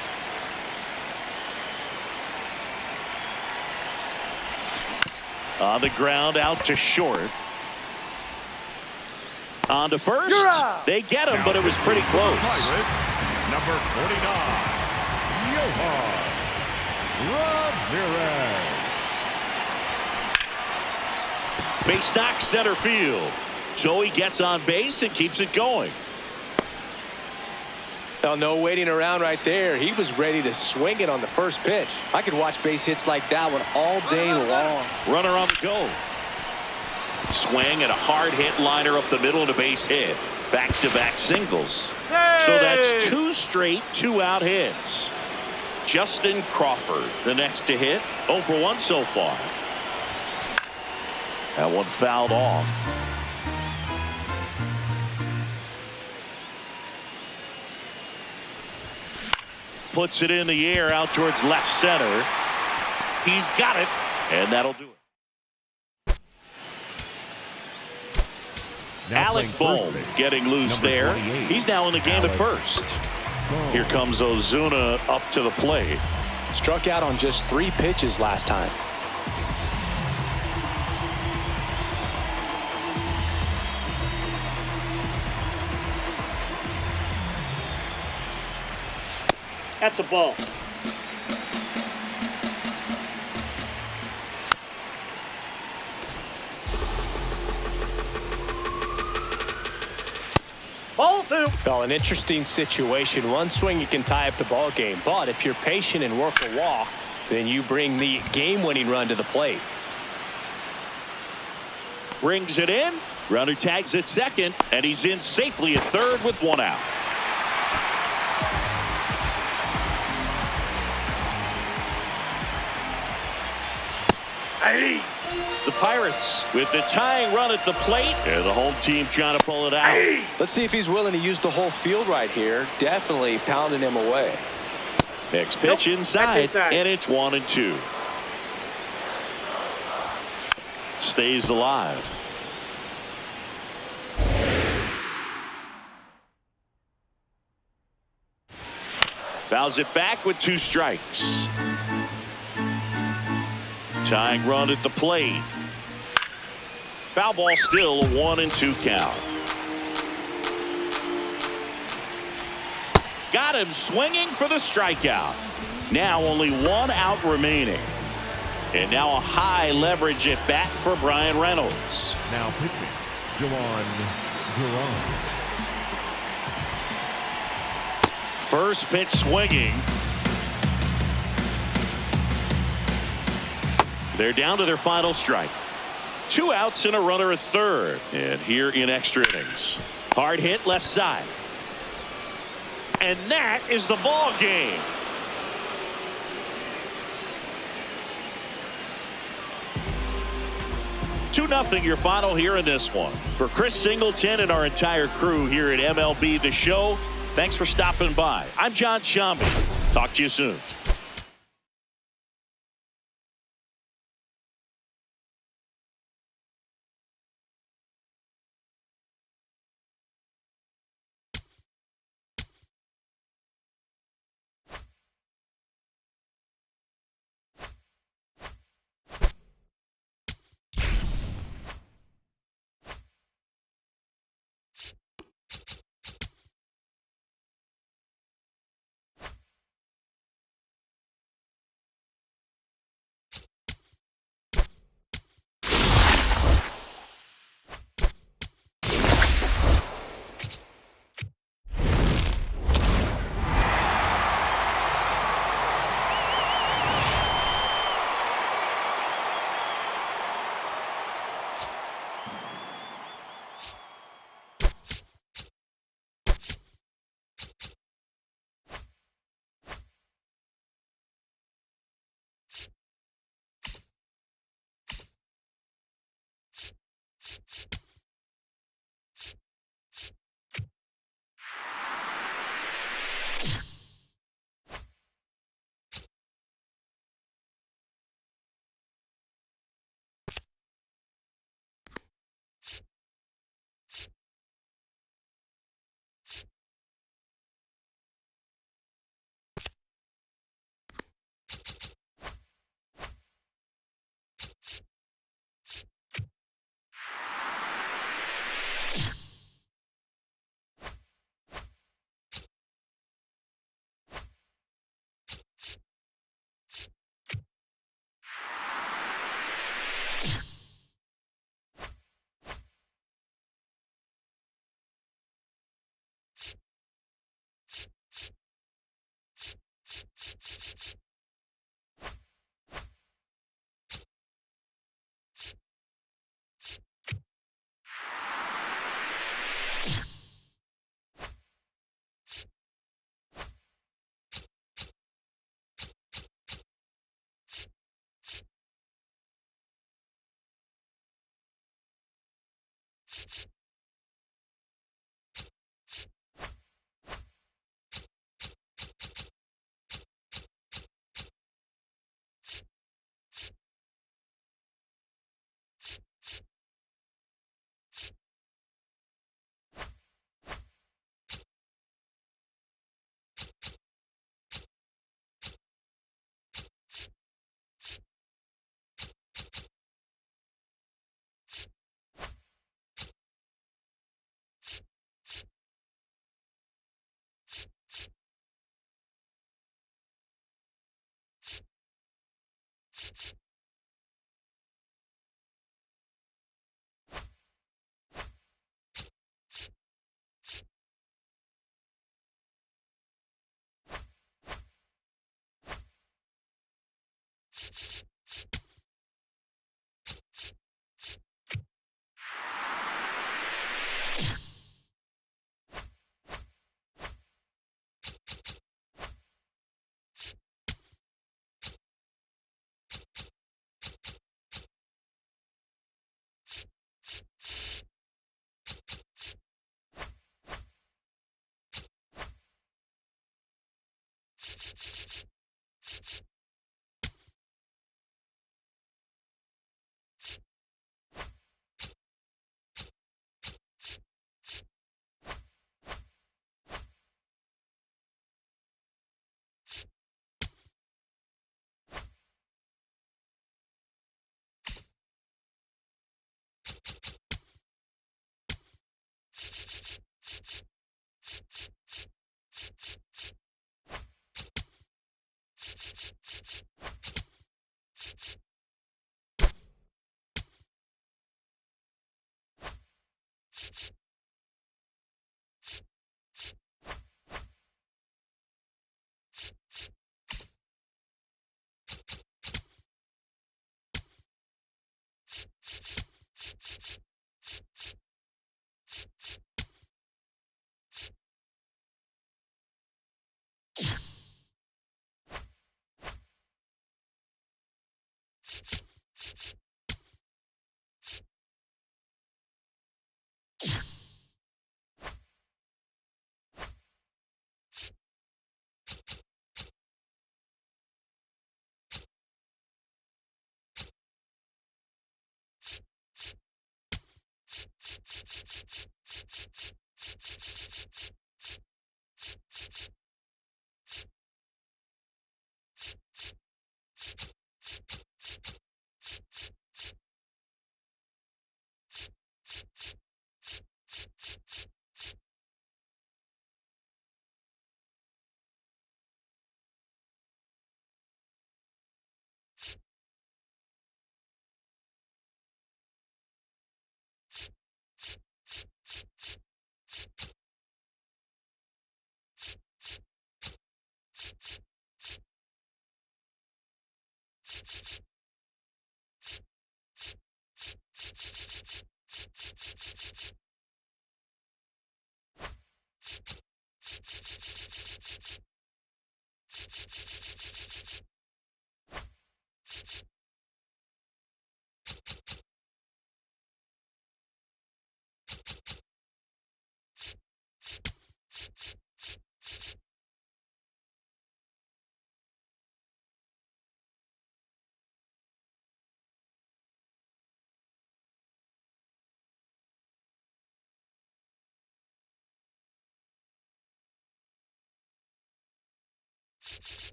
On the ground, out to short. On to first. They get him, but it was pretty close.
Number 49, Johan Ramirez.
Base knock center field. So he gets on base and keeps it going.
Oh, no waiting around right there. He was ready to swing it on the first pitch. I could watch base hits like that one all day long.
Runner on the go. Swing and a hard hit liner up the middle and a base hit. Back-to-back singles.
Hey!
So that's 2 straight 2-out hits. Justin Crawford, the next to hit. 0 for 1 so far. That one fouled off. Puts it in the air out towards left center. He's got it, and that'll do it.
Now
Alec
playing
Bohm
first base,
getting loose
number
there.
28,
He's now in the game at
Alec
first.
Bohm.
Here comes Ozuna up to the plate.
Struck out on just 3 pitches last time.
That's a ball. Ball 2.
Well, an interesting situation. One swing you can tie up the ball game, but if you're patient and work a walk, then you bring the game-winning run to the plate.
Brings it in. Runner tags at second, and he's in safely at third with 1 out.
Hey.
The Pirates with the tying run at the plate, and the home team trying to pull it out.
Let's see if he's willing to use the whole field right here. Definitely pounding him away.
Next pitch inside, and it's 1-2. Stays alive. Fouls it back with 2 strikes. Tying run at the plate. Foul ball still, a 1-2 count. Got him swinging for the strikeout. Now only 1 out remaining. And now a high leverage at bat for Brian Reynolds.
Now pitching, Johan Duran.
First pitch swinging. They're down to their final strike. 2 outs and a runner at third. And here in extra innings. Hard hit left side. And that is the ball game. (2-0) your final here in this one. For Chris Singleton and our entire crew here at MLB The Show, thanks for stopping by. I'm John Shambi. Talk to you soon.